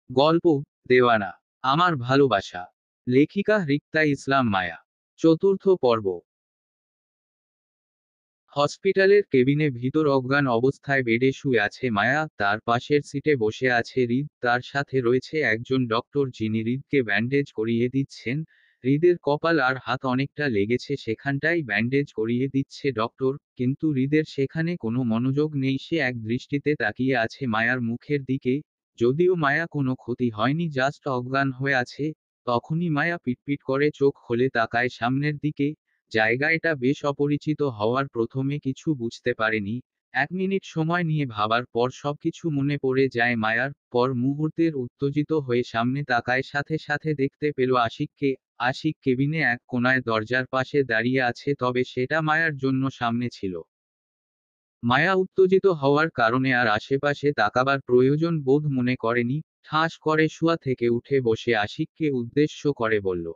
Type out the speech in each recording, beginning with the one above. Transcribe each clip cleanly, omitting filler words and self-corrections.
গল্প দেওয়ানা আমার ভালোবাসা। লেখিকা রিক্তা ইসলাম মায়া। চতুর্থ পর্ব। হসপিটালের কেবিনে ভিতর অজ্ঞান অবস্থায় বেডে শুয়ে আছে মায়া, তার পাশের সিটে বসে আছে হৃদ, তার সাথে রয়েছে একজন ডক্টর যিনি হৃদকে ব্যান্ডেজ করিয়ে দিচ্ছেন। হৃদের কপাল আর হাত অনেকটা লেগেছে, সেখানটাই ব্যান্ডেজ করিয়ে দিচ্ছে ডক্টর, কিন্তু হৃদের সেখানে কোনো মনোযোগ নেই, সে এক দৃষ্টিতে তাকিয়ে আছে মায়ার মুখের দিকে। যদিও মায়া কোনো ক্ষতি হয়নি, জাস্ট অজ্ঞান হয়ে আছে। তখনই মায়া পিটপিট করে চোখ খুলে তাকায় সামনের দিকে। জায়গাটা বেশ অপরিচিত হওয়ার প্রথমে কিছু বুঝতে পারেনি। 1 মিনিট সময় নিয়ে ভাবার পর সবকিছু মনে পড়ে যায় মায়ার। পর মুহূর্তের উত্তেজিত হয়ে সামনে তাকায়, সাথে সাথে দেখতে পেল আশিককে। আশিক কেবিনে এক কোণায় দরজার পাশে দাঁড়িয়ে আছে, তবে সেটা মায়ার জন্য সামনে ছিল। মায়া উত্তেজিত হওয়ার কারণে আর আশেপাশে তাকাবার প্রয়োজন বোধ মনে করেনি। ঠাস করে শোয়া থেকে উঠে বসে আশিককে উদ্দেশ্য করে বলল,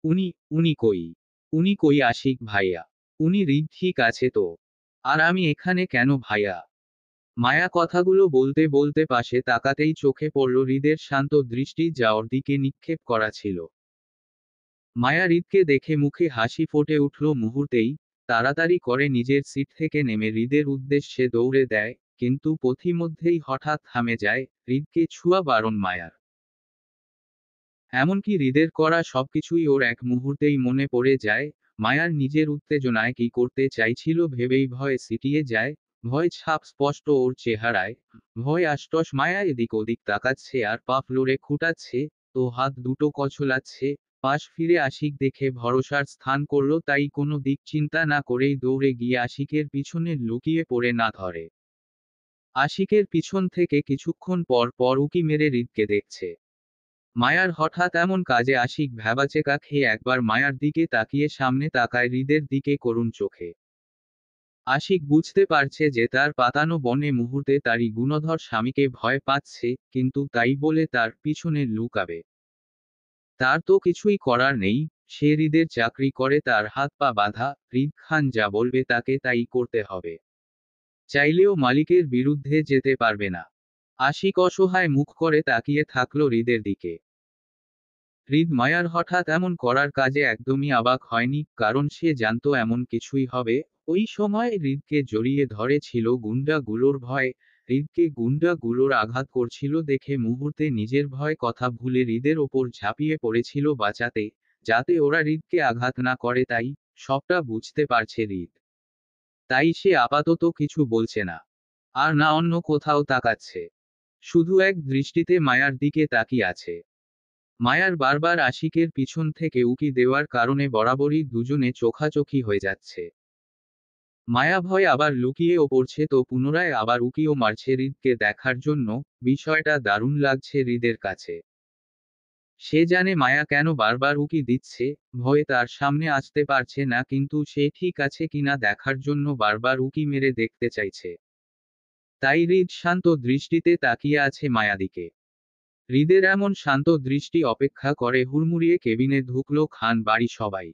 উনি উনি কই? উনি কই আশিক ভাইয়া? উনি হৃদ ঠিক আছে তো? আর আমি এখানে কেন ভাইয়া? মায়া কথাগুলো বলতে বলতে পাশে তাকাতেই চোখে পড়ল হৃদের শান্ত দৃষ্টি, যা ওর দিকে নিক্ষেপ করা ছিল। মায়া হৃদকে দেখে মুখে হাসি ফুটে উঠল মুহূর্তেই। তাড়াতাড়ি করে নিজের সিট থেকে নেমে হৃদের উদ্দেশ্যে দৌড়ে দেয়, কিন্তু পথিমধ্যেই হঠাৎ থামে যায়। হৃদকে ছুঁয়া বারণ মায়ার। এমনকি হৃদের করা সবকিছুই ওর এক মুহূর্তেই মনে পড়ে যায়। মায়ার নিজের উত্তেজনায় কি করতে চাইছিল ভেবেই ভয় সিটিয়ে যায়। ভয় ছাপ স্পষ্ট ওর চেহারায়। ভয় আষ্টস মায়া এদিক ওদিক তাকাচ্ছে আর পা ফ্লোরে খুঁটাচ্ছে। তো হাত দুটো কছলাচ্ছে। পাশ ফিরে আশিক দেখে ভরসার স্থান করলো, তাই কোনো দিক চিন্তা না করেই দৌড়ে গিয়ে আশিকের পিছনে লুকিয়ে পড়ে না ধরে। আশিকের পিছন থেকে কিছুক্ষণ পর পর উকি মেরে হৃদকে দেখছে। মায়ার হঠাৎ এমন কাজে আশিক ভ্যাবাচেকা খেয়ে একবার মায়ার দিকে তাকিয়ে সামনে তাকায় হৃদের দিকে করুণ চোখে। আশিক বুঝতে পারছে যে তার পাতানো বনে মুহূর্তে তারই গুণধর স্বামীকে ভয় পাচ্ছে, কিন্তু তাই বলে তার পিছনে লুকাবে? তার তো কিছুই করার নেই। সে হৃদের চাকরি করে, তার হাত পা বাঁধা। হৃদ খান যা বলবে তাকে তাই করতে হবে। চাইলেও মালিকের বিরুদ্ধে যেতে পারবে না। আশিক অসহায় মুখ করে তাকিয়ে থাকলো হৃদের দিকে। হৃদ মায়ার হঠাৎ এমন করার কাজে একদমই অবাক হয়নি, কারণ সে জানতো এমন কিছুই হবে। ওই সময় হৃদকে জড়িয়ে ধরেছিল গুন্ডাগুলোর ভয়। হৃদকে গুন্ডাগুলোর আঘাত করছিল দেখে মুহূর্তে নিজের ভয় কথা ভুলে হৃদের ওপর ঝাঁপিয়ে পড়েছিল বাঁচাতে, যাতে ওরা হৃদকে আঘাত না করে। তাই সবটা বুঝতে পারছে হৃদ। তাই সে আপাতত কিছু বলছে না, আর না অন্য কোথাও তাকাচ্ছে। শুধু এক দৃষ্টিতে মায়ার দিকে তাকিয়ে আছে। মায়ার বারবার আশিকের পিছন থেকে উকি দেওয়ার কারণে বরাবরই দুজনে চোখাচোখি হয়ে যাচ্ছে। মায়া ভয় আবার লুকিয়েও পড়ছে, তো পুনরায় আবার উকিও মারছে হৃদকে দেখার জন্য। বিষয়টা দারুণ লাগছে হৃদের কাছে। সে জানে মায়া কেন বারবার উকি দিচ্ছে। ভয়ে তার সামনে আসতে পারছে না, কিন্তু সে ঠিক আছে কিনা দেখার জন্য বারবার উকি মেরে দেখতে চাইছে। তাই হৃদ শান্ত দৃষ্টিতে তাকিয়ে আছে মায়াদিকে। হৃদের এমন শান্ত দৃষ্টি অপেক্ষা করে হুড়মুড়িয়ে কেবিনে ঢুকলো খান বাড়ি সবাই।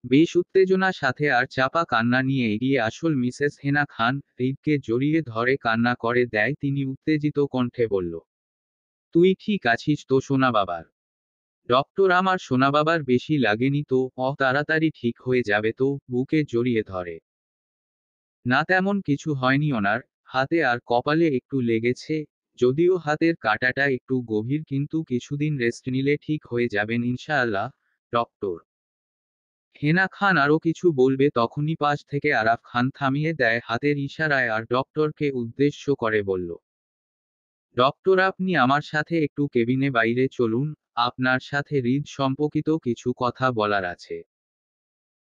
বেশ উত্তেজনা সাথে আর চাপা কান্না নিয়ে এগিয়ে আসল মিসেস হেনা খান, হৃদকে জড়িয়ে ধরে কান্না করে দেয়। তিনি উত্তেজিত কণ্ঠে বলল, তুই ঠিক আছিস তো সোনা বাবার? ডক্টর আমার সোনা বাবার বেশি লাগেনি তো? তাড়াতাড়ি ঠিক হয়ে যাবে তো? বুকে জড়িয়ে ধরে। না, তেমন কিছু হয়নি ওনার। হাতে আর কপালে একটু লেগেছে। যদিও হাতের কাঁটাটা একটু গভীর, কিন্তু কিছুদিন রেস্ট নিলে ঠিক হয়ে যাবেন ইনশাআল্লাহ। ডক্টর হেনা খান আরও কিছু বলবে, তখনই পাশ থেকে আরাফ খান থামিয়ে দেয় হাতের ইশারায় আর ডক্টরকে উদ্দেশ্য করে বলল, ডক্টর আপনি আমার সাথে একটু কেবিনে বাইরে চলুন। আপনার সাথে হৃদ সম্পর্কিত কিছু কথা বলার আছে।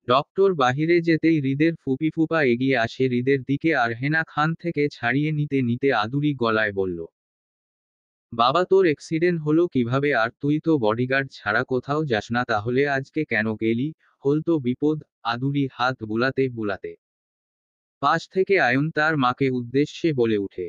ডক্টর বাহিরে যেতেই হৃদের ফুপিফুপা এগিয়ে আসে হৃদের দিকে আর হেনা খান থেকে ছাড়িয়ে নিতে নিতে আদুরি গলায় বলল, বাবা তোর অ্যাক্সিডেন্ট হলো কিভাবে? আর তুই তো বডিগার্ড ছাড়া কোথাও যাস না, তাহলে আজকে কেন গেলি? হল তো বিপদ। আদুরি হাত বুলাতে বুলাতে পাশ থেকে আয়ন তার মাকে উদ্দেশ্যে বলে উঠে,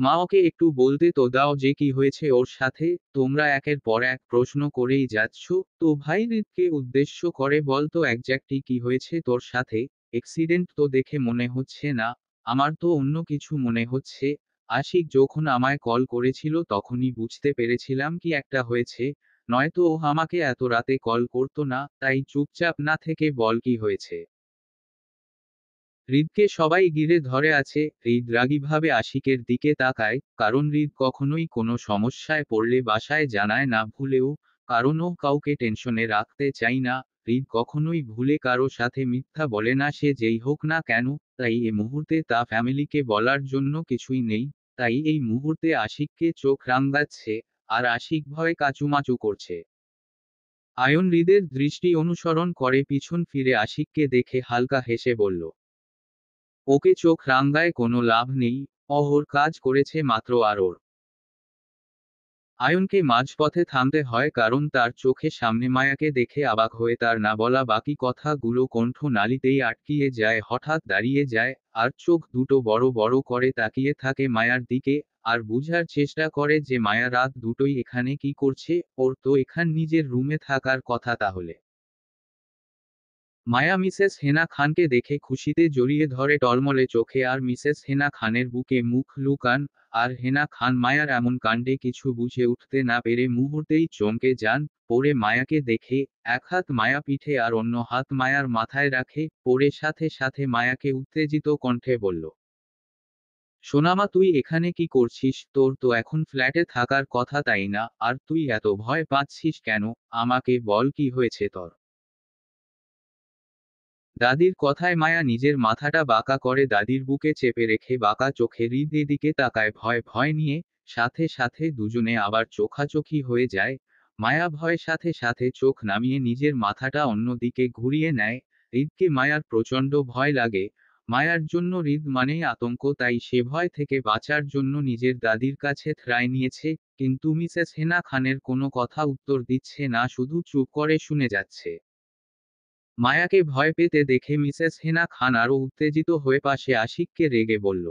মা ওকে একটু বলতে তো দাও যে কি হয়েছে ওর সাথে। তোমরা একের পর এক প্রশ্ন করেই যাচ্ছ। তো ভাই হৃদকে উদ্দেশ্য করে বল তো একজ্যাক্টলি কি হয়েছে তোর সাথে। অ্যাক্সিডেন্ট তো দেখে মনে হচ্ছে না, আমার তো অন্য কিছু মনে হচ্ছে। আশিক যখন আমায় কল করেছিল তখনই বুঝতে পেরেছিলাম কি একটা হয়েছে, নয়তো ও আমাকে এত রাতে কল করতো না, তাই চুপচাপ না থেকে বল কি হয়েছে। হৃদকে সবাই ঘিরে ধরে আছে। হৃদ রাগীভাবে আশিকের দিকে তাকায়, কারণ হৃদ কখনোই কোনো সমস্যায় পড়লে বাসায় জানায় না ভুলেও, কারণ ও কাউকে টেনশনে রাখতে চাই না। হৃদ কখনোই ভুলে কারো সাথে মিথ্যা বলে না, সে যেই হোক না কেন। তাই এ মুহূর্তে তা ফ্যামিলিকে বলার জন্য কিছুই নেই। তাই এই মুহূর্তে আশিককে চোখ রাঙাচ্ছে, আর আশিক ভয়ে কাচুমাচু করছে। আয়ন হৃদের দৃষ্টি অনুসরণ করে পিছন ফিরে আশিককে দেখে হালকা হেসে বলল, ওকে চোখ রাঙায় কোনো লাভ নেই, ওর কাজ করেছে মাত্র। আর ওর আয়নকে মাঝপথে থামতে হয়, কারণ তার চোখের সামনে মায়াকে দেখে অবাক হয়ে তার না বলা বাকি কথাগুলো কণ্ঠ নালীতেই আটকিয়ে যায়। হঠাৎ দাঁড়িয়ে যায়, আর চোখ দুটো বড় বড় করে তাকিয়ে থাকে মায়ার দিকে, আর বুঝার চেষ্টা করে যে মায়া রাত দুটোই এখানে কি করছে। ওর তো এখান নিজের রুমে থাকার কথা তাহলে। মায়া মিসেস হেনা খানকে দেখে খুশিতে জড়িয়ে ধরে টলমলে চোখে, আর মিসেস হেনা খানের বুকে মুখ লুকান। আর হেনা খান মায়ার এমন কাণ্ডে কিছু বুঝে উঠতে না পেরে মুহূর্তেই চমকে যান। পরে মায়াকে দেখে এক হাত মায়া পিঠে আর অন্য হাত মায়ার মাথায় রাখে, পরে সাথে সাথে মায়াকে উত্তেজিত কণ্ঠে বলল, সোনামা তুই এখানে কি করছিস? তোর তো এখন ফ্ল্যাটে থাকার কথা তাই না? আর তুই এত ভয় পাচ্ছিস কেন? আমাকে বল কি হয়েছে তোর। দাদির কথায় মায়া নিজের মাথাটা বাঁকা করে দাদির বুকে চেপে রেখে বাঁকা চোখে হৃদ এদিকে তাকায় ভয় ভয় নিয়ে। সাথে সাথে দুজনে আবার চোখাচোখি হয়ে যায়। মায়া ভয় সাথে সাথে চোখ নামিয়ে নিজের মাথাটা অন্যদিকে ঘুরিয়ে নেয়। হৃদকে মায়ার প্রচণ্ড ভয় লাগে। মায়ার জন্য হৃদ মানেই আতঙ্ক, তাই সে ভয় থেকে বাঁচার জন্য নিজের দাদির কাছে ত্রায় নিয়েছে। কিন্তু মিসেস হেনা খানের কোনো কথা উত্তর দিচ্ছে না, শুধু চুপ করে শুনে যাচ্ছে। মায়াকে ভয় পেতে দেখে মিসেস হেনা খান আরো উত্তেজিত হয়ে পাশে আশিককে রেগে বলল,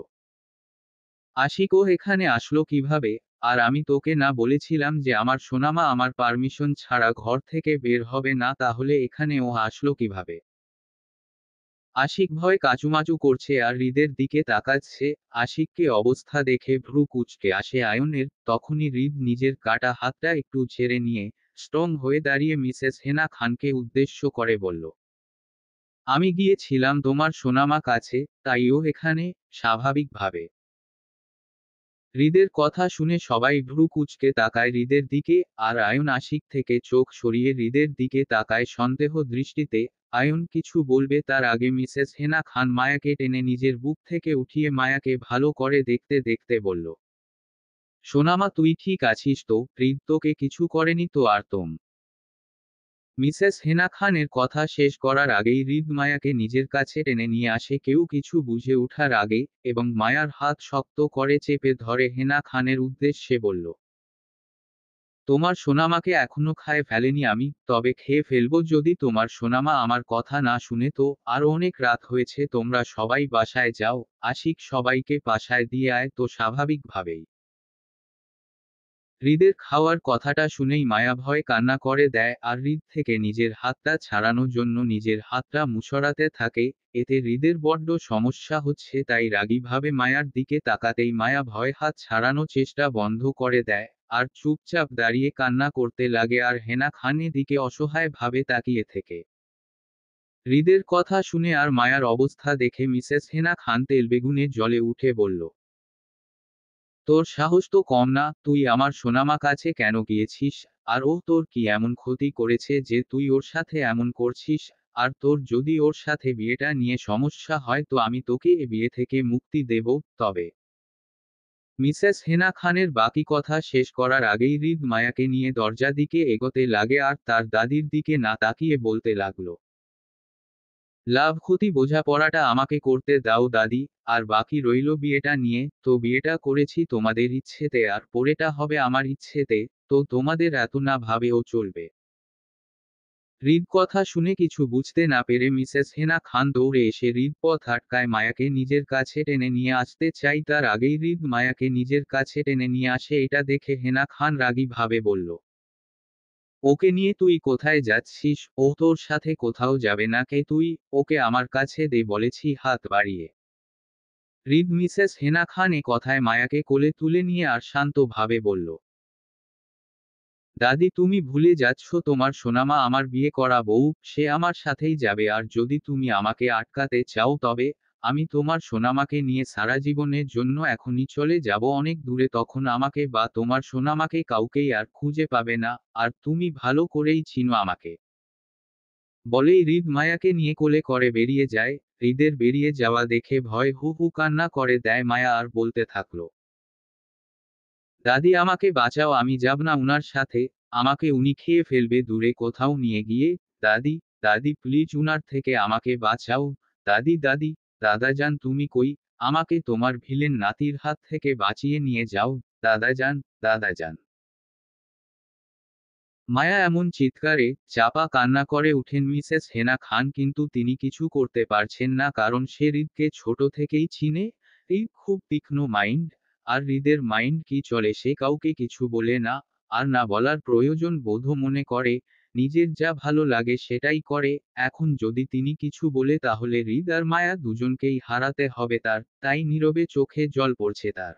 আশিক ও এখানে আসলো কিভাবে? আর আমি তোকে না বলেছিলাম যে আমার সোনামা আমার পারমিশন ছাড়া ঘর থেকে বের হবে না, তাহলে এখানে ও আসলো কিভাবে? আশিক ভয়ে কাচুমাচু করছে আর হৃদের দিকে তাকাচ্ছে। আশিককে অবস্থা দেখে ভ্রু কুঁচকে আসে আয়নের, তখনই হৃদ নিজের কাটা হাতটা একটু ছেড়ে নিয়ে স্ট্রং হয়ে দাঁড়িয়ে মিসেস হেনা খানকে উদ্দেশ্য করে বলল, আমি গিয়েছিলাম তোমার সোনামা কাছে, তাই ও এখানে, স্বাভাবিকভাবে। হৃদের কথা শুনে সবাই ভ্রু কুঁচকে তাকায় হৃদের দিকে, আর আয়ন আশিক থেকে চোখ সরিয়ে হৃদের দিকে তাকায় সন্দেহ দৃষ্টিতে। আয়ন কিছু বলবে তার আগে মিসেস হেনা খান মায়াকে টেনে নিজের বুক থেকে উঠিয়ে মায়াকে ভালো করে দেখতে দেখতে বলল, সোনামা তুই ঠিক আছিস তো? হৃদ তোকে কিছু করেনি তো? আর তোম মিসেস হেনা খানের কথা শেষ করার আগেই হৃদ মায়াকে নিজের কাছে টেনে নিয়ে আসে কেউ কিছু বুঝে ওঠার আগে, এবং মায়ার হাত শক্ত করে চেপে ধরে হেনা খানের উদ্দেশ্যে বলল, তোমার সোনামাকে এখনো খায় ফেলেনি আমি, তবে খেয়ে ফেলবো যদি তোমার সোনামা আমার কথা না শুনে। তো আরো অনেক রাত হয়েছে, তোমরা সবাই বাসায় যাও। আশিক সবাইকে বাসায় দিয়ে আয় তো। স্বাভাবিকভাবেই হৃদের খাওয়ার কথাটা শুনেই মায়া ভয়ে কান্না করে দেয়, আর হৃদ থেকে নিজের হাতটা ছাড়ানোর জন্য নিজের হাতটা মুছড়াতে থাকে। এতে হৃদের বড্ড সমস্যা হচ্ছে, তাই রাগীভাবে মায়ার দিকে তাকাতেই মায়া ভয় হাত ছাড়ানো চেষ্টা বন্ধ করে দেয়, আর চুপচাপ দাঁড়িয়ে কান্না করতে লাগে। আর হেনা খান দিকে অসহায় ভাবে তাকিয়ে থেকে হৃদের কথা শুনে আর মায়ার অবস্থা দেখে মিসেস হেনা খান তেলবেগুনে জ্বলে উঠে বলল, তোর সাহস তো কম না, তুই আমার সোনামা কাছে কেন গিয়েছিস? আর ও তোর কি এমন ক্ষতি করেছে যে তুই ওর সাথে এমন করছিস? আর তোর যদি ওর সাথে বিয়েটা নিয়ে সমস্যা হয় তো আমি তোকে এ বিয়ে থেকে মুক্তি দেব। তবে মিসেস হেনা খানের বাকি কথা শেষ করার আগেই হৃদ মায়াকে নিয়ে দরজা দিকে এগোতে লাগে আর তার দাদির দিকে না তাকিয়ে বলতে লাগলো, লাভ ক্ষতি বোঝাপড়াটা আমাকে করতে দাও দাদি, আর বাকি রইলো বিয়েটা নিয়ে। তো বিয়েটা করেছি তোমাদের ইচ্ছেতে, আর পরেটা হবে আমার ইচ্ছেতে। তো তোমাদের এত না ভাবেও চলবে। হৃদ কথা শুনে কিছু বুঝতে না পেরে মিসেস হেনা খান দৌড়ে এসে হৃদ পথ আটকায় মায়াকে নিজের কাছে টেনে নিয়ে আসতে চাই, তার আগেই হৃদ মায়াকে নিজের কাছে টেনে নিয়ে আসে। এটা দেখে হেনা খান রাগী ভাবে বলল, ওকে নিয়ে তুই কোথায় যাচ্ছিস? ও তোর সাথে কোথাও যাবে না। কে তুই? ওকে আমার কাছে দে বলেছি হাত বাড়িয়ে। হৃদ মিসেস হেনা খান এ কথায় মায়াকে কোলে তুলে নিয়ে আর শান্তভাবে বলল, দাদি তুমি ভুলে যাচ্ছ তোমার সোনামা আমার বিয়ে করা বউ, সে আমার সাথেই যাবে, আর যদি তুমি আমাকে আটকাতে চাও তবে আমি তোমার সোনামাকে নিয়ে সারা জীবনের জন্য এখনই চলে যাব অনেক দূরে, তখন আমাকে বা তোমার সোনামাকে কাউকেই আর খুঁজে পাবে না, আর তুমি ভালো করেই চিনো আমাকে। বলেই হৃদ মায়াকে নিয়ে কোলে করে বেরিয়ে যায়। হৃদের বেরিয়ে যাওয়া দেখে ভয় হু হু কান্না করে দেয় মায়া আর বলতে থাকলো, দাদি আমাকে বাঁচাও, আমি যাব না উনার সাথে, আমাকে উনি খেয়ে ফেলবে দূরে কোথাও নিয়ে গিয়ে। দাদি, দাদি প্লিজ উনার থেকে আমাকে বাঁচাও। দাদি দাদি, দাদাজান তুমি কই, আমাকে তোমার ভিলেন নাতির হাত থেকে বাঁচিয়ে নিয়ে যাও। দাদাজান, দাদাজান। মায়া এমন চিৎকারে চাপা কান্না করে উঠেন মিসেস হেনা খান, কিন্তু তিনি কিছু করতে পারছেন না, কারণ সে হৃদকে ছোট থেকেই চিনে। হৃদ খুব তীক্ষ্ণ মাইন্ড, আর হৃদের মাইন্ড কি চলে সে কাউকে কিছু বলে না, আর না বলার প্রয়োজন বোধও মনে করে, নিজের যা ভালো লাগে সেটাই করে। এখন যদি তিনি কিছু বলে তাহলে হৃদ আর মায়া দুজনকেই হারাতে হবে তার, তাই নীরবে চোখে জল পড়ছে তার।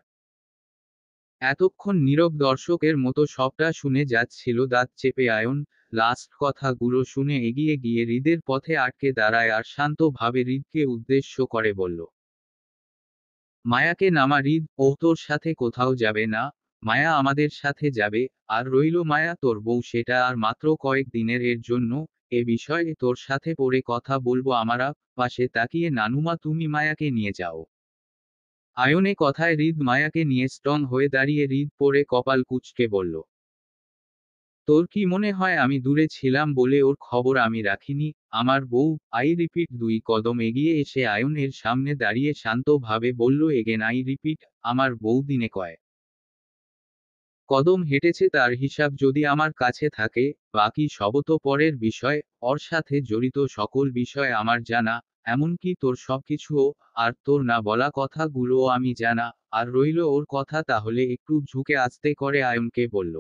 এতক্ষণ নীরব দর্শকের মতো সবটা শুনে যাচ্ছিল দাঁত চেপে আয়ন। লাস্ট কথাগুলো শুনে এগিয়ে গিয়ে হৃদের পথে আটকে দাঁড়ায় আর শান্তভাবে হৃদকে উদ্দেশ্য করে বলল, মায়াকে নামা হৃদ, ও তোর সাথে কোথাও যাবে না। মায়া আমাদের সাথে যাবে। আর রইল মায়া তোর বউ, সেটা আর মাত্র কয়েক দিনের এর জন্য। এ বিষয়ে তোর সাথে পরে কথা বলবো আমরা। পাশে তাকিয়ে নানুমা তুমি মায়াকে নিয়ে যাও। আয়নে কথায় হৃদ মায়াকে নিয়ে স্ট্রং হয়ে দাঁড়িয়ে হৃদ পরে কপাল কুঁচকে বলল, তোর কি মনে হয় আমি দূরে ছিলাম বলে ওর খবর আমি রাখিনি? আমার বউ, আই রিপিট। দুই কদম এগিয়ে এসে আয়নের সামনে দাঁড়িয়ে শান্তভাবে বলল, এগেন আই রিপিট, আমার বউ দিনে কয় কদম হেঁটেছে তার হিসাব যদি আমার কাছে থাকে, বাকি সবও তো পরের বিষয়। ওর সাথে জড়িত সকল বিষয় আমার জানা, এমনকি তোর সবকিছুও, আর তোর না বলা কথাগুলোও আমি জানা। আর রইল ওর কথা, তাহলে একটু ঝুঁকে আস্তে করে আয়নকে বলল,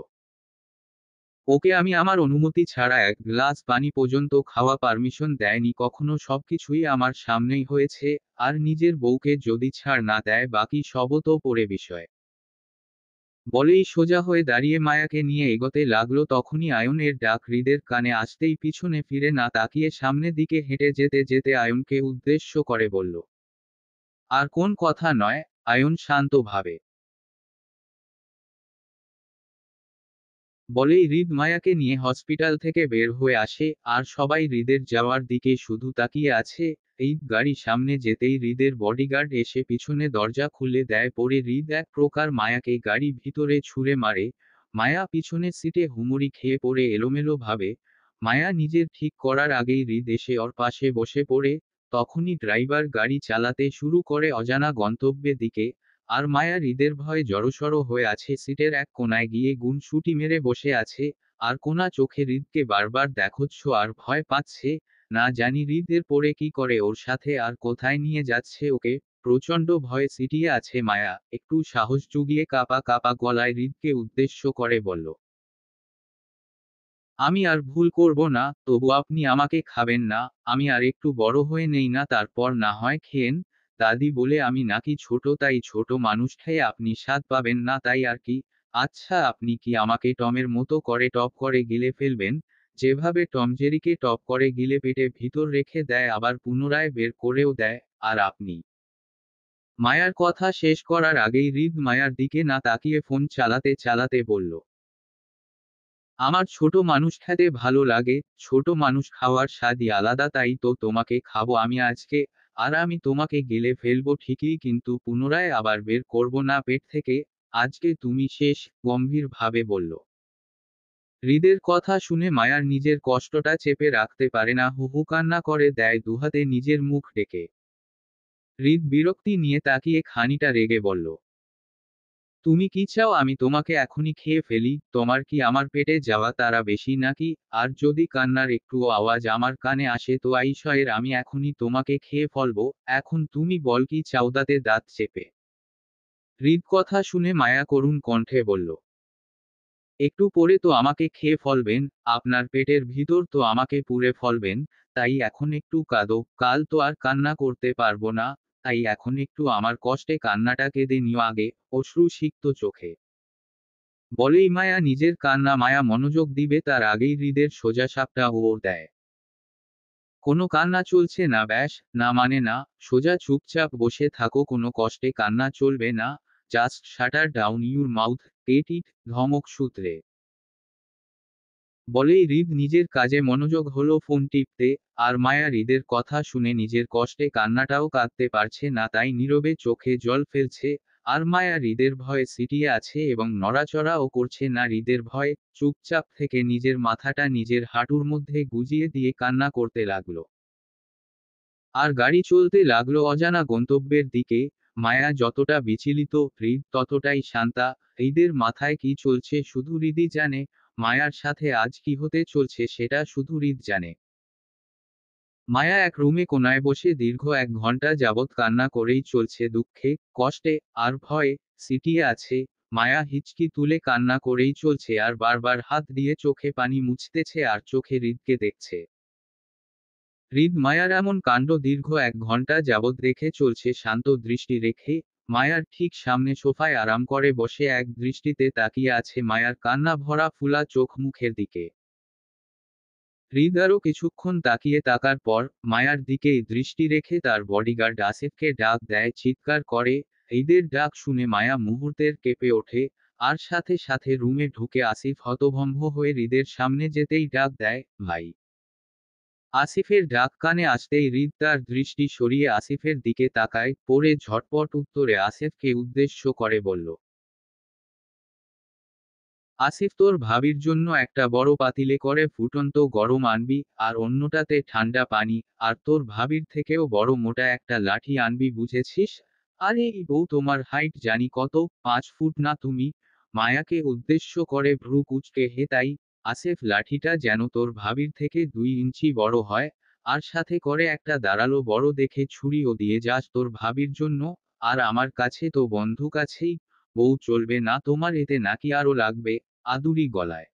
ওকে আমি আমার অনুমতি ছাড়া এক গ্লাস পানি পর্যন্ত খাওয়া পারমিশন দেয়নি কখনো, সবকিছুই আমার সামনেই হয়েছে। আর নিজের বউকে যদি ছাড় না দেয় বাকি সবও তো পরে বিষয়। বলেই সোজা হয়ে দাঁড়িয়ে মায়াকে নিয়ে এগোতে লাগলো, তখনই আয়নের ডাক হৃদের কানে আসতেই পিছনে ফিরে না তাকিয়ে সামনে দিকে হেঁটে যেতে যেতে আয়নকে উদ্দেশ্য করে বলল, আর কোন কথা নয়। আয়ন শান্তভাবে বলেই হৃদ মায়াকে নিয়ে হসপিটাল থেকে বের হয়ে আসে, আর সবাই হৃদের যাওয়ার দিকে শুধু তাকিয়ে আছে। এই গাড়ি সামনে যেতেই হৃদের বডিগার্ড এসে পিছনে দরজা খুলে দেয়, পরে হৃদ এক প্রকার মায়াকে গাড়ি ভিতরে ছুঁড়ে মারে। মায়া পিছনের সিটে হুমড়ি খেয়ে পড়ে এলোমেলো ভাবে। মায়া নিজের ঠিক করার আগেই হৃদ এসে ওর পাশে বসে পড়ে। তখনই ড্রাইভার গাড়ি চালাতে শুরু করে অজানা গন্তব্যের দিকে। আর মায়া হৃদের ভয়ে জড়সড় হয়ে আছে, সিটের এক কোনায় গিয়ে গুনসুটি মেরে বসে আছে। আর কোনা চোখে হৃদকে বারবার দেখাচ্ছ আর ভয় পাচ্ছে, না জানি হৃদ এর পরে কি করে ওর সাথে আর কোথায় নিয়ে যাচ্ছে ওকে। প্রচণ্ড ভয়ে সিটিয়ে আছে মায়া, একটু সাহস জুগিয়ে কাঁপা কাঁপা গলায় হৃদকে উদ্দেশ্য করে বলল, আমি আর ভুল করব না, তবু আপনি আমাকে খাবেন না? আমি আর একটু বড় হয়ে নেই না, তারপর না হয় খেয়েন। দাদি বলে আমি নাকি ছোট, তাই ছোট মানুষ খেয়ে আপনি স্বাদ পাবেন না, তাই আর কি। আচ্ছা আপনি কি আমাকে টমের মতো করে টপ করে গিলে ফেলবেন, যেভাবে টম জেরিকে টপ করে গিলে পেটে ভিতর রেখে দেয় আবার পুনরায় বের করেও দেয়? আর আপনি। মায়ার কথা শেষ করার আগেই হৃদ মায়ার দিকে না তাকিয়ে ফোন চালাতে চালাতে বলল, আমার ছোট মানুষ খেতে ভালো লাগে, ছোট মানুষ খাওয়ার স্বাদই আলাদা, তাই তো তোমাকে খাবো আমি আজকে। আর আমি তোমাকে গিলে ফেলবো ঠিকই, কিন্তু পুনরায় আবার বের করব না পেট থেকে। আজকে তুমি শেষ, গম্ভীর ভাবে বলল। হৃদের কথা শুনে মায়ার নিজের কষ্টটা চেপে রাখতে পারে না, হু হু কান্না করে দেয় দুহাতে নিজের মুখ ডেকে। হৃদ বিরক্তি নিয়ে তাকিয়ে খানিকটা রেগে বলল, তুমি কি চাও আমি তোমাকে এখনই খেয়ে ফেলি? তোমার কি আমার পেটে যাওয়া তারা বেশি নাকি? আর যদি কান্নার একটুও আওয়াজ আমার কানে আসে তো আইসয়ের আমি এখনই তোমাকে খেয়ে ফেলবো। এখন তুমি বল কি চাও? দাঁতে দাঁত চেপে হৃদ কথা শুনে মায়া করুণ কণ্ঠে বলল, একটু পরে তো আমাকে খেয়ে ফেলবেন, আপনার পেটের ভিতর তো আমাকে পুড়ে ফেলবেন। তাই এখন একটু কাঁদো, কাল তো আর কান্না করতে পারবো না। তাই এখন একটু আমার কষ্টে কান্নাটা কেঁদে নিও আগে, অশ্রু সিক্ত চোখে। বলেই মায়া নিজের কান্না মায়া মনোযোগ দিবে তার আগেই হৃদের সোজা সাপটা ওর দেয়। কোনো কান্না চলছে না ব্যাস, না মানে না, সোজা চুপচাপ বসে থাকো কোনো কষ্টে কান্না চলবে না, just shutter down your mouth, get it, ধমক সূত্রে। বলেই হৃদ নিজের কাজে মনোযোগ হলো ফোন টিপতে, আর মায়া হৃদের কথা শুনে নিজের কষ্টে কান্নাটাও কাঁদতে পারছে না তাই নীরবে চোখে জল ফেলছে। আর মায়া হৃদের ভয়ে সিটিয়ে আছে এবং নড়াচড়াও করছে না হৃদের ভয়ে, চুপচাপ থেকে নিজের মাথাটা নিজের হাঁটুর মধ্যে গুজিয়ে দিয়ে কান্না করতে লাগলো। আর গাড়ি চলতে লাগলো অজানা গন্তব্যের দিকে। মায়া যতটা বিচলিত, হৃদ ততটাই শান্তা। হৃদের মাথায় কি চলছে শুধু হৃদই জানে। মায়ার সাথে আজ কি হতে চলছে সেটা শুধু হৃদ জানে। মায়া এক রুমে কোনায় বসে দীর্ঘ 1 ঘন্টা যাবৎ কান্না করেই চলছে দুঃখে, কষ্টে, আর ভয়ে, সিটিয়ে আছে। মায়া হিচকি তুলে কান্না করেই চলছে আর বারবার হাত দিয়ে চোখে পানি মুছতেছে আর চোখে হৃদকে দেখছে। হৃদ মায়ার এমন কাণ্ড দীর্ঘ 1 ঘন্টা যাবৎ দেখে চলছে শান্ত দৃষ্টি রেখে। মায়ার ঠিক সামনে সোফায় আরাম করে বসে এক দৃষ্টিতে তাকিয়ে আছে মায়ার কান্না ভরা ফুলা চোখ মুখের দিকে। হৃদ আরও কিছুক্ষণ তাকিয়ে তাকার পর মায়ার দিকেই দৃষ্টি রেখে তার বডিগার্ড আসিফকে ডাক দেয় চিৎকার করে। হৃদের ডাক শুনে মায়া মুহূর্তের কেঁপে ওঠে। আর সাথে সাথে রুমে ঢুকে আসিফ হতভম্ব হয়ে হৃদের সামনে যেতেই ডাক দেয়, ভাই। আসিফের ডাক কানে আসতেই হৃদ তার দৃষ্টি সরিয়ে আসিফের দিকে তাকায়, পরে ঝটপট উত্তরে আসিফকে উদ্দেশ্য করে বলল, আসিফ তোর ভাবির জন্য একটা বড় পাতিলে করে ফুটন্ত গরম আনবি, আর অন্যটাতে ঠান্ডা পানি, আর তোর ভাবির থেকেও বড় মোটা একটা লাঠি আনবি বুঝেছিস। আরে এই বউ তোমার হাইট জানি কত, 5 ফুট না তুমি? মায়াকে উদ্দেশ্য করে ভ্রু কুঁচকে হেতাই, আসিফ লাঠিটা যেন তোর ভাবির থেকে 2 ইঞ্চি বড় হয়। আর সাথে করে একটা দাঁড়ালো বড় দেখে ছুরিও দিয়ে যাস তোর ভাবির জন্য। আর আমার কাছে তো বন্দুক আছেই। বউ চলবে না তোমার এতে নাকি আরো লাগবে? আদুরি গলায়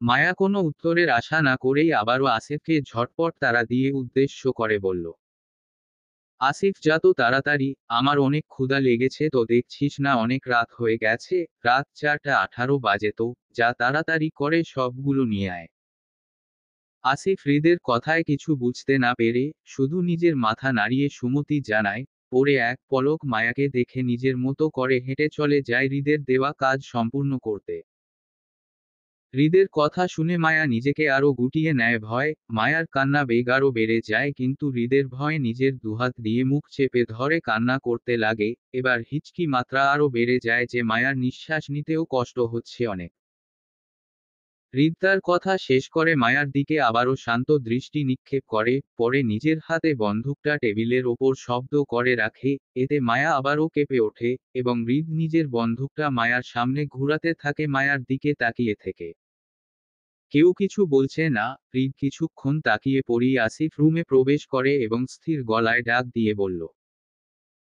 মায়া কোনো উত্তরের আশা না করেই আবারও আসিফকে ঝটপট তাড়া দিয়ে উদ্দেশ্য করে বলল, আসিফ যা তো তাড়াতাড়ি, আমার অনেক ক্ষুধা লেগেছে তো দেখছিস না অনেক রাত হয়ে গেছে, রাত 4:18 বাজে তো, যা তাড়াতাড়ি করে সবগুলো নিয়ে আয়। আসিফ হৃদের কথায় কিছু বুঝতে না পেরে শুধু নিজের মাথা নাড়িয়ে সুমতি জানায়। পরে এক পলক মায়াকে দেখে নিজের মতো করে হেঁটে চলে যায় হৃদের দেওয়া কাজ সম্পূর্ণ করতে। হৃদের কথা শুনে মায়া নিজেকে আরো গুটিয়ে নেয় ভয়। মায়ার কান্না বেগ আরো বেড়ে যায় কিন্তু হৃদের ভয়ে নিজের দুহাত দিয়ে মুখ চেপে ধরে কান্না করতে লাগে। এবার হিচকি মাত্রা আরো বেড়ে যায় যে মায়ার নিঃশ্বাস নিতেও কষ্ট হচ্ছে অনেক। হৃদ তার কথা শেষ করে মায়ার দিকে আবারও শান্ত দৃষ্টি নিক্ষেপ করে, পরে নিজের হাতে বন্দুকটা টেবিলের ওপর শব্দ করে রাখে। এতে মায়া আবারও কেঁপে ওঠে, এবং হৃদ নিজের বন্দুকটা মায়ার সামনে ঘুরাতে থাকে মায়ার দিকে তাকিয়ে থেকে। কেউ কিছু বলছে না। হৃদ কিছুক্ষণ তাকিয়ে পড়েই আসিফ রুমে প্রবেশ করে এবং স্থির গলায় ডাক দিয়ে বলল,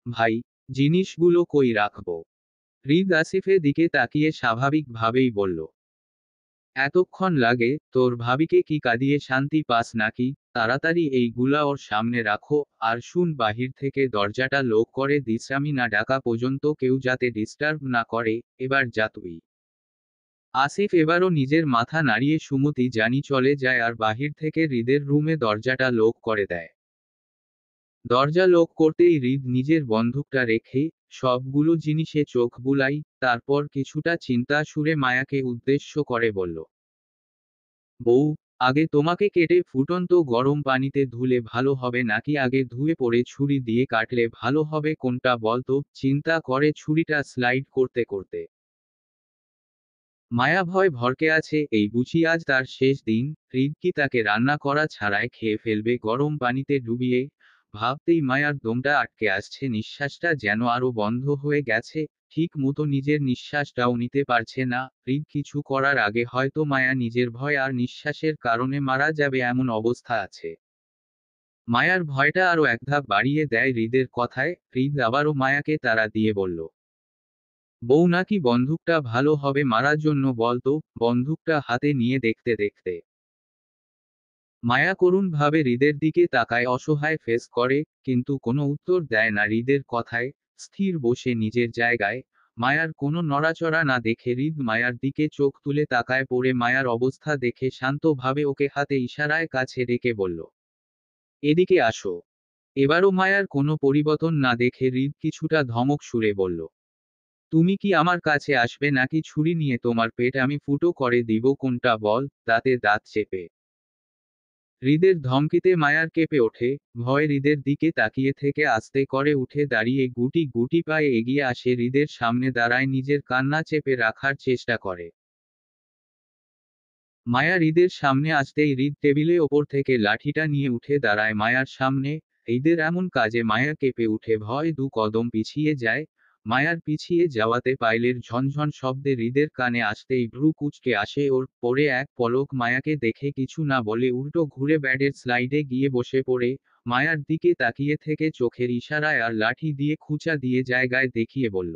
ভাই, জিনিসগুলো কই রাখবো? হৃদ আসিফের দিকে তাকিয়ে স্বাভাবিকভাবেই বলল, এতক্ষণ লাগে তোর ভাবিকে কি কাঁদিয়ে শান্তি পাস নাকি? তাড়াতাড়ি এইগুলা ওর সামনে রাখো। আর শুন, বাহির থেকে দরজাটা লক করে দিস, আমি না ডাকা পর্যন্ত কেউ যাতে ডিস্টার্ব না করে। এবার যা তুই। আসিফ এবারও নিজের মাথা নাড়িয়ে সুমতি জানি চলে যায় আর বাহির থেকে হৃদের রুমে দরজাটা লক করে দেয়। দরজা লক করতেই হৃদ নিজের বন্দুকটা রেখে সবগুলো জিনিসে চোখ বুলাই, তারপর কিছুটা চিন্তা সুরে মায়াকে উদ্দেশ্য করে বলল, বউ, আগে তোমাকে কেটে ফুটন্ত গরম পানিতে ধুলে ভালো হবে নাকি আগে ধুয়ে পড়ে ছুরি দিয়ে কাটলে ভালো হবে কোনটা বলতো? চিন্তা করে ছুরিটা স্লাইড করতে করতে মায়া ভয় ভরকে আছে, এই বুঝি আজ তার শেষ দিন। হৃদ কি তাকে রান্না করা ছাড়াই খেয়ে ফেলবে গরম পানিতে ডুবিয়ে? ভাবতেই মায়ার দমটা আটকে আসছে, নিঃশ্বাসটা যেন আরো বন্ধ হয়ে গেছে। ঠিক মতো নিজের নিঃশ্বাসটাও নিতে পারছে না। হৃদ কিছু করার আগে হয়তো মায়া নিজের ভয় আর নিঃশ্বাসের কারণে মারা যাবে এমন অবস্থা আছে। মায়ার ভয়টা আরো এক ধাপ বাড়িয়ে দেয় হৃদের কথায়। হৃদ আবারও মায়াকে তাড়া দিয়ে বলল, বউ নাকি বন্দুকটা ভালো হবে মারার জন্য বলতো? বন্দুকটা হাতে নিয়ে দেখতে দেখতে মায়া করুণভাবে হৃদের দিকে তাকায়, অসহায় ফেস করে, কিন্তু কোনো উত্তর দেয় না হৃদের কথায়। স্থির বসে নিজের জায়গায়, মায়ার কোনো নড়াচড়া না দেখে হৃদ মায়ার দিকে চোখ তুলে তাকায় পড়ে মায়ার অবস্থা দেখে শান্তভাবে ওকে হাতে ইশারায় কাছে ডেকে বলল, এদিকে আসো। এবারও মায়ার কোনো পরিবর্তন না দেখে হৃদ কিছুটা ধমক সুরে বলল, তুমি কি আমার কাছে আসবে নাকি ছুরি নিয়ে তোমার পেট আমি ফুটো করে দিব, কোনটা বল? দাঁতে দাঁত চেপে হৃদের ধমকিতে মায়ার কেঁপে ওঠে। ভয় হৃদের দিকে তাকিয়ে থেকে আস্তে করে উঠে দাঁড়িয়ে গুটি গুটি পায়ে এগিয়ে আসে হৃদের সামনে দাঁড়ায়, নিজের কান্না চেপে রাখার চেষ্টা করে। মায়া হৃদের সামনে আসতেই হৃদ টেবিলে ওপর থেকে লাঠিটা নিয়ে উঠে দাঁড়ায় মায়ার সামনে। হৃদের এমন কাজে মায়া কেঁপে উঠে, ভয় দু কদম পিছিয়ে যায়। মায়ার পিছিয়ে যাওয়াতে পাইলের ঝনঝন শব্দে হৃদের কানে আসতেই ভ্রু কুঁচকে আসে ওর, পরে এক পলক মায়াকে দেখে কিছু না বলে উল্টো ঘুরে ব্যাডের স্লাইডে গিয়ে বসে পড়ে। মায়ার দিকে তাকিয়ে থেকে চোখের ইশারায় আর লাঠি দিয়ে খুঁচা দিয়ে জায়গায় দেখিয়ে বলল,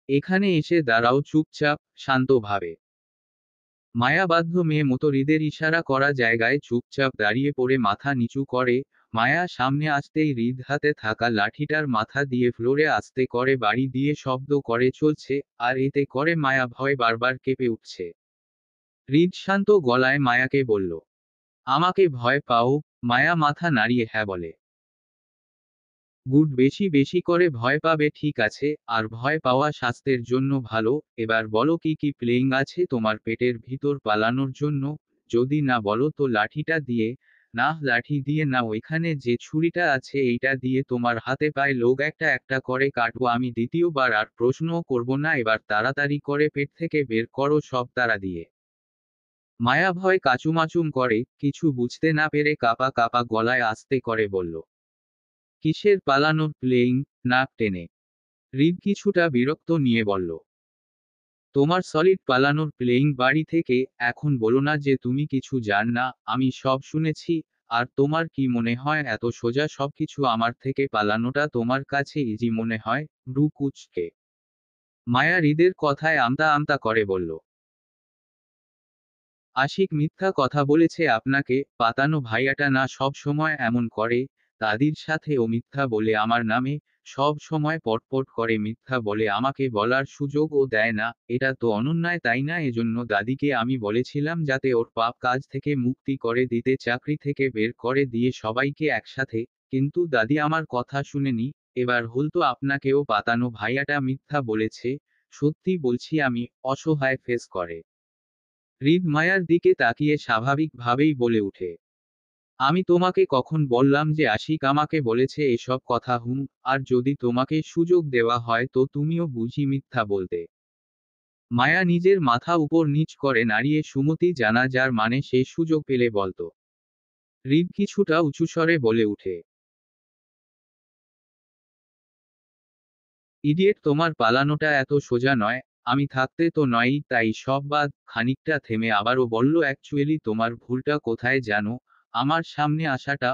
এখানে এসে দাঁড়াও চুপচাপ, শান্তভাবে। মায়া বাধ্য মেয়ে মতো হৃদের ইশারা করা জায়গায় চুপচাপ দাঁড়িয়ে পড়ে মাথা নিচু করে। মায়া সামনে আসতেই হৃদ হাতে থাকা লাঠিটার মাথা দিয়ে ফ্লোরে আস্তে করে বাড়ি দিয়ে শব্দ করে চলছে, আর এতে করে মায়া ভয় বারবার কেঁপে উঠছে। হৃদ শান্ত গলায় মায়াকে বলল, আমাকে ভয় পাও? মায়া মাথা নাড়িয়ে হ্যাঁ বলে। গুড, বেশি বেশি করে ভয় পাবে, ঠিক আছে, আর ভয় পাওয়া স্বাস্থ্যের জন্য ভালো। এবার বলো কি কি প্লেইং আছে তোমার পেটের ভিতর পালানোর জন্য? যদি না বলো তো লাঠিটা দিয়ে, না লাঠি দিয়ে না, ওইখানে যে ছুরিটা আছে এইটা দিয়ে তোমার হাতে পায়ে লোক একটা একটা করে কাটবো আমি, দ্বিতীয়বার আর প্রশ্নও করব না, এবার তাড়াতাড়ি করে পেট থেকে বের করো সব তাড়া দিয়ে। মায়া ভয় কাচুমাচুম করে, কিছু বুঝতে না পেরে কাপা কাপা গলায় আস্তে করে বলল, কিসের পালানোর প্লেইং? নাক টেনে হৃদ কিছুটা বিরক্ত নিয়ে বলল, তোমার সলিড পালানোর প্লেইং বাড়ি থেকে। এখন বলো না যে তুমি কিছু জান না, আমি সব শুনেছি। আর তোমার কি মনে হয় এত সোজা সবকিছু আমার থেকে পালানোটা তোমার কাছে ইজি মনে হয়? ব্রু কুঁচকে মায়া হৃদের কথায় আমতা আমতা করে বলল, আশিক মিথ্যা কথা বলেছে আপনাকে? পাতানো ভাইয়াটা না সব সময় এমন করে? দাদির সাথে ও মিথ্যা বলে আমার নামে সব সময় পটপট করে মিথ্যা বলে, আমাকে বলার সুযোগও দেয় না। এটা তো অনন্যায়, তাই না? এজন্য দাদিকে আমি বলেছিলাম যাতে ওর পাপ কাজ থেকে মুক্তি করে দিতে, চাকরি থেকে বের করে দিয়ে সবাইকে একসাথে। কিন্তু দাদি আমার কথা শুনেনি। এবার হলতো আপনাকেও পাতানো ভাইয়াটা মিথ্যা বলেছে। সত্যি বলছি আমি, অসহায় ফেস করে হৃদ মায়ার দিকে তাকিয়ে স্বাভাবিকভাবেই বলে উঠে, আমি তোমাকে কখন বললাম যে আশিক আমাকে বলেছে এসব কথা? আর যদি তোমাকে সুযোগ দেওয়া হয় তো তুমিও বুঝি মিথ্যা বলতে? মায়া নিজের মাথা উপর নিচ করে নাড়িয়ে সুমতি জানা, যার মানে সে সুযোগ পেলে বলতো। হৃদ কিছুটা উঁচুস্বরে বলে উঠে, ইডিয়েট, তোমার পালানোটা এত সোজা নয়। আমি থাকতে তো নয়ই, তাই সব বাদ। খানিকটা থেমে আবারও বলল, অ্যাকচুয়ালি তোমার ভুলটা কোথায় জানো? আমার সামনে আসাটা,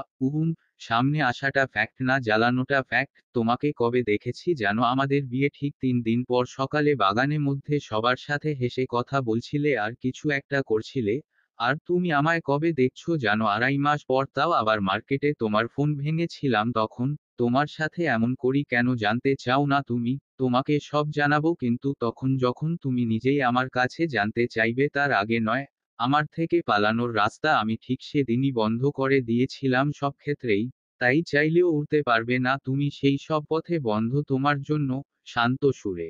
সামনে আসাটা ফ্যাক্ট না, জ্বালানোটা ফ্যাক্ট। তোমাকে কবে দেখেছি জানো? আমাদের বিয়ে ঠিক 3 দিন পর সকালে বাগানে মধ্যে সবার সাথে হেসে কথা বলছিলে আর কিছু একটা করছিলে। আর তুমি আমায় কবে দেখছো জানো? 2.5 মাস পর, তাও আবার মার্কেটে তোমার ফোন ভেঙেছিলাম তখন। তোমার সাথে এমন করি কেন জানতে চাও না তুমি? তোমাকে সব জানাবো, কিন্তু তখন যখন তুমি নিজেই আমার কাছে জানতে চাইবে, তার আগে নয়। আমার থেকে পালানোর রাস্তা আমি ঠিক সেদিনই বন্ধ করে দিয়েছিলাম সব ক্ষেত্রেই। তাই চাইলেও উড়তে পারবে না তুমি সেই সব পথে বন্ধ তোমার জন্য। শান্ত সুরে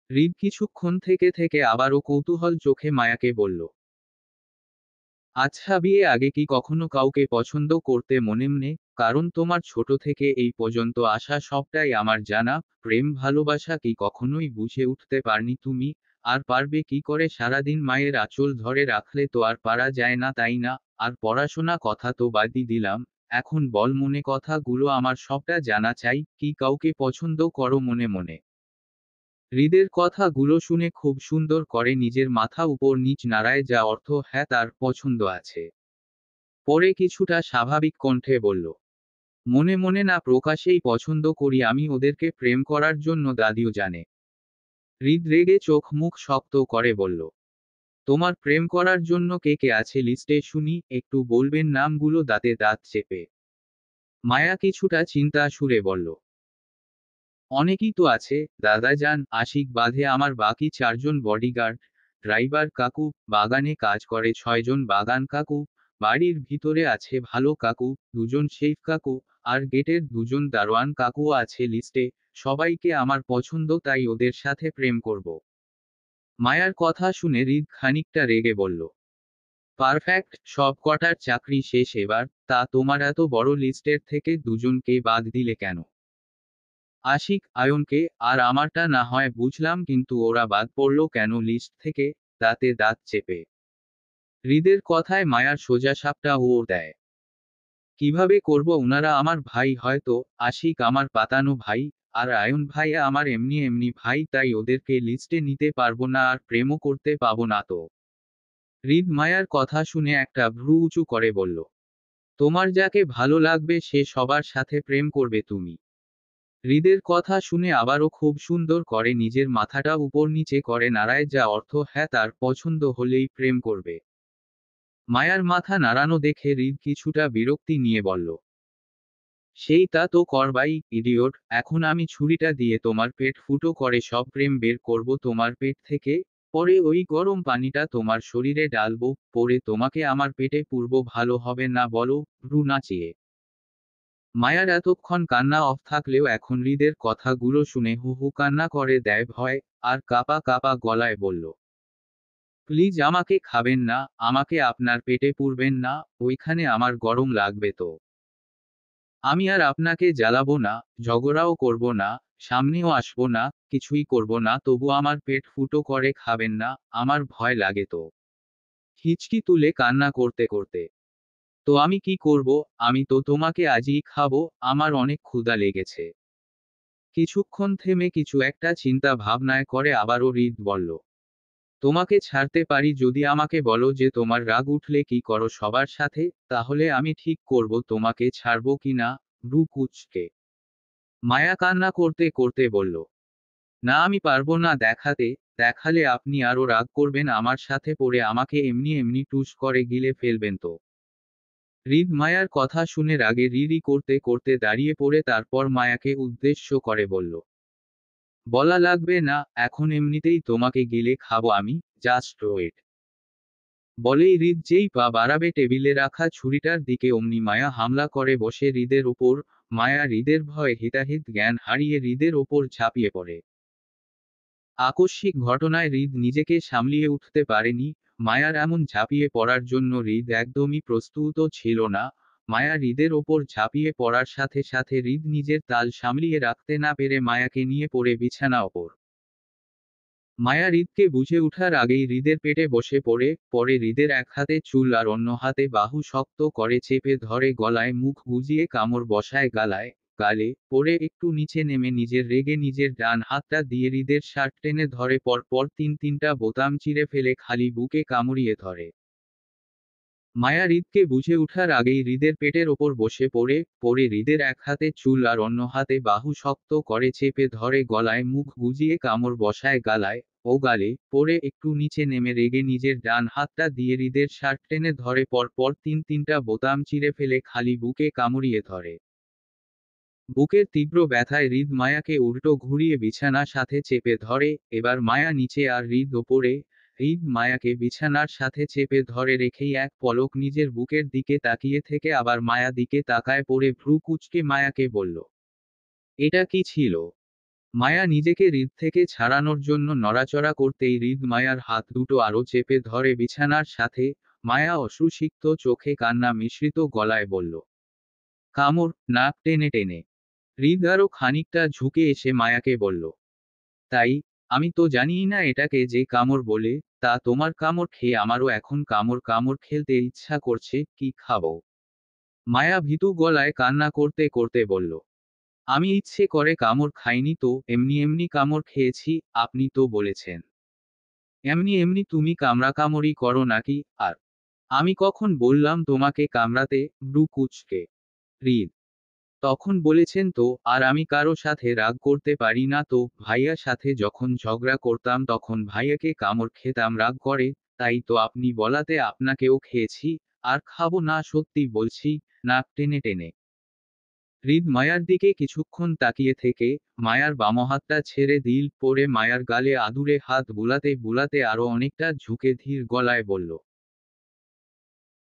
হৃদ কিছুক্ষণ থেকে থেকে আবারও কৌতূহল চোখে মায়াকে বলল, আচ্ছা, বিয়ে আগে কি কখনো কাউকে পছন্দ করতে মনে মনে? কারণ তোমার ছোট থেকে এই পর্যন্ত আসা সবটাই আমার জানা। প্রেম ভালোবাসা কি কখনোই বুঝে উঠতে পারনি তুমি? আর পারবে কি করে? সারাদিন মায়ের আঁচল ধরে রাখলে তো আর পারা যায় না, তাই না? আর পড়াশোনা কথা তো বাদই দিলাম। এখন বল, মনে কথা গুলো আমার সবটা জানা চাই। কি কাউকে পছন্দ করো মনে মনে? হৃদের কথা গুলো শুনে খুব সুন্দর করে নিজের মাথা উপর নিচ নাড়ায়, যা অর্থ হ্যাঁ, তার পছন্দ আছে। পরে কিছুটা স্বাভাবিক কণ্ঠে বলল, মনে মনে না, প্রকাশেই পছন্দ করি আমি ওদেরকে, প্রেম করার জন্য দাদিও জানে। হৃদ রেগে চোখ মুখ শক্ত করে বলল, তোমার প্রেম করার জন্য কে কে আছে লিস্টে শুনি, একটু বলবেন নামগুলো? দাঁতে দাঁত চেপে মায়া কিছুটা চিন্তা সুরে বলল। অনেকই তো আছে দাদাজান, আশিক বাদে আমার বাকি 4জন বডিগার্ড, ড্রাইভার কাকু, বাগানে কাজ করে 6জন বাগান কাকু, বাড়ির ভিতরে আছে ভালো কাকু 2জন শেফ কাকু, আর গেটের 2জন দারোয়ান কাকুও আছে লিস্টে। সবাইকে আমার পছন্দ, তাই ওদের সাথে প্রেম করব। মায়ার কথা শুনে হৃদ খানিকটা রেগে বলল, পারফেক্ট, সব কটার চাকরি শেষ এবার। তা তোমার এত বড় লিস্টের থেকে 2জনকে বাদ দিলে কেন? আশিক, আয়নকে, আর আমারটা না হয় বুঝলাম, কিন্তু ওরা বাদ পড়লো কেন লিস্ট থেকে? দাঁতে দাঁত চেপে হৃদের কথায় মায়ার সোজা সাপটা ও দেয়। কিভাবে করব? ওনারা আমার ভাই হয়তো, আশিক আমার পাতানো ভাই, আর আয়ন ভাইয়া আমার এমনি এমনি ভাই, তাই ওদেরকে লিস্টে নিতে পারবো না আর প্রেমও করতে পাবো না তো। হৃদ মায়ার কথা শুনে একটা ভ্রু উঁচু করে বলল, তোমার যাকে ভালো লাগবে সে সবার সাথে প্রেম করবে তুমি? হৃদের কথা শুনে আবারও খুব সুন্দর করে নিজের মাথাটা উপর নিচে করে নাড়ায়, যা অর্থ হ্যাঁ, তার পছন্দ হলেই প্রেম করবে। মায়ার মাথা নাড়ানো দেখে হৃদ কিছুটা বিরক্তি নিয়ে বলল, সেই তা তো করবাই ইডিয়ট। এখন আমি ছুরিটা দিয়ে তোমার পেট ফুটো করে সব প্রেম বের করব তোমার পেট থেকে, পরে ওই গরম পানিটা তোমার শরীরে ডালবো, পরে তোমাকে আমার পেটে পুরবো, ভালো হবে না বলো? ভ্রু নাচিয়ে মায়ার এতক্ষণ কান্না অফ থাকলেও এখন হৃদের কথাগুলো শুনে হু হু কান্না করে দেয় ভয়, আর কাপা কাপা গলায় বলল, প্লিজ আমাকে খাবেন না, আমাকে আপনার পেটে পুরবেন না, ওইখানে আমার গরম লাগবে তো। আমি আর আপনাকে জ্বালাবো না, ঝগড়াও করব না, সামনেও আসবো না, কিছুই করব না, তবু আমার পেট ফুটো করে খাবেন না, আমার ভয় লাগে তো। হিচকি তুলে কান্না করতে করতে, তো আমি কি করব? আমি তো তোমাকে আজই খাবো, আমার অনেক ক্ষুধা লেগেছে। কিছুক্ষণ থেমে কিছু একটা চিন্তা ভাবনায় করে আবারও হৃদ বলল, তোমাকে ছাড়তে পারি যদি আমাকে বলো যে তোমার রাগ উঠলে কি করো সবার সাথে, তাহলে আমি ঠিক করব তোমাকে ছাড়বো কিনা। ভ্রু কুঁচকে মায়া কান্না করতে করতে বলল, না আমি পারবো না দেখাতে, দেখালে আপনি আরো রাগ করবেন আমার সাথে, পড়ে আমাকে এমনি এমনি টুস করে গিলে ফেলবেন তো। হৃদ মায়ার কথা শুনে রাগে রিরি করতে করতে দাঁড়িয়ে পড়ে, তারপর মায়াকে উদ্দেশ্য করে বলল, বলা লাগবে না, এখন এমনিতেই তোমাকে গিলে খাবো আমি, জাস্ট ওয়েট। বলেই হৃদ যেই পা বাড়াবে টেবিলে রাখা ছুরিটার দিকে, অমনি মায়া হামলা করে বসে হৃদের ওপর। মায়া হৃদের ভয়ে হিতাহিত জ্ঞান হারিয়ে হৃদের ওপর ঝাঁপিয়ে পড়ে। আকস্মিক ঘটনায় হৃদ নিজেকে সামলিয়ে উঠতে পারেনি। মায়ার এমন ঝাঁপিয়ে পড়ার জন্য হৃদ একদমই প্রস্তুত ছিল না। মায়া হৃদের ওপর ঝাঁপিয়ে পড়ার সাথে সাথে হৃদ নিজের তাল সামলিয়ে রাখতে না পেরে মায়াকে নিয়ে পড়ে বিছানা ওপর। মায়া হৃদকে বুঝে উঠার আগেই হৃদের পেটে বসে পড়ে, পরে হৃদের এক হাতে চুল আর অন্য হাতে বাহু শক্ত করে চেপে ধরে, গলায় মুখ গুজিয়ে কামড় বসায় গালায়, গালে, পরে একটু নিচে নেমে নিজের রেগে নিজের ডান হাতটা দিয়ে হৃদের শার্ট টেনে ধরে, পর পর তিনটা বোতাম চিরে ফেলে খালি বুকে কামড়িয়ে ধরে। মায়া হৃদকে বুঝে উঠার আগেই হৃদের পেটের ওপর বসে পড়ে, পরে হৃদের এক হাতে চুল আর অন্য হাতে বাহু শক্ত করে চেপে ধরে, গলায় মুখ গুজিয়ে কামড় বসায় গালায় ও গালে, পরে একটু নিচে নেমে রেগে নিজের ডান হাতটা দিয়ে হৃদের শার্ট টেনে ধরে, পর পর তিনটা বোতাম চিরে ফেলে খালি বুকে কামড়িয়ে ধরে। বুকের তীব্র ব্যথায় হৃদ মায়াকে উল্টো ঘুরিয়ে বিছানা সাথে চেপে ধরে। এবার মায়া নিচে আর হৃদ ওপরে। হৃদ মায়াকে বিছানার সাথে চেপে ধরে রেখেই এক পলক নিজের বুকের দিকে তাকিয়ে থেকে আবার মায়া দিকে তাকায়, পড়ে ভ্রু কুঁচকে মায়াকে বলল, এটা কি ছিল? মায়া নিজেকে হৃদ থেকে ছাড়ানোর জন্য নড়াচড়া করতেই হৃদ মায়ার হাত দুটো আরো চেপে ধরে বিছানার সাথে। মায়া অশ্রুসিক্ত চোখে কান্না মিশ্রিত গলায় বলল, কামড়, নাক টেনে টেনে। হৃদ আরো খানিকটা ঝুঁকে এসে মায়াকে বলল, তাই? আমি তো জানিই না এটাকে যে কামড় বলে। তা তোমার কামড় খেয়ে আমারও এখন কামড় কামড় খেলতে ইচ্ছা করছে, কি খাবো? মায়া ভীতু গলায় কান্না করতে করতে বলল, আমি ইচ্ছে করে কামড় খাইনি তো, এমনি এমনি কামড় খেয়েছি, আপনি তো বলেছেন এমনি এমনি তুমি কামড়াকামড়ি করো নাকি? আর আমি কখন বললাম তোমাকে কামড়াতে? ব্রু কুঁচকে হৃদ, তখন বলেছেন তো, আর আমি কারো সাথে রাগ করতে পারি না তো, ভাইয়া সাথে যখন ঝগড়া করতাম তখন ভাইয়াকে কামড় খেতাম রাগ করে, তাই তো আপনি বলাতে আপনাকেও খেয়েছি, আর খাবো না সত্যি বলছি, নাক টেনে টেনে। হৃদ মায়ার দিকে কিছুক্ষণ তাকিয়ে থেকে, মায়ার বাম হাতটা ছেড়ে দিল পরে মায়ার গালে আদুরে হাত বুলাতে বুলাতে আরো অনেকটা ঝুঁকে ধীর গলায় বলল,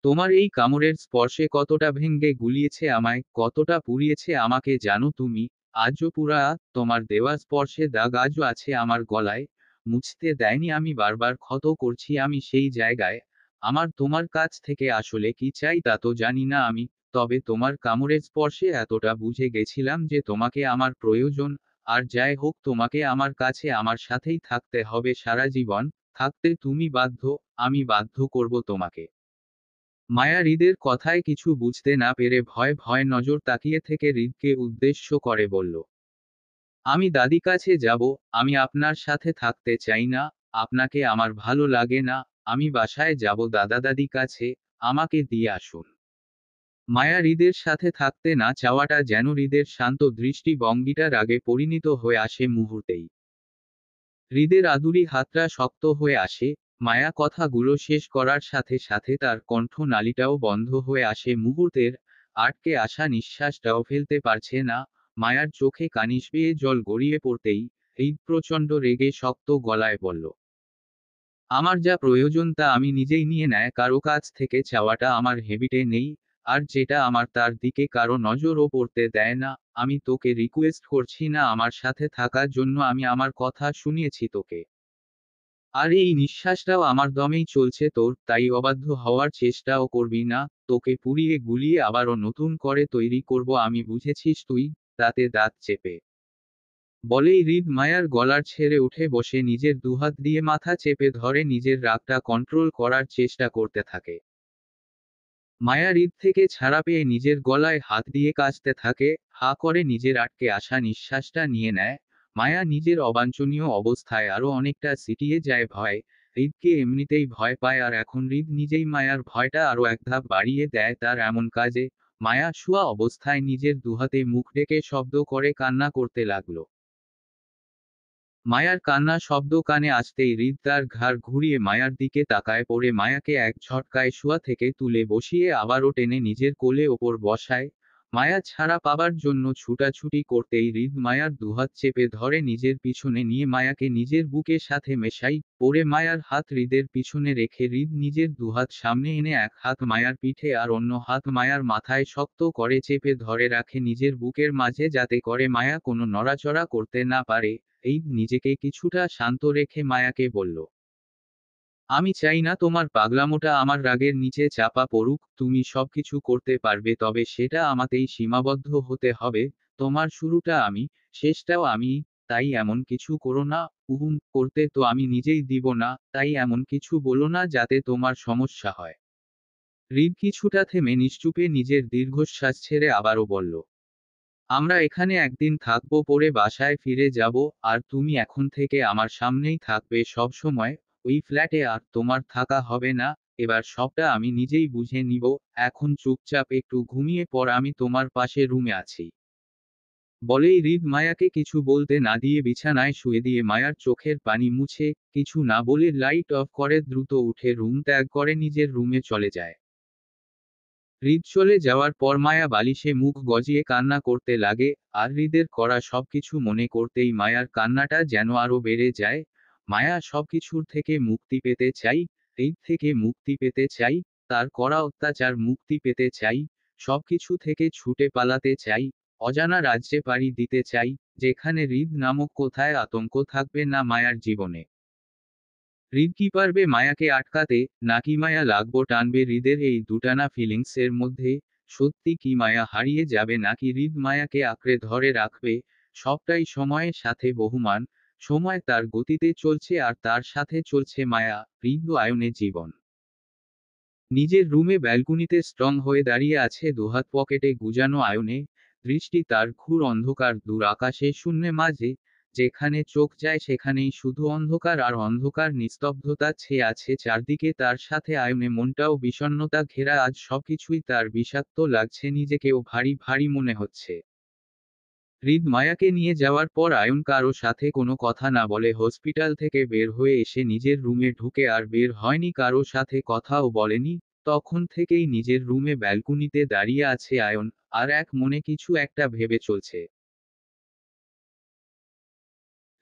তোমার এই কামড়ের স্পর্শে কতটা ভেঙ্গে গুলিয়েছে আমায়, কতটা পুড়িয়েছে আমাকে জানো তুমি, আজও পুরা, তোমার দেওয়া স্পর্শে দাগ আজও আছে আমার গলায়, মুছতে দেয়নি আমি বারবার ক্ষত করছি আমি সেই জায়গায়, আমার তোমার কাছ থেকে আসলে কি চাই তা তো জানি না আমি, তবে তোমার কামড়ের স্পর্শে এতটা বুঝে গেছিলাম যে তোমাকে আমার প্রয়োজন, আর যাই হোক তোমাকে আমার কাছে আমার সাথেই থাকতে হবে সারা জীবন, থাকতে তুমি বাধ্য, আমি বাধ্য করব তোমাকে। মায়া হৃদের কথায় কিছু বুঝতে না পেরে ভয় ভয় নজর তাকিয়ে থেকে হৃদকে উদ্দেশ্য করে বলল, আমি দাদি কাছে যাব, আমি আপনার সাথে থাকতে চাই না, আপনাকে আমার ভালো লাগে না, আমি বাসায় যাব দাদা দাদি কাছে, আমাকে দিয়ে আসুন। মায়া হৃদের সাথে থাকতে না চাওয়াটা যেন হৃদের শান্ত দৃষ্টি ভঙ্গিটা রাগে পরিণত হয়ে আসে মুহূর্তেই। হৃদের আদুরি হাতটা শক্ত হয়ে আসে, মায়া কথাগুলো শেষ করার সাথে সাথে তার কণ্ঠ নালীটাও বন্ধ হয়ে আসে মুহূর্তের, আটকে আসা নিঃশ্বাসটাও ফেলতে পারছে না, মায়ার চোখে কানিশ বেয়ে জল গড়িয়ে পড়তেই, হৃদ প্রচণ্ড রেগে শক্ত গলায় বলল, আমার যা প্রয়োজন তা আমি নিজেই নিয়ে নেয়, কারো কাছ থেকে চাওয়াটা আমার হেবিটে নেই, আর যেটা আমার তার দিকে কারো নজরও পড়তে দেয় না, আমি তোকে রিকোয়েস্ট করছি না আমার সাথে থাকার জন্য, আমি আমার কথা শুনিয়েছি তোকে। আর এই নিঃশ্বাসটাও আমার দমেই চলছে তোর, তাই অবাধ্য হওয়ার চেষ্টাও করবি না, তোকে পুড়িয়ে গুলিয়ে আবারও নতুন করে তৈরি করব আমি, বুঝেছিস তুই? দাঁতে দাঁত চেপে বলেই হৃদ মায়ার গলার ছেড়ে উঠে বসে নিজের দুহাত দিয়ে মাথা চেপে ধরে নিজের রাগটা কন্ট্রোল করার চেষ্টা করতে থাকে। মায়া হৃদ থেকে ছাড়া পেয়ে নিজের গলায় হাত দিয়ে কাঁচতে থাকে, হা করে নিজের আটকে আসা নিঃশ্বাসটা নিয়ে নেয়। মায়া নিজের অবাঞ্ছনীয় অবস্থায় আরো অনেকটা সিটিয়ে যায় ভয়, হৃদকে এমনিতেই ভয় পায় আর এখন হৃদ নিজেই মায়ার ভয়টা আরো এক ধাপ বাড়িয়ে দেয় তার এমন কাজে। মায়া শোয়া অবস্থায় নিজের দুহাতে মুখ ডেকে শব্দ করে কান্না করতে লাগলো। মায়ার কান্না শব্দ কানে আসতেই হৃদ তার ঘাড় ঘুরিয়ে মায়ার দিকে তাকায় পড়ে মায়াকে এক ঝটকায় শোয়া থেকে তুলে বসিয়ে আবারও টেনে নিজের কোলে ওপর বসায়। মায়া ছাড়া পাবার জন্য ছুটাছুটি করতেই হৃদ মায়ার দুহাত চেপে ধরে নিজের পিছনে নিয়ে মায়াকে নিজের বুকের সাথে মেশাই পরে মায়ার হাত হৃদের পিছনে রেখে হৃদ নিজের দুহাত সামনে এনে এক হাত মায়ার পিঠে আর অন্য হাত মায়ার মাথায় শক্ত করে চেপে ধরে রাখে নিজের বুকের মাঝে যাতে করে মায়া কোনো নড়াচড়া করতে না পারে। এই নিজেকে কিছুটা শান্ত রেখে মায়াকে বলল, আমি চাই না তোমার পাগলামোটা আমার রাগের নিচে চাপা পড়ুক, তুমি সবকিছু করতে পারবে তবে সেটা আমাতেই সীমাবদ্ধ হতে হবে, তোমার শুরুটা আমি, শেষটাও আমি, তাই এমন কিছু করো না, করতে তো আমি নিজেই দিব না, তাই এমন কিছু বলো না যাতে তোমার সমস্যা হয়। হৃদ কিছুটা থেমে নিশ্চুপে নিজের দীর্ঘশ্বাস ছেড়ে আবারও বলল, আমরা এখানে একদিন থাকবো পরে বাসায় ফিরে যাব, আর তুমি এখন থেকে আমার সামনেই থাকবে সব সময়, ওই ফ্ল্যাটে আর তোমার থাকা হবে না, এবার সবটা আমি নিজেই বুঝে নিব, এখন চুপচাপ একটু ঘুমিয়ে পর, আমি তোমার পাশে রুমে আছি। বলেই হৃদ মায়াকে কিছু বলতে না দিয়ে বিছানায় শুয়ে দিয়ে মায়ার চোখের পানি মুছে, কিছু না বলে লাইট অফ করে দ্রুত উঠে রুম ত্যাগ করে নিজের রুমে চলে যায়। হৃদ চলে যাওয়ার পর মায়া বালিশে মুখ গজিয়ে কান্না করতে লাগে, আর হৃদের করা সবকিছু মনে করতেই মায়ার কান্নাটা যেন আরো বেড়ে যায়। মায়া সবকিছুর থেকে মুক্তি পেতে চাই, হৃদ থেকে মুক্তি পেতে চাই, তার করা অত্যাচার মুক্তি পেতে চাই, সবকিছু থেকে ছুটে পালাতে চাই, অজানা রাজ্যে পাড়ি দিতে চাই, যেখানে হৃদ নামক কোথায় আতঙ্ক থাকবে না মায়ার জীবনে। হৃদ কি পারবে মায়াকে আটকাতে, নাকি মায়া লাগবো টানবে হৃদের এই দুটানা ফিলিংস এর মধ্যে, সত্যি কি মায়া হারিয়ে যাবে নাকি হৃদ মায়াকে আঁকড়ে ধরে রাখবে, সবটাই সময়ের সাথে বহমান, সময় তার গতিতে চলছে আর তার সাথে চলছে মায়া, হৃদ ও আয়নে জীবন। নিজের রুমে ব্যালকুনিতে স্ট্রং হয়ে দাঁড়িয়ে আছে দুহাত পকেটে গুজানো আয়নে, দৃষ্টি তার ঘুর অন্ধকার দূর আকাশে শূন্যে মাঝে, যেখানে চোখ যায় সেখানেই শুধু অন্ধকার আর অন্ধকার নিস্তব্ধতা ছেয়ে আছে চারদিকে, তার সাথে আয়নে মনটাও বিষণ্ণতা ঘেরা, আজ সবকিছুই তার বিষাক্ত লাগছে, নিজেকেও ভারী ভারী মনে হচ্ছে। হৃদ মায়াকে নিয়ে যাওয়ার পর আয়ন কারো সাথে কোনো কথা না বলে হসপিটাল থেকে বের হয়ে এসে নিজের রুমে ঢুকে আর বের হয়নি, কারো সাথে কথাও বলেনি। তখন থেকেই নিজের রুমে ব্যালকনিতে দাঁড়িয়ে আছে আয়ন, আর এক মনে কিছু একটা ভেবে চলছে।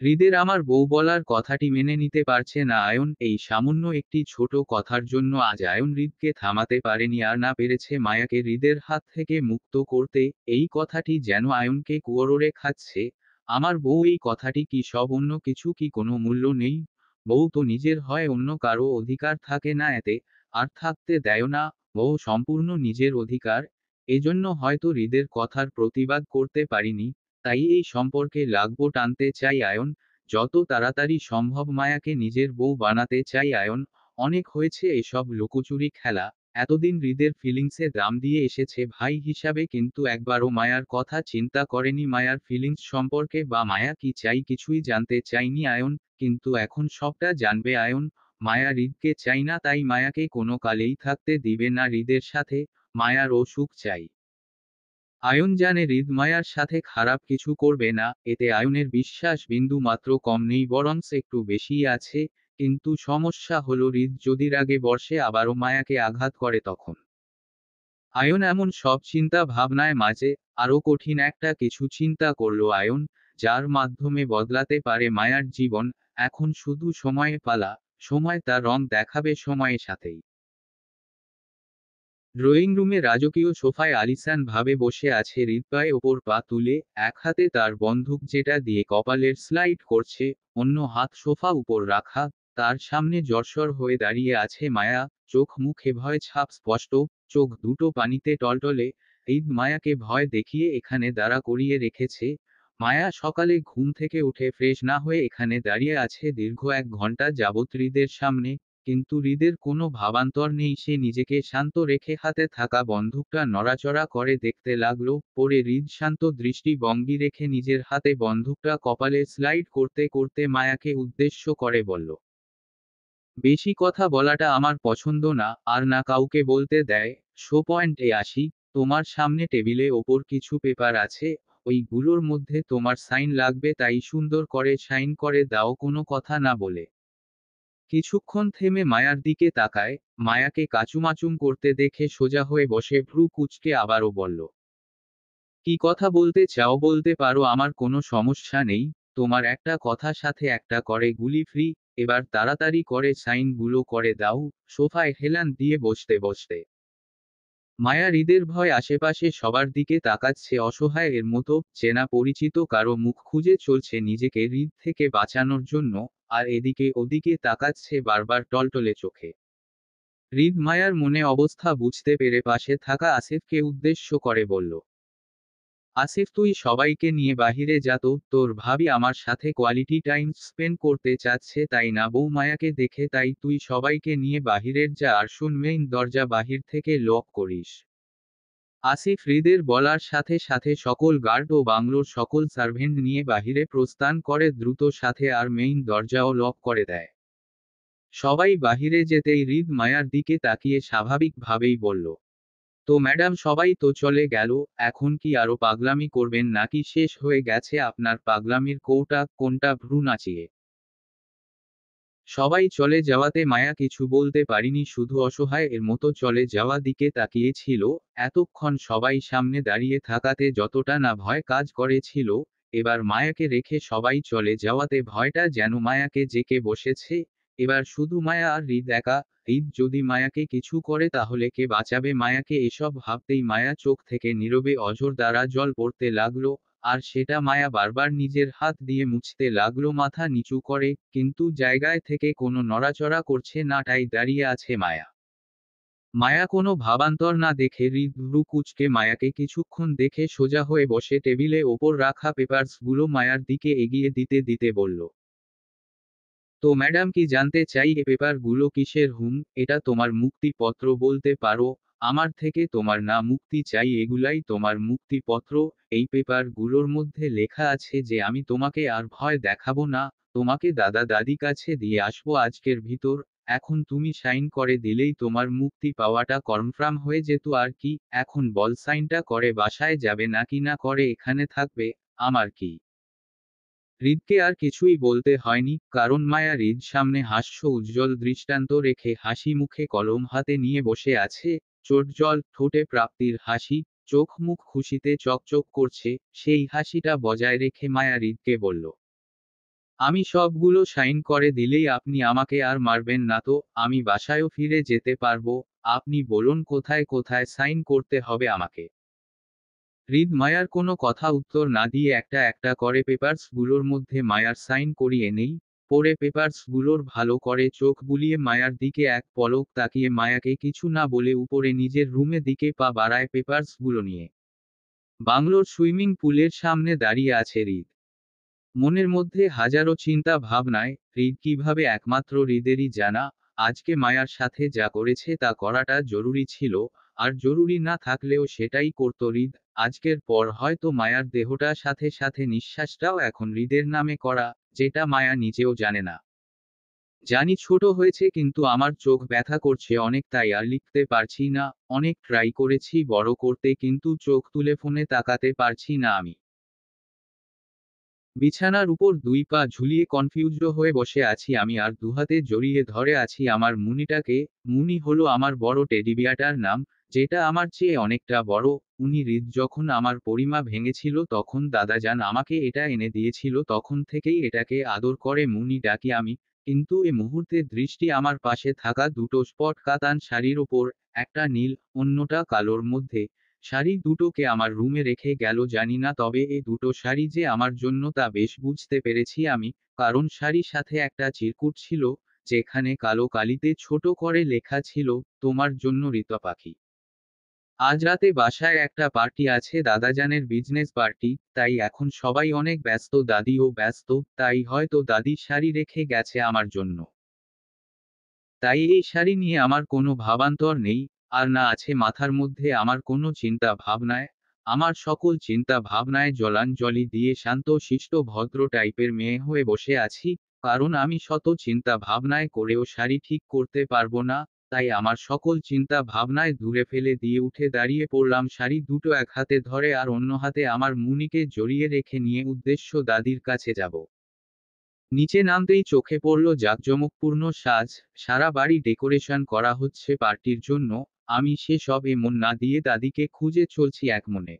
হৃদের আমার বউ বলার কথাটি মেনে নিতে পারছে না আয়ন। এই সামান্য একটি ছোট কথার জন্য আজ আয়ন হৃদকে থামাতে পারেনি, আর না পেরেছে মায়াকে হৃদের হাত থেকে মুক্ত করতে। এই কথাটি যেন আয়নকে কুয়োরে খাচ্ছে। আমার বউ, এই কথাটি কি সব, অন্য কিছু কি কোনো মূল্য নেই? বউ তো নিজের হয়, অন্য কারো অধিকার থাকে না এতে? আর থাকতে দেয় না? বউ সম্পূর্ণ নিজের অধিকার। এজন্য হয়তো হৃদের কথার প্রতিবাদ করতে পারিনি। তাই এই সম্পর্কে লাগবো টানতে চাই আয়ন। যত তাড়াতাড়ি সম্ভব মায়াকে নিজের বউ বানাতে চাই আয়ন। অনেক হয়েছে এসব লুকোচুরি খেলা। এতদিন হৃদের ফিলিংসে দাম দিয়ে এসেছে ভাই হিসাবে, কিন্তু একবারও মায়ার কথা চিন্তা করেনি, মায়ার ফিলিংস সম্পর্কে বা মায়া কি চাই কিছুই জানতে চাইনি আয়ন। কিন্তু এখন সবটা জানবে আয়ন। মায়া হৃদকে চাই না, তাই মায়াকে কোনো কালেই থাকতে দিবে না হৃদের সাথে। মায়ার ও সুখ চাই। আয়ন জানে হৃদ মায়ার সাথে খারাপ কিছু করবে না, এতে আয়নের বিশ্বাস বিন্দু মাত্র কম নেই, বরঞ্চ একটু বেশিই আছে। কিন্তু সমস্যা হলো হৃদ যদি রাগে বর্ষে আবারও মায়াকে আঘাত করে তখন। আয়ন এমন সব চিন্তা ভাবনায় মাঝে আরো কঠিন একটা কিছু চিন্তা করলো আয়ন, যার মাধ্যমে বদলাতে পারে মায়ার জীবন। এখন শুধু সময়ে পালা, সময় তার রং দেখাবে সময়ের সাথেই। ড্রয়িং রুমে রাজকীয় সোফায় আলিসান ভাবে বসে আছে হৃদ, পায়ে ওপর পা তুলে, এক হাতে তার বন্দুক যেটা দিয়ে কপালের স্লাইড করছে, অন্য হাত সোফা উপর রাখা। তার সামনে জর্জর হয়ে দাঁড়িয়ে আছে মায়া, চোখ মুখে ভয় ছাপ স্পষ্ট, চোখ দুটো পানিতে টলটলে। হৃদ মায়াকে ভয় দেখিয়ে এখানে দাঁড়া করিয়ে রেখেছে। মায়া সকালে ঘুম থেকে উঠে ফ্রেশ না হয়ে এখানে দাঁড়িয়ে আছে দীর্ঘ 1 ঘন্টা যাবৎ হৃদের সামনে। কিন্তু হৃদের কোনো ভাবান্তর নেই, সে নিজেকে শান্ত রেখে হাতে থাকা বন্দুকটা নড়াচড়া করে দেখতে লাগলো। পরে হৃদ শান্ত দৃষ্টি ভঙ্গি রেখে নিজের হাতে বন্দুকটা কপালে স্লাইড করতে করতে মায়াকে উদ্দেশ্য করে বলল, বেশি কথা বলাটা আমার পছন্দ না, আর না কাউকে বলতে দেয়। পয়েন্টে আসি। তোমার সামনে টেবিলে ওপর কিছু পেপার আছে, ওইগুলোর মধ্যে তোমার সাইন লাগবে, তাই সুন্দর করে সাইন করে দাও কোনো কথা না বলে। কিছুক্ষণ থেমে মায়ার দিকে তাকায়, মায়াকে কাচুমাচুম করতে দেখে সোজা হয়ে বসে ভ্রু কুঁচকে আবারও বলল, কি কথা বলতে চাও বলতে পারো, আমার কোনো সমস্যা নেই। তোমার একটা কথা সাথে একটা করে গুলি ফ্রি। এবার তাড়াতাড়ি করে সাইন গুলো করে দাও। সোফায় হেলান দিয়ে বসতে বসতে মায়া হৃদের ভয় আশেপাশে সবার দিকে তাকাচ্ছে অসহায় এর মতো, চেনা পরিচিত কারো মুখ খুঁজে চলছে নিজেকে হৃদ থেকে বাঁচানোর জন্য। আর এদিকে ওদিকে তাকাচ্ছে বারবার টলটলে চোখে। হৃদ মায়ার মনে অবস্থা বুঝতে পেরে পাশে থাকা আসিফকে উদ্দেশ্য করে বলল, আসিফ তুই সবাইকে নিয়ে বাহিরে যা তো, তোর ভাবি আমার সাথে কোয়ালিটি টাইম স্পেন্ড করতে চাচ্ছে তাই না, বউ মায়াকে দেখে, তাই তুই সবাইকে নিয়ে বাহিরের যা, আর শুন মেইন দরজা বাহির থেকে লক করিস। আসিফ হৃদের বলার সাথে সাথে সকল গার্ড ও বাংলোর সকল সার্ভেন্ট নিয়ে বাহিরে প্রস্থান করে দ্রুত সাথে, আর মেইন দরজাও লক করে দেয়। সবাই বাহিরে যেতেই হৃদ মায়ার দিকে তাকিয়ে স্বাভাবিকভাবেই বলল, তো ম্যাডাম সবাই তো চলে গেল, এখন কি আরো পাগলামি করবেন নাকি শেষ হয়ে গেছে আপনার পাগলামির কৌটা কোনটা ভ্রু নাচিয়ে? সবাই চলে যাওয়াতে মায়া কিছু বলতে পারিনি, শুধু অসহায় এর মতো চলে যাওয়া দিকে তাকিয়েছিল। এতক্ষণ সবাই সামনে দাঁড়িয়ে থাকাতে যতটা না ভয় কাজ করেছিল, এবার মায়াকে রেখে সবাই চলে যাওয়াতে ভয়টা যেন মায়াকে জেঁকে বসেছে। এবার শুধু মায়া আর হৃদ একা। হৃদ যদি মায়াকে কিছু করে তাহলে কে বাঁচাবে মায়াকে, এসব ভাবতেই মায়া চোখ থেকে নীরবে অঝোর দ্বারা জল পড়তে লাগলো। আর সেটা মায়া বারবার নিজের হাত দিয়ে মুছতে লাগলো মাথা নিচু করে, কিন্তু জায়গায় থেকে কোনো নড়াচড়া করছে না, তাই দাঁড়িয়ে আছে মায়া। মায়া কোনো ভাবান্তর না দেখে হৃদ ভ্রু কুঁচকে মায়াকে কিছুক্ষণ দেখে সোজা হয়ে বসে টেবিলে ওপর রাখা পেপারস গুলো মায়ার দিকে এগিয়ে দিতে দিতে বলল, তো ম্যাডাম কি জানতে চাই এ পেপার গুলো কিসের? এটা তোমার মুক্তিপত্র বলতে পারো। আমার থেকে তোমার না মুক্তি চাই, এগুলাই তোমার মুক্তিপত্র। এই পেপার গুলোর মধ্যে লেখা আছে যে আমি তোমাকে আর ভয় দেখাবো না, তোমাকে দাদা দাদি কাছে দিয়ে আসবো আজকের ভিতর। এখন তুমি সাইন করে দিলেই তোমার মুক্তি পাওয়াটা কনফার্ম হয়ে যেত আর কি। এখন বল সাইনটা করে বাসায় যাবে নাকি না করে এখানে থাকবে? আমার কি? হৃদকে আর কিছুই বলতে হয়নি, কারণ মায়া হৃদ সামনে হাস্য উজ্জ্বল দৃষ্টান্ত রেখে হাসি মুখে কলম হাতে নিয়ে বসে আছে। চোট জল ঠোঁটে প্রাপ্তির হাসি, চোখ মুখ খুশিতে চকচক করছে। সেই হাসিটা বজায় রেখে মায়া হৃদকে বলল, আমি সবগুলো সাইন করে দিলেই আপনি আমাকে আর মারবেন না তো? আমি বাসায়ও ফিরে যেতে পারবো। আপনি বলুন কোথায় কোথায় সাইন করতে হবে আমাকে। হৃদ মায়ার কোনো কথা উত্তর না দিয়ে একটা একটা করে পেপারস গুলোর মধ্যে মায়ার সাইন করিয়ে নেই। পরে পেপারস গুলোর ভালো করে চোখ বুলিয়ে মায়ার দিকে এক পলক তাকিয়ে মায়াকে কিছু না বলে উপরে নিজের রুমে দিকে পা বাড়ায় পেপারস গুলো নিয়ে। বাংলোর সুইমিং পুলের সামনে দাঁড়িয়ে আছে হৃদ। মনের মধ্যে হাজারো চিন্তা ভাবনায়। হৃদ কিভাবে একমাত্র হৃদেরই জানা, আজকে মায়ার সাথে যা করেছে তা করাটা জরুরি ছিল। আর জরুরি না থাকলেও সেটাই করত হৃদ। আজকের পর হয়তো মায়ার দেহটা সাথে সাথে নিঃশ্বাসটাও এখন হৃদের নামে করা, যেটা মায়া নিজেও জানে না। জানি ছোট হয়েছে কিন্তু আমার চোখ ব্যথা করছে অনেক, তাই আর লিখতে পারছি না। অনেক ট্রাই করেছি বড় করতে, কিন্তু চোখ তুলে ফোনে তাকাতে পারছি না আমি। বিছানার উপর দুই পা ঝুলিয়ে কনফিউজড হয়ে বসে আছি আমি, আর দুহাতে জড়িয়ে ধরে আছি আমার মুনিটাকে। মুনি হলো আমার বড় টেডিবিয়াটার নাম, যেটা আমার চেয়ে অনেকটা বড়। উনি হৃদ যখন আমার পরিমা ভেঙেছিল তখন দাদাজান আমাকে এটা এনে দিয়েছিল, তখন থেকেই এটাকে আদর করে মুনি ডাকি আমি। কিন্তু এ মুহূর্তে দৃষ্টি আমার পাশে থাকা দুটো স্পট কাতান শাড়ির ওপর, একটা নীল, অন্যটা কালোর মধ্যে। শাড়ি দুটোকে আমার রুমে রেখে গেল জানি না, তবে এ দুটো শাড়ি যে আমার জন্য তা বেশ বুঝতে পেরেছি আমি। কারণ শাড়ির সাথে একটা চিরকুট ছিল, যেখানে কালো কালিতে ছোট করে লেখা ছিল, তোমার জন্য ঋতা পাখি। আজ রাতে বাসায় একটা পার্টি আছে, দাদাজানের বিজনেস পার্টি, তাই এখন সবাই অনেক ব্যস্ত, দাদিও ব্যস্ত। তাই হয়তো দাদি শাড়ি রেখে গেছে আমার জন্য। তাই এই শাড়ি নিয়ে আমার কোনো ভাবান্তর নেই। আর না আছে মাথার মধ্যে আমার কোনো চিন্তা ভাবনায়। আমার সকল চিন্তা ভাবনায় জলাঞ্জলি দিয়ে শান্ত শিষ্ট ভদ্র টাইপের মেয়ে হয়ে বসে আছি। কারণ আমি শত চিন্তা ভাবনায় করেও শাড়ি ঠিক করতে পারবো না। তাই আমার সকল চিন্তা ভাবনায় দূরে ফেলে দিয়ে উঠে দাঁড়িয়ে পড়লাম, শাড়ি দুটো এক হাতে ধরে আর অন্য হাতে আমার মুনিকে জড়িয়ে রেখে নিয়ে উদ্দেশ্য দাদির কাছে যাব। নিচে নামতেই চোখে পড়ল জাঁকজমকপূর্ণ সাজ। সারা বাড়ি ডেকোরেশন করা হচ্ছে পার্টির জন্য। আমি সে সব এমন না দিয়ে দাদিকে খুঁজে চলছি একমনে।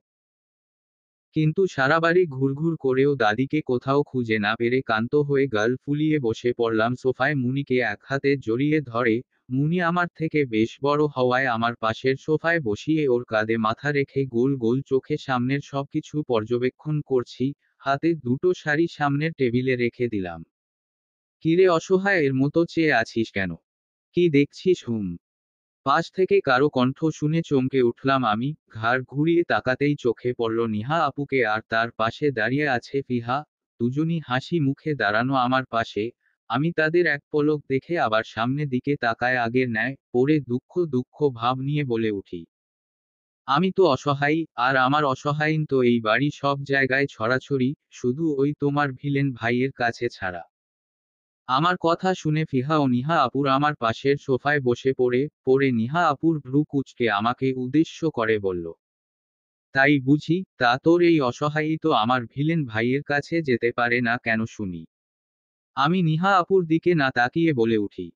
কিন্তু সারা বাড়ি ঘুরঘুর করেও দাদিকে কোথাও খুঁজে না পেরে ক্লান্ত হয়ে গাল ফুলিয়ে বসে পড়লাম সোফায়, মুনিকে এক হাতে জড়িয়ে ধরে। মুনি আমার থেকে বেশ বড় হওয়ায় আমার পাশের সোফায় বসিয়ে ওর কাঁধে মাথা রেখে গোল গোল চোখে সামনের সবকিছু পর্যবেক্ষণ করছি। হাতে দুটো শাড়ি সামনের টেবিলে রেখে দিলাম। কিরে অসহায়ের মতো চেয়ে আছিস কেন? কি দেখছিস হুম? পাশ থেকে কারো কণ্ঠ শুনে চমকে উঠলাম আমি। ঘাড় ঘুরিয়ে তাকাতেই চোখে পড়ল নিহা আপুকে, আর তার পাশে দাঁড়িয়ে আছে ফিহা। দুজনই হাসি মুখে দাঁড়ানো আমার পাশে। আমি তাদের এক পলক দেখে আবার সামনে দিকে তাকায় আগের ন্যায়, পরে দুঃখ দুঃখ ভাব নিয়ে বলে উঠি, আমি তো অসহায়, আর আমার অসহায়িন তো এই বাড়ি সব জায়গায় ছড়াছড়ি, শুধু ওই তোমার ভিলেন ভাইয়ের কাছে ছাড়া। আমার কথা শুনে ফিহা ও নিহা আপুর আমার পাশের সোফায় বসে পড়ে নিহা আপুর ভ্রু কুঁচকে আমাকে উদ্দেশ্য করে বলল, তাই বুঝি, তা তোর এই অসহায়ই তো আমার ভিলেন ভাইয়ের কাছে যেতে পারে না কেন শুনি? আমি নিহা আপুর দিকে না তাকিয়ে বলে উঠি,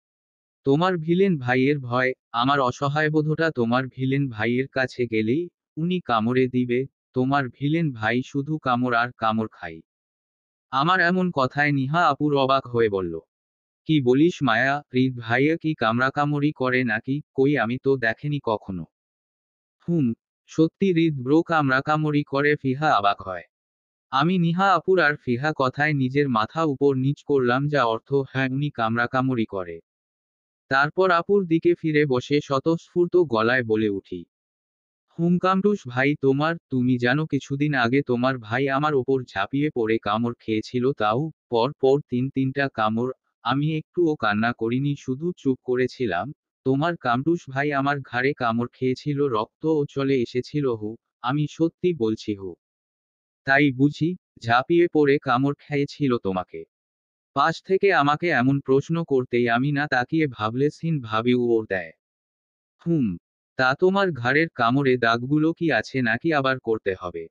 তোমার ভিলেন ভাইয়ের ভয়। আমার অসহায়বোধটা তোমার ভিলেন ভাইয়ের কাছে গেলেই উনি কামড়ে দিবে। তোমার ভিলেন ভাই শুধু কামড় আর কামড় খায়। আমার এমন কথায় নিহা আপুর অবাক হয়ে বলল, কি বলিস মায়া, হৃদ ভাইয়া কি কামড়াকামড়ি করে নাকি? কই আমি তো দেখেনি কখনো। হুম, সত্যি হৃদ ব্রো কামড়াকামড়ি করে? ফিহা অবাক হয়। আমি নিহা আপুর আর ফিহা কথায় নিজের মাথা উপর নিচ করলাম, যা অর্থ হ্যাঁ উনি কামড়াকামড়ি করে। তারপর আপুর দিকে ফিরে বসে স্বতঃস্ফূর্ত গলায় বলে উঠি, হুমকামটুস ভাই তোমার, তুমি জানো কিছুদিন আগে তোমার ভাই আমার ওপর ঝাঁপিয়ে পড়ে কামড় খেয়েছিল, তাও পর পর তিনটা কামড়। আমি একটুও কান্না করিনি, শুধু চুপ করেছিলাম। তোমার কামটুস ভাই আমার ঘাড়ে কামড় খেয়েছিল, রক্তও চলে এসেছিল হু। আমি সত্যি বলছি হু। তাই বুঝি, ঝাঁপিয়ে পড়ে কামড় খেয়েছিল তোমাকে? পাশ থেকে আমাকে এমন প্রশ্ন করতেই আমি না তাকিয়ে ভাবলেশহীন ভাবে উড় দেয়, হুম। তা তোমার ঘাড়ের কামড়ে দাগগুলো কি আছে নাকি আবার করতে হবে?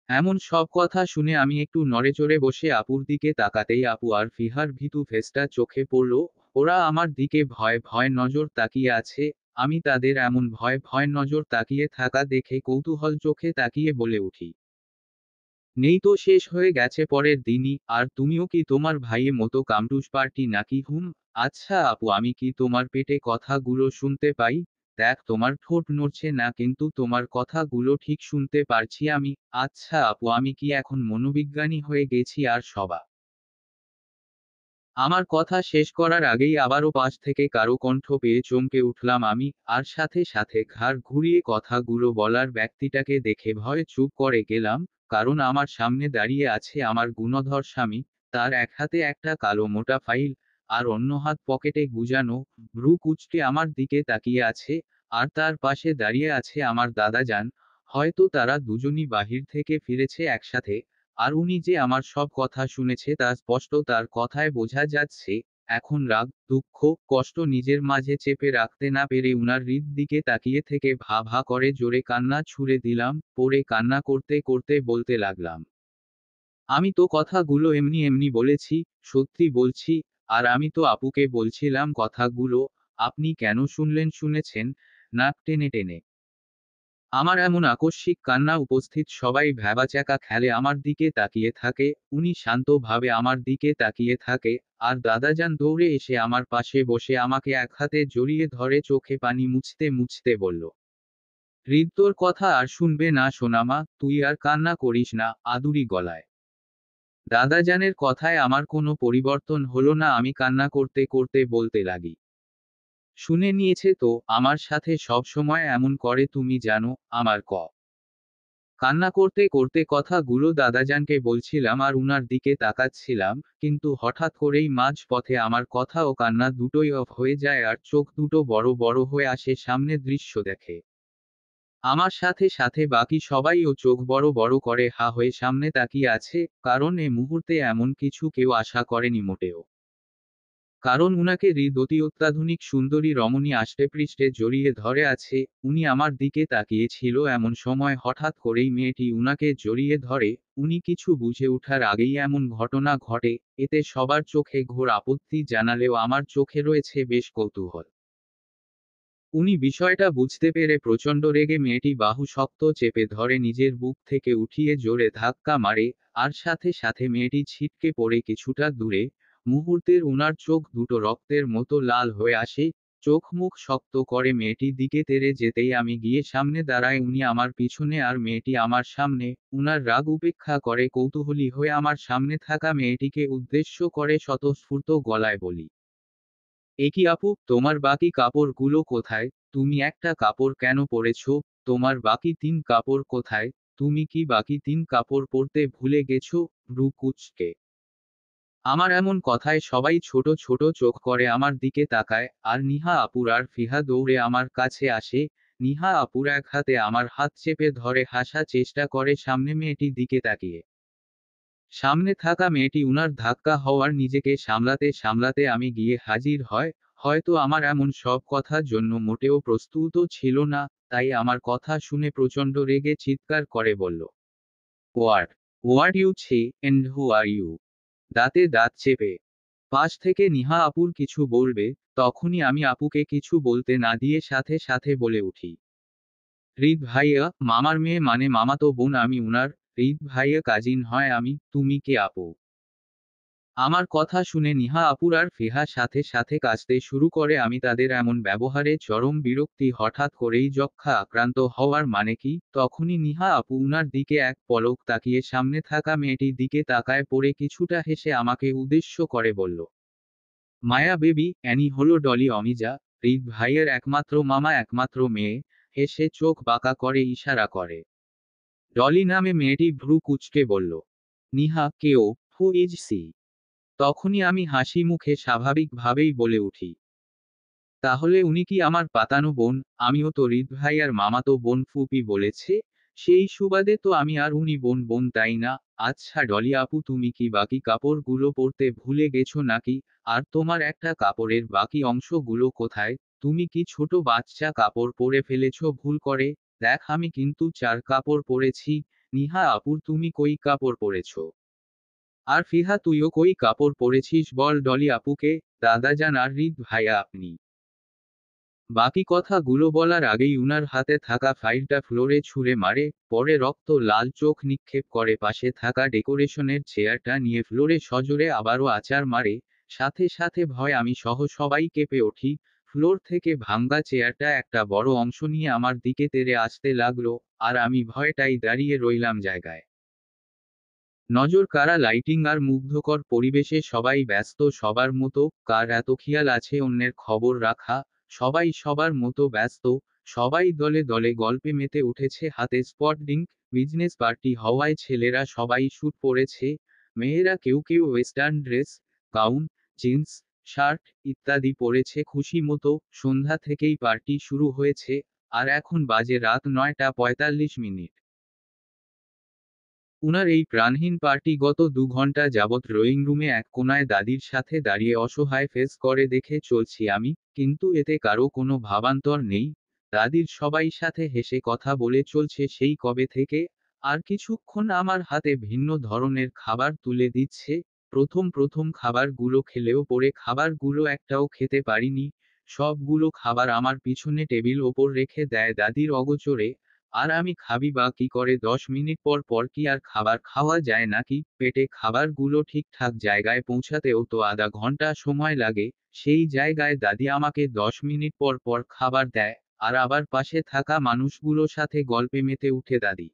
এমন সব কথা শুনে আমি একটু নড়েচড়ে বসে আপুর দিকে তাকাতেই আপু আর ফিহার ভীতু ফেসটা চোখে পড়ল। ওরা আমার দিকে ভয় ভয় নজর তাকিয়ে আছে। আমি তাদের এমন ভয় ভয় নজর তাকিয়ে থাকা দেখে কৌতূহল চোখে তাকিয়ে বলে উঠি, নেই তো শেষ হয়ে গেছে পরের দিনই। আর তুমিও কি তোমার ভাইয়ের মতো কামটুস পার্টি নাকি? আচ্ছা আপু, আমি কি তোমার পেটে কথাগুলো শুনতে পাই? দেখ, তোমার ঠোঁট নড়ছে না, কিন্তু তোমার কথাগুলো ঠিক শুনতে পারছি আমি। আচ্ছা আপু, আমি কি এখন মনোবিজ্ঞানী হয়ে গেছি? আর সবা আমার কথা শেষ করার আগেই আবারও পাশ থেকে কারো কণ্ঠ পেয়ে চমকে উঠলাম আমি, আর সাথে সাথে ঘাড় ঘুরিয়ে কথাগুলো বলার ব্যক্তিটাকে দেখে ভয়ে চুপ করে গেলাম। কারণ আমার সামনে দাঁড়িয়ে আছে আমার গুণধর স্বামী। তার এক হাতে একটা কালো মোটা ফাইল, আর অন্য হাত পকেটে গুজানো, ভ্রু কুঁচকে আমার দিকে তাকিয়ে আছে। আর তার পাশে দাঁড়িয়ে আছে আমার দাদাজান। হয়তো তারা দুজনই বাহির থেকে ফিরেছে একসাথে। আর উনি যে আমার সব কথা শুনেছে তা স্পষ্ট তার কথায় বোঝা যাচ্ছে। এখন রাগ, দুঃখ, কষ্ট নিজের মাঝে চেপে রাখতে না পেরে উনার দিকে তাকিয়ে থেকে ভা ভা করে জোরে কান্না ছুড়ে দিলাম। পরে কান্না করতে করতে বলতে লাগলাম, আমি তো কথাগুলো এমনি এমনি বলেছি, সত্যি বলছি। আর আমি তো আপুকে বলছিলাম কথাগুলো। আপনি কেন শুনলেন? শুনেছেন নাক টেনে টেনে আমার এমন আকস্মিক কান্না উপস্থিত সবাই ভ্যাবাচ্যাকা খেলে আমার দিকে তাকিয়ে থাকে। উনি শান্তভাবে আমার দিকে তাকিয়ে থাকে। আর দাদাজান দৌড়ে এসে আমার পাশে বসে আমাকে এক হাতে জড়িয়ে ধরে চোখে পানি মুছতে মুছতে বলল, তোর কথা আর শুনবে না সোনামা, তুই আর কান্না করিস না। আদুরি গলায় দাদাজানের কথায় আমার কোনো পরিবর্তন হলো না। আমি কান্না করতে করতে বলতে লাগি, শুনে নিয়েছে তো, আমার সাথে সব সময় এমন করে তুমি জানো। আমার কান্না করতে করতে কথাগুলো দাদাজানকে বলছিলাম আর উনার দিকে তাকাচ্ছিলাম, কিন্তু হঠাৎ করেই মাঝ পথে আমার কথা ও কান্না দুটোই অফ হয়ে যায় আর চোখ দুটো বড় বড় হয়ে আসে সামনে দৃশ্য দেখে। আমার সাথে সাথে বাকি সবাইও চোখ বড় বড় করে হা হয়ে সামনে তাকিয়ে আছে, কারণ এ মুহূর্তে এমন কিছু কেউ আশা করেনি মোটেও। কারণ উনাকে অতি অত্যাধুনিক সুন্দরী রমণী আষ্টেপৃষ্ঠে জড়িয়ে ধরে আছে। উনি আমার দিকে তাকিয়েছিল এমন সময় হঠাৎ করেই মেয়েটি উনাকে জড়িয়ে ধরে। উনি কিছু বুঝে ওঠার আগেই এমন ঘটনা ঘটে। এতে সবার চোখে ঘোর আপত্তি জানালেও আমার চোখে রয়েছে বেশ কৌতূহল। উনি বিষয়টা বুঝতে পেরে প্রচণ্ড রেগে মেয়েটি বাহু শক্ত চেপে ধরে নিজের বুক থেকে উঠিয়ে জোরে ধাক্কা মারে। আর সাথে সাথে মেয়েটি ছিটকে পড়ে কিছুটা দূরে। মুহূর্তের উনার চোখ দুটো রক্তের মতো লাল হয়ে আসে। চোখ মুখ শক্ত করে মেয়েটির দিকে তেড়ে যেতেই আমি গিয়ে সামনে দাঁড়াই, উনি আমার পিছনে আর মেয়েটি আমার সামনে। উনার রাগ উপেক্ষা করে কৌতূহলী হয়ে আমার সামনে থাকা মেয়েটিকে উদ্দেশ্য করে স্বতঃস্ফূর্ত গলায় বলি, এ কি আপু, তোমার বাকি কাপড়গুলো কোথায়? তুমি একটা কাপড় কেন পরেছো? তোমার বাকি 3 কাপড় কোথায়? তুমি কি বাকি 3 কাপড় পরতে ভুলে গেছো? ভ্রু কুঁচকে আমার এমন কথায় সবাই ছোট ছোট চোখ করে আমার দিকে তাকায়। আর নিহা আপুর আর ফিহা দৌড়ে আমার কাছে আসে। নিহা আপুর এক হাতে আমার হাত চেপে ধরে হাসা চেষ্টা করে সামনে মেয়েটির দিকে তাকিয়ে। সামনে থাকা মেয়েটি উনার ধাক্কা হওয়ার নিজেকে সামলাতে সামলাতে আমি গিয়ে হাজির হয়। হয়তো আমার এমন সব কথার জন্য মোটেও প্রস্তুত ছিল না। তাই আমার কথা শুনে প্রচণ্ড রেগে চিৎকার করে বলল, হোয়াট হোয়াট ইউ ছে এন্ড হু আর ইউ? দাঁতে দাঁত চেপে পাশ থেকে নিহা আপুর কিছু বলবে, তখনই আমি আপুকে কিছু বলতে না দিয়ে সাথে সাথে বলে উঠি, ভাইয়া, মামার মেয়ে, মানে মামাতো বোন আমি উনার। ভাইয়া কাজিন হয় আমি। তুমি কে আপু? আমার কথা শুনে নিহা আপুর আর ফিহা সাথে সাথে কাঁদতে শুরু করে। আমি তাদের এমন ব্যবহারে চরম বিরক্তি। হঠাৎ করেই যক্ষা আক্রান্ত হওয়ার মানে কি? তখনই নিহা আপু উনার দিকে এক পলক তাকিয়ে সামনে থাকা মেয়েটির দিকে তাকায় পড়ে কিছুটা হেসে আমাকে উদ্দেশ্য করে বলল, মায়া বেবি, অ্যানি হলো ডলি অমিজা, ভাইয়ের একমাত্র মামা, একমাত্র মেয়ে। হেসে চোখ বাঁকা করে ইশারা করে। ডলি নামে মেয়েটি ভ্রু কুঁচকে বলল, নিহা, কেও? Who is she? তখনই আমি হাসি মুখে স্বাভাবিকভাবেই বলে উঠি, তাহলে উনি কি আমার পাতানো বোন? আমিও তো ভাইয়ার মামাতো বোন, ফুপি বলেছে। সেই সুবাদে তো আমি আর উনি বোন বোন, তাই না? আচ্ছা ডলি আপু, তুমি কি বাকি কাপড়গুলো পরতে ভুলে গেছো নাকি? আর তোমার একটা কাপড়ের বাকি অংশগুলো কোথায়? তুমি কি ছোট বাচ্চা কাপড় পরে ফেলেছো ভুল করে? দেখ, আমি কিন্তু 4 কাপড় পরেছি। নিহা আপুর তুমি কই কাপড় পরেছো? আর ফিহা তুইও কই কাপড় পরেছিস বল ডলি আপুকে। দাদাজান আর হৃদ ভাইয়া আপনি। বাকি কথাগুলো বলার আগেই উনার হাতে থাকা ফাইলটা ফ্লোরে ছুঁড়ে মারে, পরে রক্ত লাল চোখ নিক্ষেপ করে পাশে থাকা ডেকোরেশনের চেয়ারটা নিয়ে ফ্লোরে সজোরে আবারও আছাড় মারে। সাথে সাথে ভয় আমি সহ সবাই কেঁপে উঠি। ফ্লোর থেকে ভাঙ্গা চেয়ারটা একটা বড় অংশ নিয়ে আমার দিকে তেড়ে আসতে লাগলো, আর আমি ভয়টাই দাঁড়িয়ে রইলাম জায়গায়। নজর কাড়া লাইটিং আর মুগ্ধকর পরিবেশে সবাই ব্যস্ত সবার মতো, কার এত খেয়াল আছে অন্যের খবর রাখা। সবাই সবার মতো ব্যস্ত, সবাই দলে দলে গল্পে মেতে উঠেছে, হাতে স্পট ড্রিঙ্ক। বিজনেস পার্টি হওয়ায় ছেলেরা সবাই স্যুট পরেছে, মেয়েরা কেউ কেউ western dress, gown, jeans, shirt ইত্যাদি পরেছে খুশি মতো। সন্ধ্যা থেকেই পার্টি শুরু হয়েছে, আর এখন বাজে রাত 9টা 45 মিনিট। উনার এই প্রাণহীন পার্টি গত 2 ঘন্টা যাবৎ ড্রয়িং রুমে এক কোনায় দাদির সাথে দাঁড়িয়ে অসহায় ফেস করে দেখে চলছি আমি, কিন্তু এতে কারো কোনো ভাবান্তর নেই। দাদির সবাই সাথে হেসে কথা বলে চলছে সেই কবে থেকে। আর কিছুক্ষণ আমার হাতে ভিন্ন ধরনের খাবার তুলে দিচ্ছে। প্রথম প্রথম খাবারগুলো খেলেও পরে খাবারগুলো একটাও খেতে পারিনি। সবগুলো খাবার আমার পিছনে টেবিল ওপর রেখে দেয় দাদির অগোচরে। আর আমি খাবি বা কি করে? 10 মিনিট পর পর কি আর খাবার খাওয়া যায় নাকি? পেটে খাবারগুলো ঠিকঠাক জায়গায় পৌঁছাতেও তো আধা ঘন্টা সময় লাগে। সেই জায়গায় দাদি আমাকে 10 মিনিট পর পর খাবার দেয়, আর আবার পাশে থাকা মানুষগুলোর সাথে গল্পে মেতে উঠে দাদি।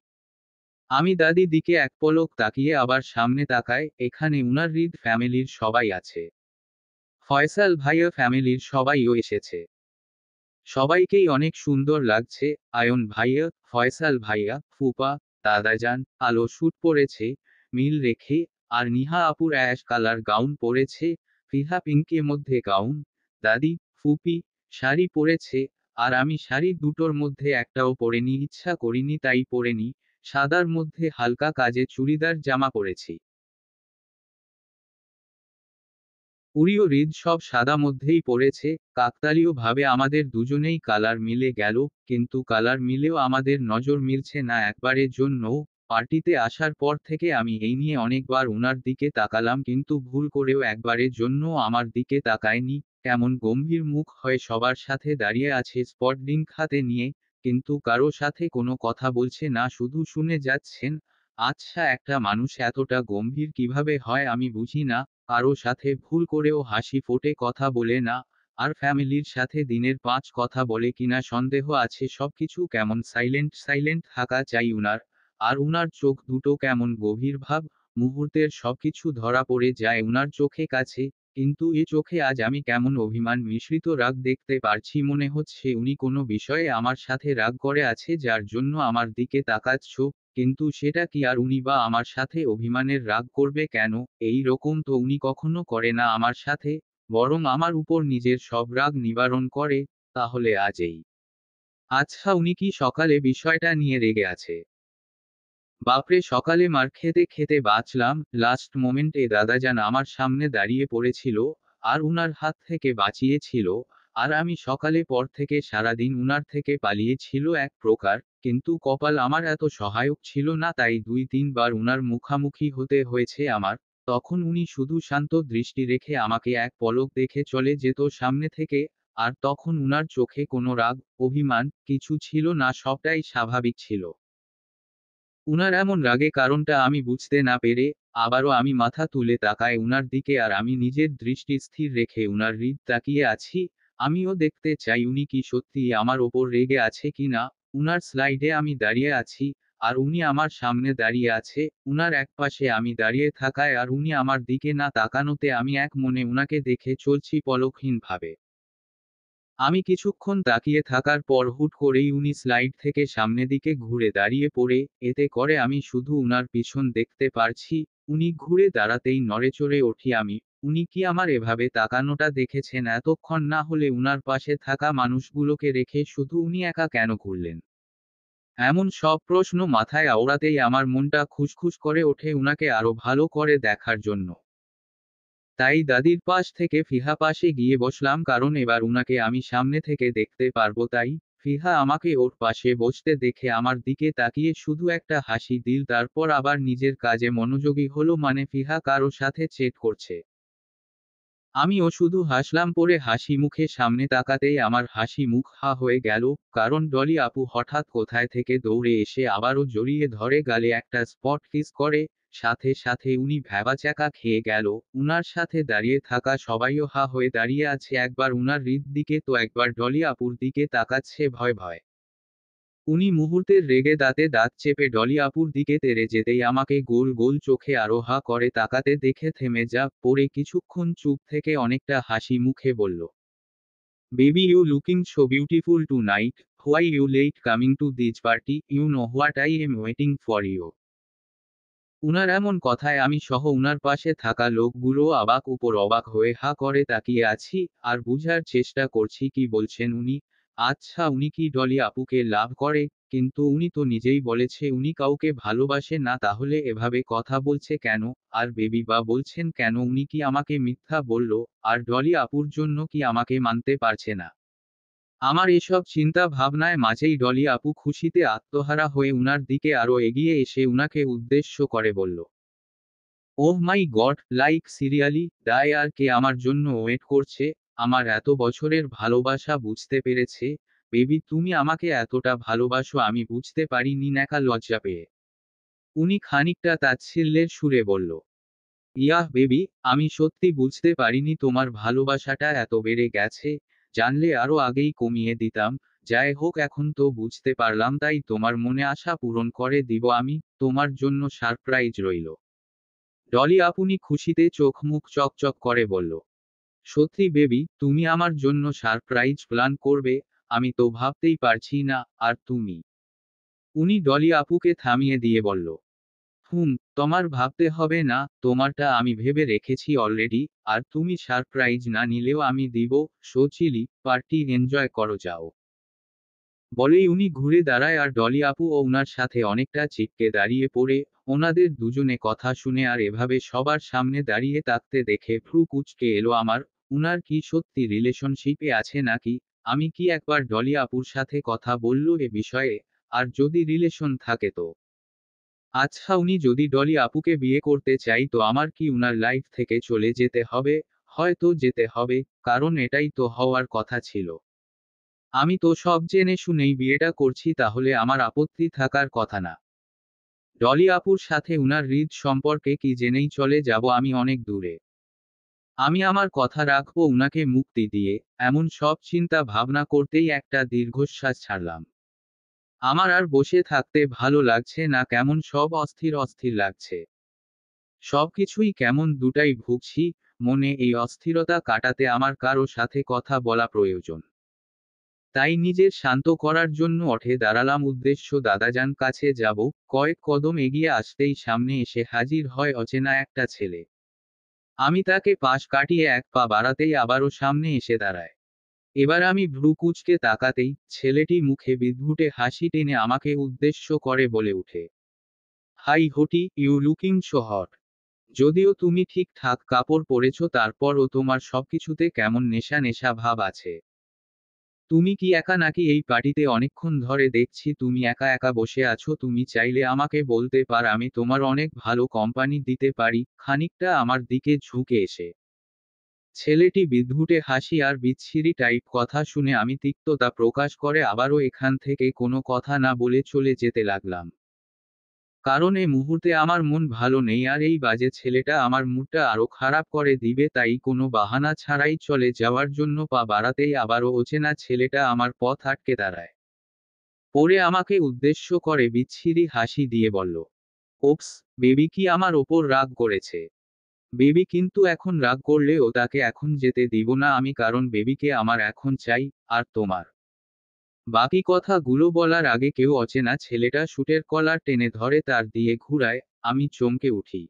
আমি দাদি দিকে এক পলক তাকিয়ে আবার সামনে তাকাই, এখানে উনার হৃদ ফ্যামিলির সবাই আছে। ফয়সাল ভাইয়া ফ্যামিলির সবাইও এসেছে। সবাইকেই অনেক সুন্দর লাগছে। আয়ন ভাইয়া, ফয়সাল ভাইয়া, ফুপা, দাদাজান, আলো স্যুট পরেছে, মিল রেখে। আর নিহা আপুর অ্যাশ কালার গাউন পরেছে, ফিহা পিঙ্কের মধ্যে গাউন। দাদি, ফুপি, শাড়ি পরেছে। আর আমি শাড়ি দুটোর মধ্যে একটাও পরেনি, ইচ্ছা করিনি তাই পরেনি। সাদার মধ্যে হালকা কাজে চুড়িদার জামা পরেছি। উড়ি ও হৃদ সব সাদা মধ্যেই পড়েছে। কাকতালীয় ভাবে আমাদের দুজনেই কালার মিলে গেল, কিন্তু কালার মিলেও আমাদের নজর মিলছে না একবারের জন্যও। পার্টিতে আসার পর থেকে আমি এই নিয়ে অনেকবার উনার দিকে তাকালাম, কিন্তু ভুল করেও একবারের জন্যও আমার দিকে তাকায়নি। কেমন গম্ভীর মুখ হয়ে সবার সাথে দাঁড়িয়ে আছে স্পট ড্রিঙ্ক হাতে নিয়ে, কিন্তু কারো সাথে কোনো কথা বলছে না, শুধু শুনে যাচ্ছেন। আচ্ছা, একটা মানুষ এতটা গম্ভীর কিভাবে হয় আমি বুঝি না। কারো সাথে ভুল করেও হাসি ফোটে কথা বলে না। আর ফ্যামিলির সাথে দিনের 5 কথা বলে কিনা সন্দেহ আছে। সবকিছু কেমন সাইলেন্ট সাইলেন্ট থাকা চাই উনার। আর উনার চোখ দুটো কেমন গভীর ভাব। মুহূর্তের সবকিছু ধরা পড়ে যায় উনার চোখে কাছে। কিন্তু এ চোখে আজ আমি কেমন অভিমান মিশ্রিত রাগ দেখতে পারছি, মনে হচ্ছে উনি কোনো বিষয়ে আমার সাথে রাগ করে আছে যার জন্য আমার দিকে তাকাচ্ছ। কিন্তু সেটা কি? আর উনি বা আমার সাথে অভিমানের রাগ করবে কেন? এই রকম তো উনি কখনো করে না আমার সাথে, বরং আমার উপর নিজের সব রাগ নিবারণ করে। তাহলে আজ এই? আচ্ছা, উনি কি সকালে বিষয়টা নিয়ে রেগে আছে? বাপরে, সকালে মার খেতে খেতে বাঁচলাম, লাস্ট মোমেন্টে দাদাজান আমার সামনে দাঁড়িয়ে পড়েছিল, আর উনার হাত থেকে বাঁচিয়েছিল। আর আমি সকালে পর থেকে সারাদিন উনার থেকে পালিয়েছিল এক প্রকার। কিন্তু কপাল আমার এত সহায়ক ছিল না, তাই 2-3 বার উনার মুখামুখি হতে হয়েছে আমার। তখন উনি শুধু শান্ত দৃষ্টি রেখে আমাকে এক পলক দেখে চলে যেত সামনে থেকে। আর তখন উনার চোখে কোনো রাগ, অভিমান কিছু ছিল না, সবটাই স্বাভাবিক ছিল। উনার এমন রাগে কারণটা আমি বুঝতে না পেরে আবারও আমি মাথা তুলে তাকাই উনার দিকে, আর আমি নিজের দৃষ্টি স্থির রেখে উনার হৃদ তাকিয়ে আছি। আমিও দেখতে চাই উনি কি সত্যিই আমার ওপর রেগে আছে কিনা। উনার স্লাইডে আমি দাঁড়িয়ে আছি, আর উনি আমার সামনে দাঁড়িয়ে আছে। উনার একপাশে আমি দাঁড়িয়ে থাকায় আর উনি আমার দিকে না তাকানোতে আমি এক মনে উনাকে দেখে চলছি পলকহীন ভাবে। আমি কিছুক্ষণ তাকিয়ে থাকার পর হুট করেই উনি স্লাইড থেকে সামনে দিকে ঘুরে দাঁড়িয়ে পড়ে। এতে করে আমি শুধু উনার পিছন দেখতে পারছি। উনি ঘুরে দাঁড়াতেই নড়েচড়ে উঠি আমি। উনি কি আমার এভাবে তাকানোটা দেখেছেন এতক্ষণ? না হলে উনার পাশে থাকা মানুষগুলোকে রেখে শুধু উনি একা কেন ঘুরলেন? এমন সব প্রশ্ন মাথায় আওড়াতেই আমার মনটা খুশখুশ করে ওঠে উনাকে আরো ভালো করে দেখার জন্য। তাই দাদির পাশ থেকে ফিহা পাশে গিয়ে বসলাম, কারণ এবার উনাকে আমি সামনে থেকে দেখতে পারবো তাই। ফিহা আমাকে ওর পাশে বসতে দেখে আমার দিকে তাকিয়ে শুধু একটা হাসি দিল, তারপর আবার নিজের কাজে মনোযোগী হলো। মানে ফিহা কারো সাথে চেট করছে। আমিও শুধু হাসলাম। পরে হাসি মুখে সামনে তাকাতেই আমার হাসি মুখ হা হয়ে গেল, কারণ ডলি আপু হঠাৎ কোথায় থেকে দৌড়ে এসে আবারও জড়িয়ে ধরে, গালে একটা স্পট কিস করে। সাথে সাথে উনি ভ্যাবাচ্যাকা খেয়ে গেল। উনার সাথে দাঁড়িয়ে থাকা সবাইও হা হয়ে দাঁড়িয়ে আছে, একবার উনার দিকে তো একবার ডলি আপুর দিকে তাকাচ্ছে ভয় ভয়। উনি মুহূর্তের রেগে দাঁতে দাঁত চেপে ডলি আপুর দিকে তেড়ে যেতেই আমাকে গোল গোল চোখে আরো হা করে তাকাতে দেখে থেমে যা পরে কিছুক্ষণ চুপ থেকে অনেকটা হাসি মুখে বলল, baby you looking so beautiful tonight, why you late coming to this party, you know what I am waiting for you. উনার এমন কথায় আমি সহ উনার পাশে থাকা লোকগুলো অবাক উপর অবাক হয়ে হা করে তাকিয়ে আছি, আর বুঝার চেষ্টা করছি কি বলছেন উনি। আচ্ছা, উনি কি ডলি আপুকে লাভ করে? কিন্তু উনি তো নিজেই বলেছে উনি কাউকে ভালোবাসে না, তাহলে এভাবে কথা বলছে কেন? আর বেবি বা বলছেন কেন? উনি কি আমাকে মিথ্যা বলল? আর ডলি আপুর জন্য কি আমাকে মানতে পারছে না? আমার এসব চিন্তা ভাবনায় মাঝেই ডলি আপু খুশিতে আত্মহারা হয়ে উনার দিকে আরো এগিয়ে এসে উনাকে উদ্দেশ্য করে বলল, ওহ মাই গড, লাইক সিরিয়ালি, দায় আর কে আমার জন্য ওয়েট করছে? আমার এত বছরের ভালোবাসা বুঝতে পেরেছে? বেবি, তুমি আমাকে এতটা ভালোবাসো আমি বুঝতে পারিনি। ন্যাকা লজ্জা পেয়ে উনি খানিকটা তাচ্ছিল্যের সুরে বলল, ইয়াহ বেবি, আমি সত্যি বুঝতে পারিনি তোমার ভালোবাসাটা এত বেড়ে গেছে। জানলে আরো আগেই কমিয়ে দিতাম। যাই হোক, এখন তো বুঝতে পারলাম, তাই তোমার মনে আশা পূরণ করে দিব আমি। তোমার জন্য সারপ্রাইজ রইল। ডলি আপনি খুশিতে চোখ মুখ চকচক করে বলল, সত্যি বেবি, তুমি আমার জন্য সারপ্রাইজ প্ল্যান করবে? আমি তো ভাবতেই পারছি না। আর তুমি? উনি ডলি আপুকে থামিয়ে দিয়ে বলল, তোমার ভাবতে হবে না, তোমারটা আমি ভেবে রেখেছি অলরেডি। আর তুমি সারপ্রাইজ না নিলেও আমি দিব। সো চিলি, পার্টি এনজয় করো যাও। বলেই উনি ঘুরে দাঁড়ায় আর ডলি আপু ও উনার সাথে অনেকটা চিপকে দাঁড়িয়ে পড়ে। ওনাদের দুজনে কথা শুনে আর এভাবে সবার সামনে দাঁড়িয়ে থাকতে দেখে ভ্রু কুঁচকে এলো আমার। উনার কি সত্যি রিলেশনশিপে আছে নাকি? আমি কি একবার ডলি আপুর সাথে কথা বললো এ বিষয়ে? আর যদি রিলেশন থাকে তো আচ্ছা, উনি যদি ডলি আপুকে বিয়ে করতে চাই তো আমার কি উনার লাইফ থেকে চলে যেতে হবে? হয়তো যেতে হবে, কারণ এটাই তো হওয়ার কথা ছিল। আমি তো সব জেনে শুনেই বিয়েটা করছি, তাহলে আমার আপত্তি থাকার কথা না। ডলি আপুর সাথে উনার সম্পর্কে কি জেনেই চলে যাব আমি অনেক দূরে? আমি আমার কথা রাখবো উনাকে মুক্তি দিয়ে। এমন সব চিন্তা ভাবনা করতেই একটা দীর্ঘশ্বাস ছাড়লাম। আমার আর বসে থাকতে ভালো লাগছে না, কেমন সব অস্থির অস্থির লাগছে। সবকিছুই কেমন দুটাই ভুগছি। মনে এই অস্থিরতা কাটাতে আমার কারো সাথে কথা বলা প্রয়োজন। তাই নিজের শান্ত করার জন্য উঠে দাঁড়ালাম। উদ্দেশ্য দাদাজান কাছে যাব। কয়েক কদম এগিয়ে আসতেই সামনে এসে হাজির হয় অচেনা একটা ছেলে। আমি তাকে পাশ কাটিয়ে এক পা বাড়াতেই আবারও সামনে এসে দাঁড়ায়। এবার আমি ভ্রু কুঁচকে তাকাতেই ছেলেটি মুখে বিদ্ঘুটে হাসি টেনে আমাকে উদ্দেশ্য করে বলে উঠে, hi hottie, you looking so hot. যদিও তুমি ঠিকঠাক কাপড় পরেছ, তারপরও তোমার সবকিছুতে কেমন নেশা নেশা ভাব আছে। তুমি কি একা নাকি? এই পার্টিতে অনেকক্ষণ ধরে দেখছি তুমি একা একা বসে আছো। তুমি চাইলে আমাকে বলতে পার, আমি তোমার অনেক ভালো কোম্পানি দিতে পারি। খানিকটা আমার দিকে ঝুঁকে এসে ছেলেটি বিদ্ঘুটে হাসি আর বিচ্ছিরি টাইপ কথা শুনে আমি তিক্ততা প্রকাশ করে আবারও এখান থেকে কোনো কথা না বলে চলে যেতে লাগলাম। কারণ এ মুহূর্তে আমার মন ভালো নেই, আর এই বাজে ছেলেটা আমার মুডটা আরো খারাপ করে দিবে, তাই কোনো বাহানা ছাড়াই চলে যাওয়ার জন্য পা বাড়াতেই আবারও অচেনা ছেলেটা আমার পথ আটকে দাঁড়ায়। পরে আমাকে উদ্দেশ্য করে বিচ্ছিরি হাসি দিয়ে বলল, ওপস, বেবি কি আমার ওপর রাগ করেছে? বেবি কিন্তু এখন রাগ করলেও তাকে এখন যেতে দিব না আমি, কারণ বেবিকে আমার এখন চাই। আর তোমার বাকি কথাগুলো বলার আগে কেউ অচেনা ছেলেটা শুটের কলার টেনে ধরে তার দিয়ে ঘুরায়। আমি চমকে উঠি।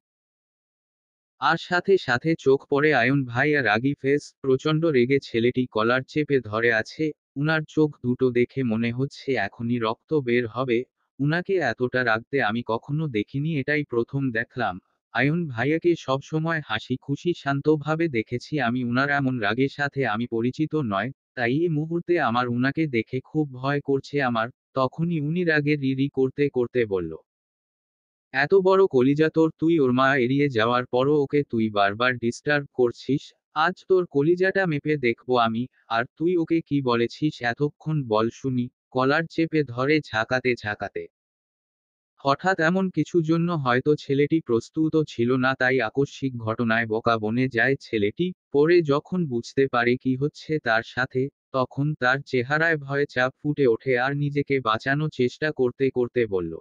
আর সাথে সাথে চোখ পড়ে আয়ন ভাই আর রাগী ফেস, প্রচণ্ড রেগে ছেলেটি কলার চেপে ধরে আছে। উনার চোখ দুটো দেখে মনে হচ্ছে এখনই রক্ত বের হবে। উনাকে এতটা রাগতে আমি কখনো দেখিনি, এটাই প্রথম দেখলাম। আয়ন ভাইয়াকে সবসময় হাসি খুশি শান্তভাবে দেখেছি আমি, উনার এমন রাগের সাথে আমি পরিচিত নয়। তাই এই মুহূর্তে আমার উনাকে দেখে খুব ভয় করছে আমার। তখনই উনি রাগে রিরি করতে করতে বলল, এত বড় কলিজা তোর, তুই ওর মা এড়িয়ে যাওয়ার পরও ওকে তুই বারবার ডিস্টার্ব করছিস। আজ তোর কলিজাটা মেপে দেখবো আমি। আর তুই ওকে কি বলেছিস এতক্ষণ বল শুনি। কলার চেপে ধরে ঝাঁকাতে ঝাঁকাতে হঠাৎ এমন কিছু জন্য হয়তো ছেলেটি প্রস্তুত ছিল না, তাই আকস্মিক ঘটনায় বোকা বনে যায় ছেলেটি। পরে যখন বুঝতে পারে কি হচ্ছে তার সাথে, তখন তার চেহারায় ভয়ে চাপ ফুটে ওঠে আর নিজেকে বাঁচানোর চেষ্টা করতে করতে বলল,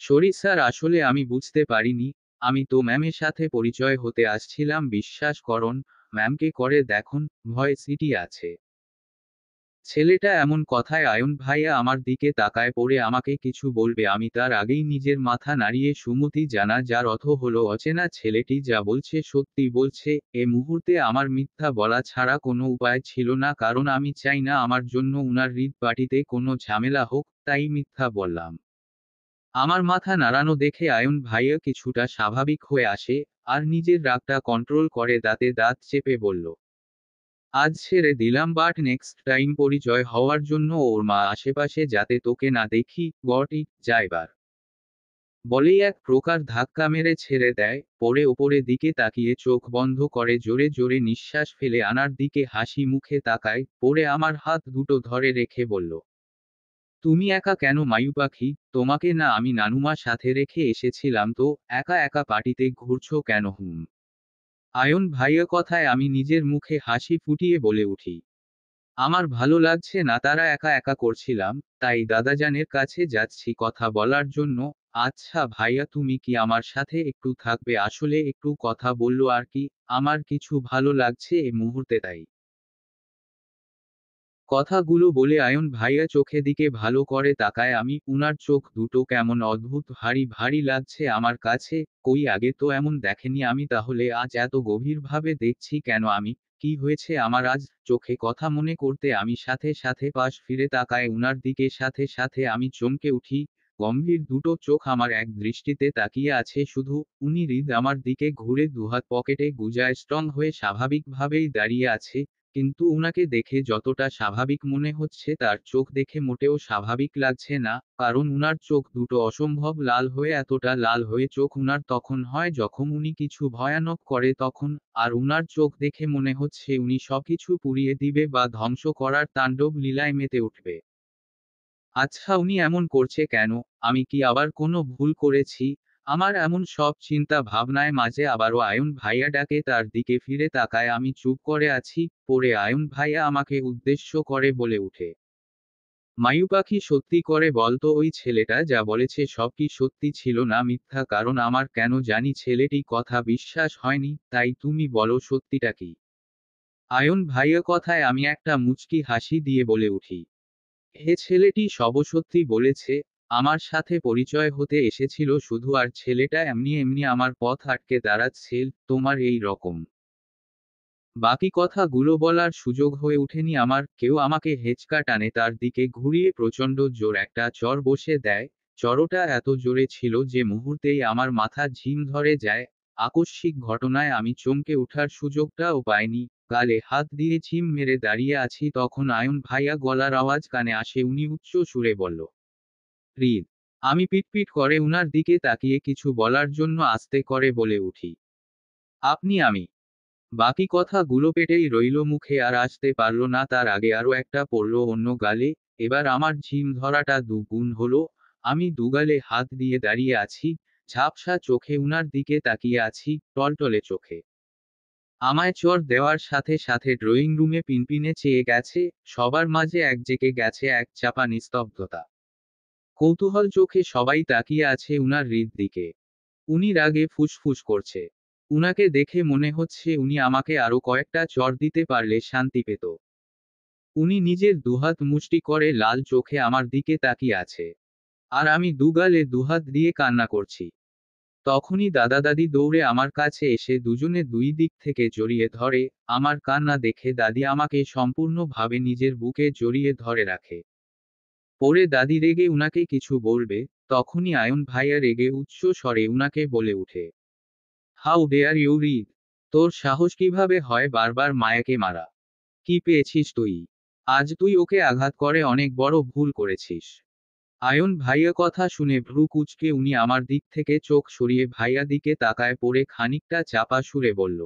সরি স্যার, আসলে আমি বুঝতে পারিনি। আমি তো ম্যামের সাথে পরিচয় হতে আসছিলাম, বিশ্বাস করুন। ম্যামকে করে দেখুন, ভয় সিটি আছে। ছেলেটা এমন কথায় আয়ন ভাইয়া আমার দিকে তাকায় পড়ে আমাকে কিছু বলবে আমি তার আগেই নিজের মাথা নাড়িয়ে সুমতি জানা, যার অর্থ হলো অচেনা ছেলেটি যা বলছে সত্যি বলছে। এ মুহূর্তে আমার মিথ্যা বলা ছাড়া কোনো উপায় ছিল না, কারণ আমি চাই না আমার জন্য উনার হৃদ পার্টিতে কোনো ঝামেলা হোক, তাই মিথ্যা বললাম। আমার মাথা নাড়ানো দেখে আয়ন ভাইয়া কিছুটা স্বাভাবিক হয়ে আসে, আর নিজের রাগটা কন্ট্রোল করে দাঁতে দাঁত চেপে বলল, আজ ছেড়ে দিলাম, বাট নেক্সট টাইম পরিচয় হওয়ার জন্য ওর মা আশেপাশে যাতে তোকে না দেখি। গট ইট, যা এবার। বলেই এক প্রকার ধাক্কা মেরে ছেড়ে দেয়। পরে ওপরের দিকে তাকিয়ে চোখ বন্ধ করে জোরে জোরে নিঃশ্বাস ফেলে আনার দিকে হাসি মুখে তাকায়। পরে আমার হাত দুটো ধরে রেখে বলল, তুমি একা কেন মায়ু পাখি? তোমাকে না আমি নানুমার সাথে রেখে এসেছিলাম তো, একা একা পার্টিতে ঘুরছো কেন? হুম। আয়ন ভাইয়া কথায় আমি নিজের মুখে হাসি ফুটিয়ে বলে উঠি, আমার ভালো লাগছে না তারা একা একা করছিলাম, তাই দাদাজানের কাছে যাচ্ছি কথা বলার জন্য। আচ্ছা ভাইয়া, তুমি কি আমার সাথে একটু থাকবে? আসলে একটু কথা বললো আর কি। আমার কিছু ভালো লাগছে এ মুহূর্তে, তাই। কথাগুলো বলে আয়ন ভাইয়া চোখে দিকে ভালো করে তাকায় আমি। উনার চোখ দুটো কেমন অদ্ভুত ভারী ভারী লাগছে আমার কাছে। কই আগে তো এমন দেখেনি আমি, তাহলে আজ এত গভীরভাবে দেখছি কেন আমি? কি হয়েছে আমার আজ? চোখে কথা মনে করতে আমি সাথে সাথে পাশ ফিরে তাকায় উনার দিকে, সাথে সাথে আমি চমকে উঠি। গম্ভীর দুটো চোখ আমার এক দৃষ্টিতে তাকিয়ে আছে শুধু। উনি হৃদ আমার দিকে ঘুরে দুহাত পকেটে গুজায় স্ট্রং হয়ে স্বাভাবিকভাবেই দাঁড়িয়ে আছে। কিন্তু উনাকে দেখে যতটা স্বাভাবিক মনে হচ্ছে তার চোখ দেখে মোটেও স্বাভাবিক লাগছে না, কারণ উনার চোখ দুটো অসম্ভব লাল হয়ে, এতটা লাল হয়ে চোখ উনার তখন হয় যখন উনি কিছু ভয়ানক করে তখন। আর উনার চোখ দেখে মনে হচ্ছে উনি সবকিছু পুড়িয়ে দিবে বা ধ্বংস করার তাণ্ডব লীলায় মেতে উঠবে। আচ্ছা, উনি এমন করছে কেন? আমি কি আবার কোনো ভুল করেছি? আমার এমন সব চিন্তা ভাবনায় মাঝে আবারও আয়ন ভাইয়া ডাকে, তার দিকে ফিরে তাকায় আমি চুপ করে আছি। পরে আয়ন ভাইয়া আমাকে উদ্দেশ্য করে বলে উঠে, মায়ু পাখি, সত্যি করে বলতো ওই ছেলেটা যা বলেছে সব কি সত্যি ছিল না মিথ্যা? কারণ আমার কেন জানি ছেলেটি কথা বিশ্বাস হয়নি, তাই তুমি বলো সত্যিটা কি? আয়ন ভাইয়া কথায় আমি একটা মুচকি হাসি দিয়ে বলে উঠি, এ ছেলেটি সব সত্যি বলেছে। আমার সাথে পরিচয় হতে এসেছিল শুধু, আর ছেলেটা এমনি এমনি আমার পথ আটকে দাঁড়াচ্ছে। তোমার এই রকম বাকি কথাগুলো বলার সুযোগ হয়ে ওঠেনি আমার। কেউ আমাকে হেঁচকা টানে তার দিকে ঘুরিয়ে প্রচণ্ড জোর একটা চড় বসে দেয়। চড়টা এত জোরে ছিল যে মুহূর্তেই আমার মাথা ঝিম ধরে যায়। আকস্মিক ঘটনায় আমি চমকে ওঠার সুযোগটাও পাইনি। গালে হাত দিয়ে ঝিম মেরে দাঁড়িয়ে আছি, তখন আয়ন ভাইয়া গলার আওয়াজ কানে আসে। উনি উচ্চ সুরে বলল, হৃদ। আমি পিটপিট করে উনার দিকে তাকিয়ে কিছু বলার জন্য আস্তে করে বলে উঠি, আপনি? আমি? বাকি কথাগুলো পেটেই রইল, মুখে আর আসতে পারল না। তার আগে আরো একটা পড়ল অন্য গালে। এবার আমার ঝিম ধরাটা দুগুণ হলো। আমি দুগালে হাত দিয়ে দাঁড়িয়ে আছি, ঝাপসা চোখে উনার দিকে তাকিয়ে আছি, টলটলে চোখে। আমায় চড় দেওয়ার সাথে সাথে ড্রয়িং রুমে পিনপিনে চেয়ে গেছে। সবার মাঝে এক জেগে গেছে এক চাপা নিস্তব্ধতা। কৌতূহল চোখে সবাই তাকিয়ে আছে উনার হৃদ দিকে। উনি রাগে ফুসফুস করছে। উনাকে দেখে মনে হচ্ছে উনি আমাকে আরো কয়েকটা চড় দিতে পারলে শান্তি পেত। উনি নিজের দুহাত মুষ্টি করে লাল চোখে আমার দিকে তাকিয়ে আছে। আর আমি দুগালে দুহাত দিয়ে কান্না করছি। তখনই দাদা দাদি দৌড়ে আমার কাছে এসে দুজনে দুই দিক থেকে জড়িয়ে ধরে। আমার কান্না দেখে দাদি আমাকে সম্পূর্ণভাবে নিজের বুকে জড়িয়ে ধরে রাখে। পরে দাদি রেগে উনাকে কিছু বলবে, তখনই আয়ন ভাইয়া রেগে উচ্চ স্বরে উনাকে বলে উঠে, হাউ ডেয়ার ইউ রিড! তোর সাহস কিভাবে হয় বারবার মায়াকে মারা? কি পেয়েছিস তুই? আজ তুই ওকে আঘাত করে অনেক বড় ভুল করেছিস। আয়ন ভাইয়া কথা শুনে ভ্রু কুঁচকে উনি আমার দিক থেকে চোখ সরিয়ে ভাইয়া দিকে তাকায় পড়ে খানিকটা চাপা সুরে বলল,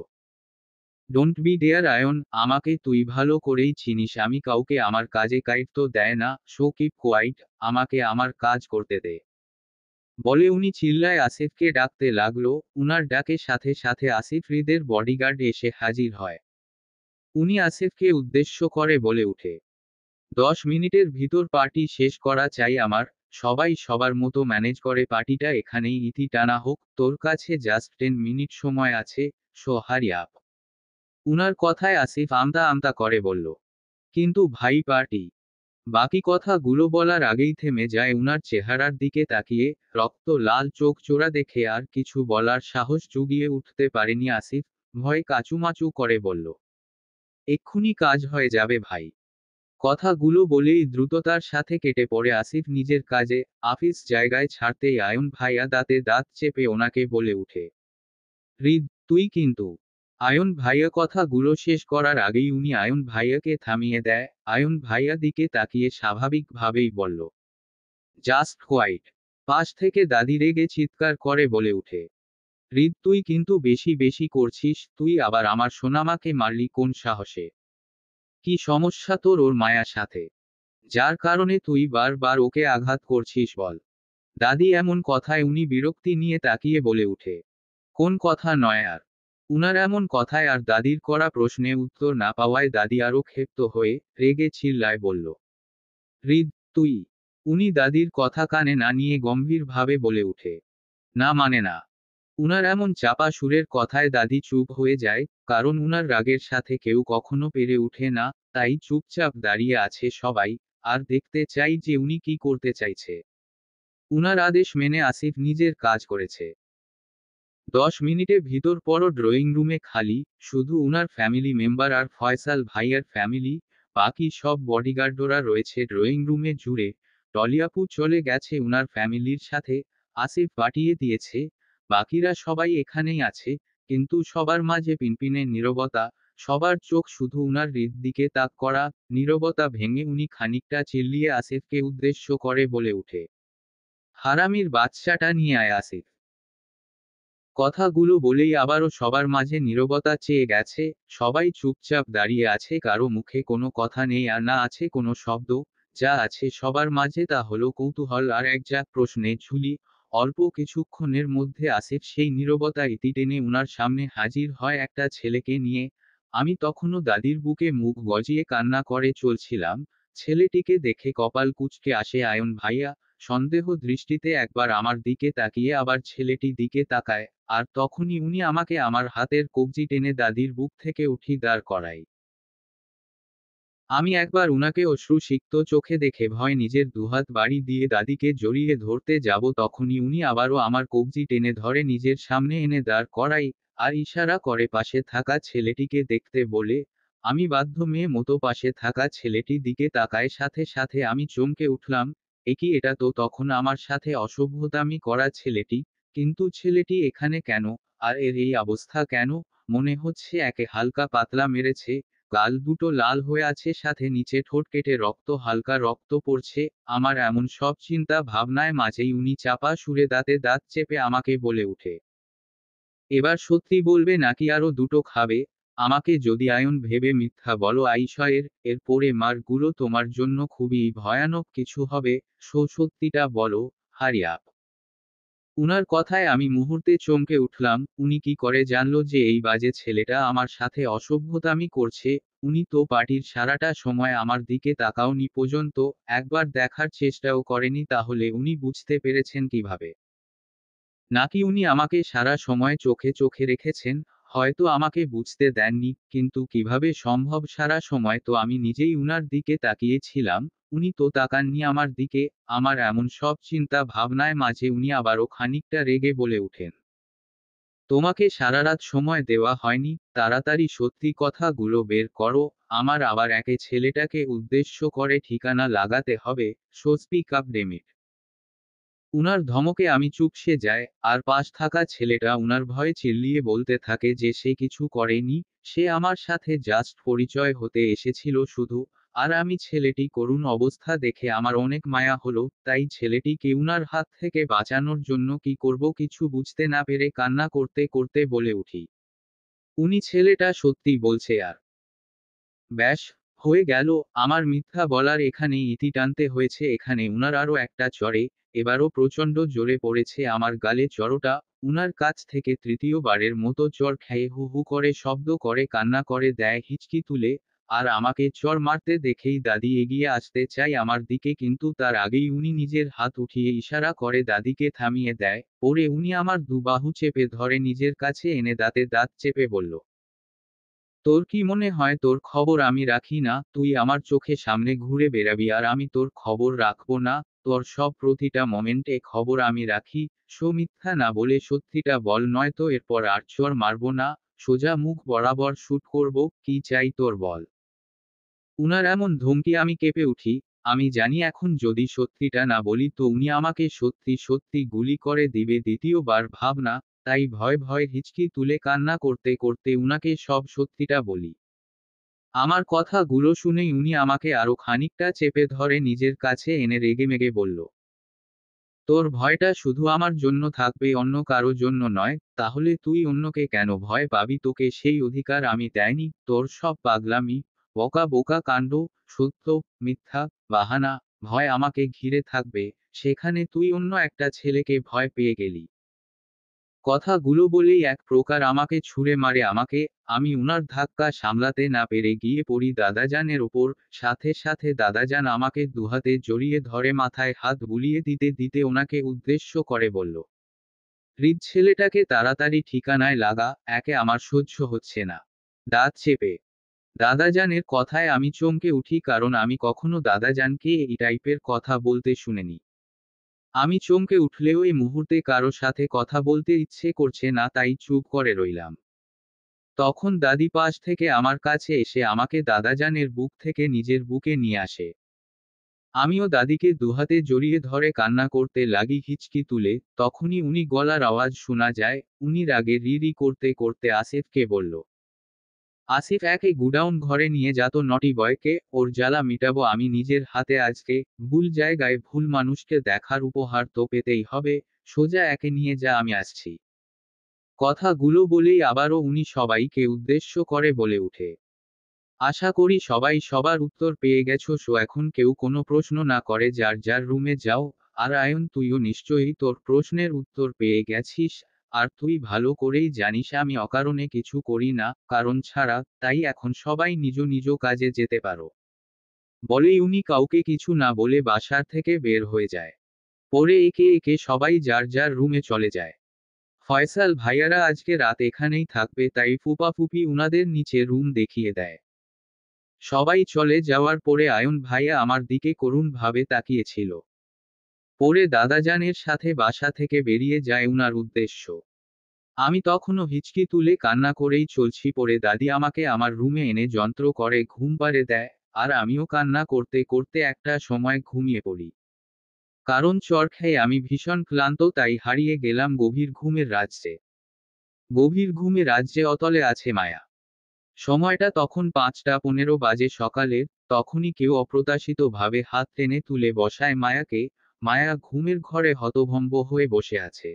ডোন্ট বি ডেয়ার আয়ন, আমাকে তুই ভালো করেই চিনিস আমি কাউকে আমার কাজে কাইট তো দেয় না, সো কিপ কোয়াইট, আমাকে আমার কাজ করতে দে। বলে উনি চিল্লায় আসিফকে ডাকতে লাগলো, উনার ডাকে সাথে সাথে আসিফ হৃদের বডিগার্ড এসে হাজির হয়। উনি আসিফকে উদ্দেশ্য করে বলে উঠে, 10 মিনিটের ভিতর পার্টি শেষ করা চাই আমার, সবাই সবার মতো ম্যানেজ করে পার্টিটা এখানেই ইতি টানা হোক, তোর কাছে জাস্ট 10 মিনিট সময় আছে, সো হারি আপ। উনার কথায় আসিফ আমতা আমতা করে বলল, কিন্তু ভাই পার্টি। বাকি কথাগুলো বলার আগেই থেমে যায় উনার চেহারার দিকে তাকিয়ে, রক্ত লাল চোখ চোরা দেখে আর কিছু বলার সাহস জুগিয়ে উঠতে পারেনি আসিফ, ভয়ে কাচুমাচু করে বলল, এক্ষুনি কাজ হয়ে যাবে ভাই। কথাগুলো বলেই দ্রুততার সাথে কেটে পড়ে আসিফ নিজের কাজে। আফিস জায়গায় ছাড়তেই আয়ন ভাইয়া দাঁতে দাঁত চেপে ওনাকে বলে উঠে, হৃদ, তুই কিন্তু। আয়ন ভাইয়া কথাগুলো শেষ করার আগেই উনি আয়ন ভাইয়াকে থামিয়ে দেয়। আয়ন ভাইয়া দিকে তাকিয়ে স্বাভাবিকভাবেই বলল, জাস্ট কোয়াইট। পাশ থেকে দাদি রেগে চিৎকার করে বলে উঠে, হৃদ তুই কিন্তু বেশি বেশি করছিস, তুই আবার আমার সোনামাকে মারলি কোন সাহসে? কি সমস্যা তোর ওর মায়ার সাথে, যার কারণে তুই বারবার ওকে আঘাত করছিস বল? দাদি এমন কথায় উনি বিরক্তি নিয়ে তাকিয়ে বলে উঠে, কোন কথা নয় আর। উনার এমন কথায় আর দাদির করা প্রশ্নে উত্তর না পাওয়ায় দাদি আরো ক্ষিপ্ত হয়ে রেগে চিল্লায় বলল, হৃদ, তুই। উনি দাদির কথা কানে না নিয়ে গম্ভীরভাবে বলে উঠে, না মানে না। উনার এমন চাপা সুরের কথায় দাদি চুপ হয়ে যায়, কারণ উনার রাগের সাথে কেউ কখনো পেরে উঠে না, তাই চুপচাপ দাঁড়িয়ে আছে সবাই, আর দেখতে চাই যে উনি কি করতে চাইছে। উনার আদেশ মেনে আসিফ নিজের কাজ করেছে। 10 মিনিটে ভিতর পরও ড্রয়িং রুমে খালি, শুধু উনার ফ্যামিলি মেম্বার আর ফয়সাল ভাইয়ার ফ্যামিলি, বাকি সব বডিগার্ডরা রয়েছে ড্রয়িং রুমে জুড়ে। টলিয়াপু চলে গেছে উনার ফ্যামিলির সাথে, আসিফ পাঠিয়ে দিয়েছে, বাকিরা সবাই এখানেই আছে, কিন্তু সবার মাঝে পিনপিনে নীরবতা, সবার চোখ শুধু উনার দিকে তাক করা। নীরবতা ভেঙে উনি খানিকটা চিল্লিয়ে আসিফকে উদ্দেশ্য করে বলে উঠে, হারামির বাচ্চাটা নিয়ে আয় আসিফ। কথাগুলো বলেই আবারও সবার মাঝে নীরবতা চেয়ে গেছে, সবাই চুপচাপ দাঁড়িয়ে আছে, কারো মুখে কোনো কথা নেই আর না আছে কোনো শব্দ। যা আছে সবার মাঝে তা হলো কৌতূহল আর একঝাঁক প্রশ্নে ঝুলি। অল্প কিছুক্ষণের মধ্যে আসিফ সেই নীরবতা ইতি টেনে উনার সামনে হাজির হয় একটা ছেলেকে নিয়ে। আমি তখনও দাদির বুকে মুখ গজিয়ে কান্না করে চলছিলাম। ছেলেটিকে দেখে কপাল কুঁচকে আসে আয়ন ভাইয়া, সন্দেহ দৃষ্টিতে একবার আমার দিকে তাকিয়ে আবার ছেলেটি দিকে তাকায়, আর তখনই উনি আমাকে আমার হাতের কবজি টেনে দাদির বুক থেকে উঠি দাঁড় করায়। আমি একবার উনাকে অশ্রুসিক্ত চোখে দেখে ভয় নিজের দুহাত বাড়ি দিয়ে দাদিকে জড়িয়ে ধরতে যাব, তখনই উনি আবারও আমার কবজি টেনে ধরে নিজের সামনে এনে দাঁড় করাই, আর ইশারা করে পাশে থাকা ছেলেটিকে দেখতে বলে। আমি বাধ্য মেয়ে মতো পাশে থাকা ছেলেটি দিকে তাকায়, সাথে সাথে আমি চমকে উঠলাম, এটা তো তখন আমার সাথে অসভ্যতামি করা ছেলেটি, কিন্তু ছেলেটি এখানে কেন? আর এর এই অবস্থা কেন? মনে হচ্ছে একে হালকা পাতলা মেরেছে, গাল দুটো লাল হয়ে আছে, সাথে নিচে ঠোঁট কেটে হালকা রক্ত পড়ছে। আমার এমন সব চিন্তা ভাবনায় মাঝেই উনি চাপা সুরে দাঁতে দাঁত চেপে আমাকে বলে উঠে, এবার সত্যি বলবে নাকি আরো দুটো খাবে? আমাকে যদি আয়ন ভেবে মিথ্যা বলো আইসয়ের, এরপরে মারগুলো তোমার জন্য খুবই ভয়ানক কিছু হবে, সত্যিটা বলো, হারি আপ। উনার কথায় আমি মুহূর্তে চমকে উঠলাম, উনি কি করে জানলো যে এই বাজে ছেলেটা আমার সাথে অসভ্যতামি করছে? উনি তো পার্টির সারাটা সময় আমার দিকে তাকাওনি পর্যন্ত, একবার দেখার চেষ্টাও করেনি, তাহলে উনি বুঝতে পেরেছেন কিভাবে? নাকি উনি আমাকে সারা সময় চোখে চোখে রেখেছেন? হয়তো আমাকে বুঝতে দেননি, কিন্তু কিভাবে সম্ভব? সারা সময় তো আমি নিজেই উনার দিকে তাকিয়েছিলাম, উনি তো তাকাননি আমার দিকে। আমার এমন সব চিন্তা ভাবনায় মাঝে উনি আবারও খানিকটা রেগে বলে উঠেন, তোমাকে সারারাত সময় দেওয়া হয়নি, তাড়াতাড়ি সত্যি কথাগুলো বের করো। আমার আবার একে ছেলেটাকে উদ্দেশ্য করে ঠিকানা লাগাতে হবে, সো স্পিক আপ ডেমিট। উনার ধমকে আমি চুপসে যাই, আর পাশ থাকা ছেলেটা উনার ভয়ে চিল্লিয়ে বলতে থাকে যে সে কিছু করেনি, সে আমার সাথে জাস্ট পরিচয় হতে এসেছিল শুধু। আর আমি ছেলেটি করুণ অবস্থা দেখে আমার অনেক মায়া হলো, তাই ছেলেটিকে উনার হাত থেকে বাঁচানোর জন্য কি করব কিছু বুঝতে না পেরে কান্না করতে করতে বলে উঠি, উনি ছেলেটা সত্যি বলছে আর ব্যাস, হয়ে গেল। আমার মিথ্যা বলার এখানেই ইতি টানতে হয়েছে। এখানে উনার আরো একটা চড়ে, এবারও প্রচণ্ড জোরে পড়েছে আমার গালে চড়টা। উনার কাছ থেকে তৃতীয়বারের মতো চড় খেয়ে হু হু করে শব্দ করে কান্না করে দেয় হিচকি তুলে। আর আমাকে চড় মারতে দেখেই দাদি এগিয়ে আসতে চাই আমার দিকে, কিন্তু তার আগেই উনি নিজের হাত উঠিয়ে ইশারা করে দাদিকে থামিয়ে দেয়। পরে উনি আমার দুবাহু চেপে ধরে নিজের কাছে এনে দাঁতে দাঁত চেপে বলল, তোর কি মনে হয় তোর খবর আমি রাখি না? তুই আমার চোখে সামনে ঘুরে বেড়াবি আর আমি তোর খবর রাখবো না? তোর সব প্রতিটা মোমেন্টে খবর আমি রাখি। মিথ্যা না বলে সত্যিটা বল, নয়তো এরপর আর চড় মারবো না, সোজা মুখ বরাবর শুট করব। কি চাই তোর বল? উনার এমন ধমকি আমি কেঁপে উঠি। আমি জানি এখন যদি সত্যিটা না বলি তো উনি আমাকে সত্যি সত্যি গুলি করে দিবে দ্বিতীয়বার, ভাবনা। তাই ভয় ভয় হিচকি তুলে কান্না করতে করতে উনাকে সব সত্যিটা বলি। আমার কথাগুলো শুনেই উনি আমাকে আরো খানিকটা চেপে ধরে নিজের কাছে এনে রেগেমেগে বলল, তোর ভয়টা শুধু আমার জন্য থাকবে, অন্য কারো জন্য নয়। তাহলে তুই অন্যকে কেন ভয় পাবি? তোকে সেই অধিকার আমি দেয়নি। তোর সব পাগলামি, বোকা বোকা কাণ্ড, সত্য, মিথ্যা, বাহানা, ভয় আমাকে ঘিরে থাকবে, সেখানে তুই অন্য একটা ছেলেকে ভয় পেয়ে গেলি। কথাগুলো বলেই এক প্রকার আমাকে ছুঁড়ে মারে আমাকে। আমি উনার ধাক্কা সামলাতে না পেরে গিয়ে পড়ি দাদাজানের ওপর। সাথে সাথে দাদাজান আমাকে দুহাতে জড়িয়ে ধরে মাথায় হাত বুলিয়ে দিতে দিতে ওনাকে উদ্দেশ্য করে বলল, হৃদ ছেলেটাকে তাড়াতাড়ি ঠিকানায় লাগা, একে আমার সহ্য হচ্ছে না। দাঁত চেপে দাদাজানের কথায় আমি চমকে উঠি, কারণ আমি কখনো দাদাজানকে এই টাইপের কথা বলতে শুনিনি। আমি চমকে উঠলেও এই মুহূর্তে কারো সাথে কথা বলতে ইচ্ছে করছে না, তাই চুপ করে রইলাম। তখন দাদি পাশ থেকে আমার কাছে এসে আমাকে দাদাজানের বুক থেকে নিজের বুকে নিয়ে আসে। আমিও দাদিকে দুহাতে জড়িয়ে ধরে কান্না করতে লাগি হিচকি তুলে। তখনই উনি গলার আওয়াজ শোনা যায়। উনি রাগে রি রি করতে করতে আসিফকে বলল, আসিফ, একে গুডাউন ঘরে নিয়ে যা তো নটি বয়কে, ওর জ্বালা মিটাবো আমি নিজের হাতে আজকে। ভুল জায়গায় ভুল মানুষকে দেখার উপহার তো পেতেই হবে। সোজা একে নিয়ে যা, আমি আসছি। কথাগুলো বলেই আবারও উনি সবাইকে উদ্দেশ্য করে বলে উঠে, আশা করি সবাই সবার উত্তর পেয়ে গেছো। এখন কেউ কোনো প্রশ্ন না করে যার যার রুমে যাও। আর আয়ন, তুইও নিশ্চয়ই তোর প্রশ্নের উত্তর পেয়ে গেছিস। আর তুই ভালো করেই জানিস আমি অকারণে কিছু করি না, কারণ ছাড়া। তাই এখন সবাই নিজ নিজ কাজে যেতে পারো। বলেই উনি কাউকে কিছু না বলে বাসার থেকে বের হয়ে যায়। পরে একে একে সবাই যার যার রুমে চলে যায়। ফয়সাল ভাইয়ারা আজকে রাত এখানেই থাকবে, তাই ফুপা ফুপি উনাদের নিচে রুম দেখিয়ে দেয়। সবাই চলে যাওয়ার পরে আয়ন ভাইয়া আমার দিকে করুণ ভাবে তাকিয়েছিল। পরে দাদাজানের সাথে বাসা থেকে বেরিয়ে যায় উনার উদ্দেশ্য। আমি তখনও হিচকি তুলে কান্না করেই চলছি। পরে দাদি আমাকে আমার রুমে এনে যন্ত্র করে ঘুম পাড়ে দেয়। আর আমিও কান্না করতে করতে একটা সময় ঘুমিয়ে পড়ি। কারণ চড় খেয়ে আমি ভীষণ ক্লান্ত, তাই হারিয়ে গেলাম গভীর ঘুমের রাজ্যে। গভীর ঘুমে রাজ্যে অতলে আছে মায়া। সময়টা তখন ৫টা ১৫ বাজে সকালের। তখনই কেউ অপ্রত্যাশিত ভাবে হাত টেনে তুলে বসায় মায়াকে। মায়া ঘুমের ঘরে হতভম্ব হয়ে বসে আছে।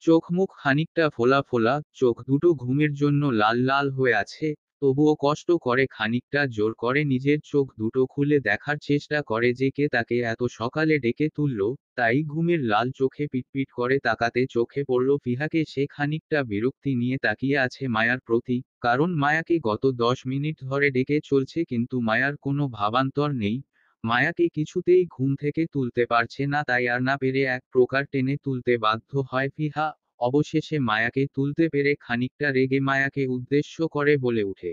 চোখ মুখ খানিকটা ফোলা ফোলা, চোখ দুটো ঘুমের জন্য লাল লাল হয়ে আছে। তবুও কষ্ট করে খানিকটা জোর করে নিজের চোখ দুটো খুলে দেখার চেষ্টা করে যে কে তাকে এত সকালে ডেকে তুলল। তাই ঘুমের লাল চোখে পিটপিট করে তাকাতে চোখে পড়ল ফিহাকে। সে খানিকটা বিরক্তি নিয়ে তাকিয়ে আছে মায়ার প্রতি, কারণ মায়াকে গত ১০ মিনিট ধরে ডেকে চলছে, কিন্তু মায়ার কোনো ভাবান্তর নেই। মায়াকে কিছুতেই ঘুম থেকে তুলতে পারছে না, তাই আর না পেরে এক প্রকার টেনে তুলতে বাধ্য হয় ফিহা। অবশেষে মায়াকে তুলতে পেরে খানিকটা রেগে মায়াকে উদ্দেশ্য করে বলে উঠে,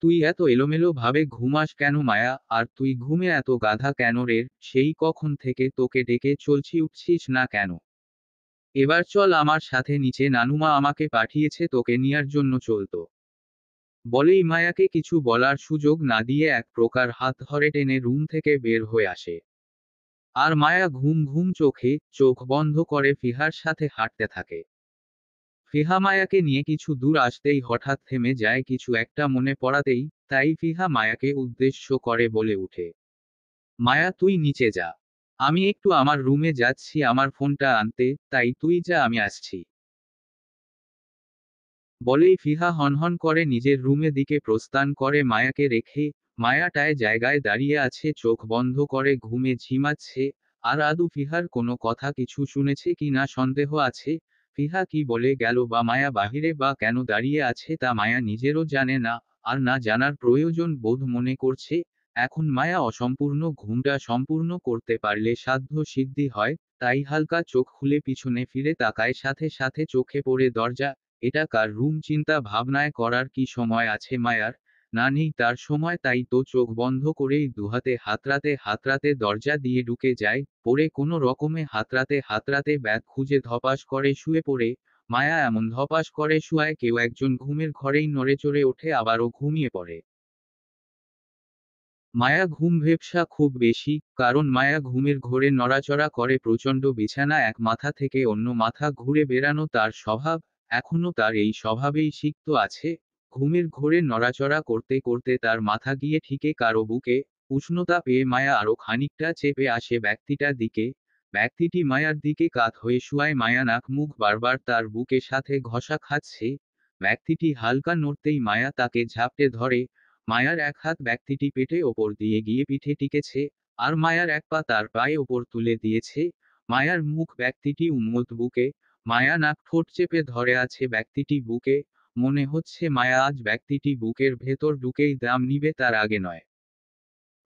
তুই এত এলোমেলো ভাবে ঘুমাস কেন মায়া? আর তুই ঘুমে এত গাধা কেন রে? সেই কখন থেকে তোকে ডেকে চলছি, উঠছিস না কেন? এবার চল আমার সাথে নিচে, নানুমা আমাকে পাঠিয়েছে তোকে নিয়ার জন্য, চলতো। বলেই মায়াকে কিছু বলার সুযোগ না দিয়ে এক প্রকার হাত ধরে টেনে রুম থেকে বের হয়ে আসে। আর মায়া ঘুম ঘুম চোখে চোখ বন্ধ করে ফিহার সাথে হাঁটতে থাকে। ফিহা মায়াকে নিয়ে কিছু দূর আসতেই হঠাৎ থেমে যায় কিছু একটা মনে পড়াতেই, তাই ফিহা মায়াকে উদ্দেশ্য করে বলে উঠে, মায়া তুই নিচে যা। আমি একটু আমার রুমে যাচ্ছি আমার ফোনটা আনতে, তাই তুই যা আমি আসছি। বলেই ফিহা হনহন করে নিজের রুমে দিকে প্রস্থান করে মায়াকে রেখে। মায়াটায় জায়গায় দাঁড়িয়ে আছে চোখ বন্ধ করে ঘুমে ঝিমাচ্ছে। আর আদু ফিহার কোনো কথা কিছু শুনেছে কি না সন্দেহ আছে। ফিহা কি বলে গেল বা মায়া বাহিরে বা কেন দাঁড়িয়ে আছে তা মায়া নিজেরও জানে না। আর না জানার প্রয়োজন বোধ মনে করছে। এখন মায়া অসম্পূর্ণ ঘুমটা সম্পূর্ণ করতে পারলে সাধ্য সিদ্ধি হয়। তাই হালকা চোখ খুলে পিছনে ফিরে তাকায় সাথে সাথে চোখে পড়ে দরজা। এটা কার রুম চিন্তা ভাবনায় করার কি সময় আছে মায়ার? না নেই তার সময়, তাই তো চোখ বন্ধ করেই দুহাতে হাতড়াতে হাতড়াতে দরজা দিয়ে ঢুকে যায়। পরে কোনো রকমে হাতড়াতে হাতড়াতে ব্যাগ খুঁজে ধপাস করে শুয়ে পড়ে। মায়া এমন ধপাস করে শুয়ায় কেউ একজন ঘুমের ঘরেই নড়েচড়ে ওঠে আবারও ঘুমিয়ে পড়ে। মায়া ঘুম ভেপসা খুব বেশি, কারণ মায়া ঘুমের ঘোরে নড়াচড়া করে প্রচণ্ড বিছানা এক মাথা থেকে অন্য মাথা ঘুরে বেড়ানো তার স্বভাব। এখনো তার এই স্বভাবেই সিক্ত আছে। ঘুমের ঘোরে নড়াচড়া করতে করতে তার মাথা গিয়ে ঠিকে কারো বুকে। উষ্ণতা পেয়ে মায়া আরো খানিকটা চেপে আসে ব্যক্তিটার দিকে। ব্যক্তিটি মায়ার দিকে কাত হয়ে শুয়ায় মায়া নাক মুখ বারবার তার বুকের সাথে ঘষা খাচ্ছে। ব্যক্তিটি হালকা নড়তেই মায়া তাকে ঝাপটে ধরে। মায়ার এক হাত ব্যক্তিটি পেটে ওপর দিয়ে গিয়ে পিঠে টিকেছে। আর মায়ার এক পা তার পায়ে ওপর তুলে দিয়েছে। মায়ার মুখ ব্যক্তিটি উন্মুক্ত বুকে। মায়া নাক ঠোঁট চেপে ধরে আছে ব্যক্তিটি বুকে। মনে হচ্ছে মায়া আজ ব্যক্তিটি বুকের ভেতর ঢুকেই দাম নিবে তার আগে নয়।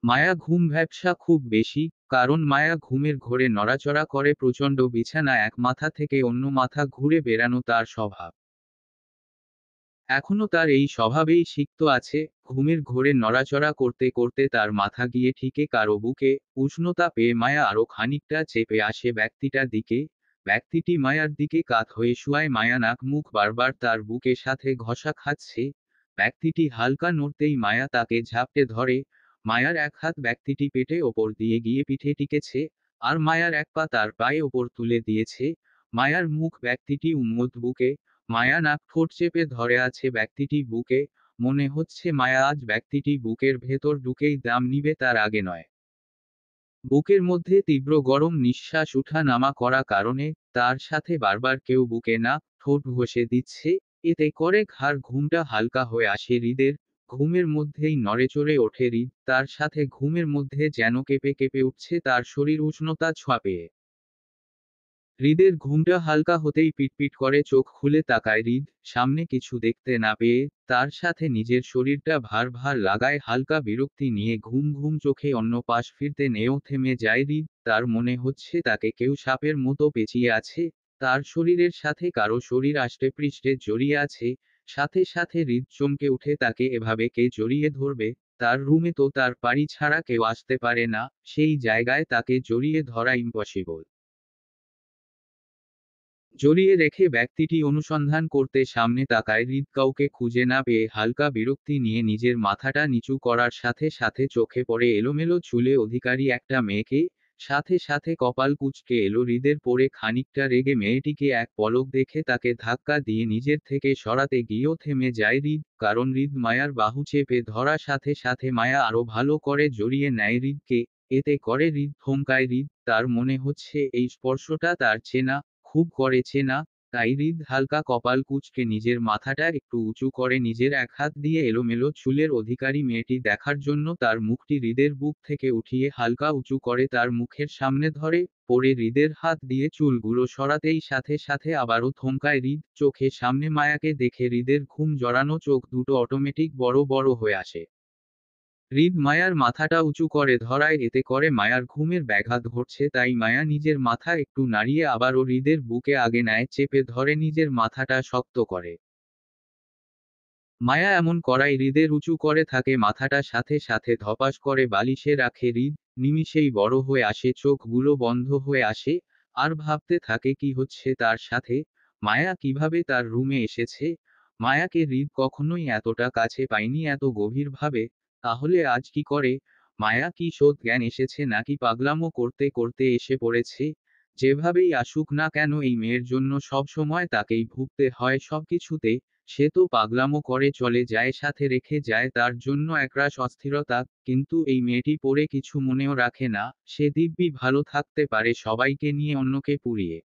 মায়া ঘুম ভ্যাপসা খুব বেশি, কারণ মায়া ঘুমের ঘোরে নড়াচড়া করে প্রচণ্ড বিছানা এক মাথা থেকে অন্য মাথা ঘুরে বেড়ানো তার স্বভাব। এখনো তার এই স্বভাবেই সিক্ত আছে। ঘুমের ঘোরে নড়াচড়া করতে করতে তার মাথা গিয়ে ঠিকে কারো বুকে। উষ্ণতা পেয়ে মায়া আরো খানিকটা চেপে আসে ব্যক্তিটার দিকে। ব্যক্তিটি মায়ার দিকে কাত হয়ে শুয়ায় মায়া নাক মুখ বারবার তার বুকের সাথে ঘষা খাচ্ছে। ব্যক্তিটি হালকা নড়তেই মায়া তাকে ঝাপটে ধরে। মায়ার এক হাত ব্যক্তিটি পেটে ওপর দিয়ে গিয়ে পিঠে টিকেছে। আর মায়ার এক পা তার পায়ে ওপর তুলে দিয়েছে। মায়ার মুখ ব্যক্তিটি উন্মুক্ত বুকে। মায়া নাক ঠোঁট চেপে ধরে আছে ব্যক্তিটি বুকে। মনে হচ্ছে মায়া আজ ব্যক্তিটি বুকের ভেতর ঢুকেই দাম নিবে তার আগে নয়। বুকের মধ্যে তীব্র গরম নিঃশ্বাস উঠা নামা করা কারণে তার সাথে বারবার কেউ বুকে না ঠোঁট ঘষে দিচ্ছে। এতে করে ঘাড় ঘুমটা হালকা হয়ে আসে হৃদের। ঘুমের মধ্যেই নড়েচড়ে ওঠে হৃদ, তার সাথে ঘুমের মধ্যে যেন কেঁপে কেঁপে উঠছে তার শরীর উষ্ণতা ছোঁয়া পেয়ে। হৃদের ঘুমটা হালকা হতেই পিটপিট করে চোখ খুলে তাকায় হৃদ। সামনে কিছু দেখতে না পেয়ে তার সাথে নিজের শরীরটা ভার ভার লাগায় হালকা বিরক্তি নিয়ে ঘুম ঘুম চোখে অন্য পাশ ফিরতে নেও থেমে যায় হৃদ। তার মনে হচ্ছে তাকে কেউ সাপের মতো পেঁচিয়ে আছে। তার শরীরের সাথে কারো শরীর আষ্টে পৃষ্ঠে জড়িয়ে আছে। সাথে সাথে হৃদ চমকে উঠে তাকে এভাবে কে জড়িয়ে ধরবে। তার রুমে তো তার বাড়ি ছাড়া কেউ আসতে পারে না, সেই জায়গায় তাকে জড়িয়ে ধরা ইম্পসিবল। জড়িয়ে রেখে ব্যক্তিটি অনুসন্ধান করতে সামনে তাকায় হৃদ, কাউকে খুঁজে না পেয়ে হালকা বিরক্তি নিয়ে নিজের মাথাটা নিচু করার সাথে সাথে চোখে পড়ে এলোমেলো চুলে অধিকারী একটা মেয়েকে। সাথে সাথে কপাল কুঁচকে এলো হৃদের, পড়ে খানিকটা রেগে মেয়েটিকে এক পলক দেখে তাকে ধাক্কা দিয়ে নিজের থেকে সরাতে গিয়েও থেমে যায় হৃদ, কারণ হৃদ মায়ার বাহু চেপে ধরা সাথে সাথে মায়া আরো ভালো করে জড়িয়ে নেয় হৃদকে। এতে করে হৃদ থমকায় হৃদ, তার মনে হচ্ছে এই স্পর্শটা তার চেনা, খুব করেছে না। তাই হৃদ হালকা কপাল কুঁচকে নিজের মাথাটা একটু উঁচু করে নিজের এক হাত দিয়ে এলোমেলো চুলের অধিকারী মেয়েটি দেখার জন্য তার মুখটি হৃদের বুক থেকে উঠিয়ে হালকা উঁচু করে তার মুখের সামনে ধরে। পরে হৃদের হাত দিয়ে চুলগুলো সরাতেই সাথে সাথে আবারও থমকায় হৃদ, চোখে সামনে মায়াকে দেখে হৃদের ঘুম জড়ানো চোখ দুটো অটোমেটিক বড় বড় হয়ে আসে। হৃদ মায়ার মাথাটা উঁচু করে ধরায় এতে করে মায়ার ঘুমের ব্যাঘাত ঘটছে, তাই মায়া নিজের মাথা একটু নাড়িয়ে আবারও হৃদের বুকে আগে নেয় চেপে ধরে নিজের মাথাটা শক্ত করে। মায়া এমন করায় হৃদের উঁচু করে থাকে মাথাটা সাথে সাথে ধপাস করে বালিশে রাখে হৃদ। নিমিষেই বড় হয়ে আসে, চোখগুলো বন্ধ হয়ে আসে। আর ভাবতে থাকে কি হচ্ছে তার সাথে। মায়া কিভাবে তার রুমে এসেছে। মায়াকে হৃদ কখনোই এতটা কাছে পায়নি এত গভীরভাবে। তাহলে আজ কি করে। মায়া কি শোধ জ্ঞান এসেছে নাকি পাগলামো করতে করতে এসে পড়েছে? যেভাবেই আসুক না কেন এই মেয়ের জন্য সব সময় তাকেই ভুগতে হয় সবকিছুতে। সে তো পাগলামো করে চলে যায়, সাথে রেখে যায় তার জন্য একরাশ অস্থিরতা। কিন্তু এই মেয়েটি পড়ে কিছু মনেও রাখে না, সে দিব্যি ভালো থাকতে পারে সবাইকে নিয়ে অন্যকে পুড়িয়ে।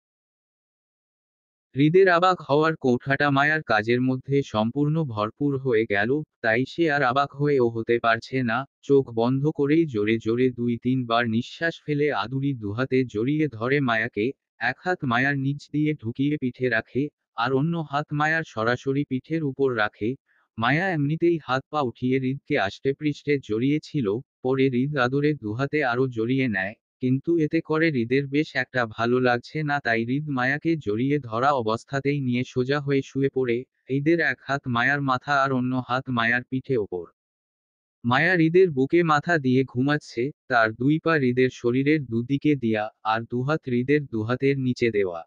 হৃদের অবাক হওয়ার কৌঠাটা মায়ার কাজের মধ্যে সম্পূর্ণ ভরপুর হয়ে গেল, তাই সে আর অবাক হয়েও হতে পারছে না। চোখ বন্ধ করেই জোরে জোরে 2-3 বার নিঃশ্বাস ফেলে আদুরি দুহাতে জড়িয়ে ধরে মায়াকে। এক হাত মায়ার নিচ দিয়ে ঢুকিয়ে পিঠে রাখে, আর অন্য হাত মায়ার সরাসরি পিঠের উপর রাখে। মায়া এমনিতেই হাত পা উঠিয়ে হৃদকে আষ্টেপৃষ্ঠে জড়িয়েছিল, পরে হৃদ আদরে দুহাতে আরো জড়িয়ে নেয়। কিন্তু এতে করে হৃদের বেশ একটা ভালো লাগছে না, তাই হৃদ মায়াকে জড়িয়ে ধরা অবস্থাতেই নিয়ে সোজা হয়ে শুয়ে পড়ে। হৃদের এক হাত মায়ার মাথা আর অন্য হাত মায়ার পিঠে ওপর। মায়া হৃদের বুকে মাথা দিয়ে ঘুমাচ্ছে, তার দুই পা হৃদের শরীরের দুদিকে দিয়া, আর দুহাত হৃদের দুহাতের নিচে দেওয়া।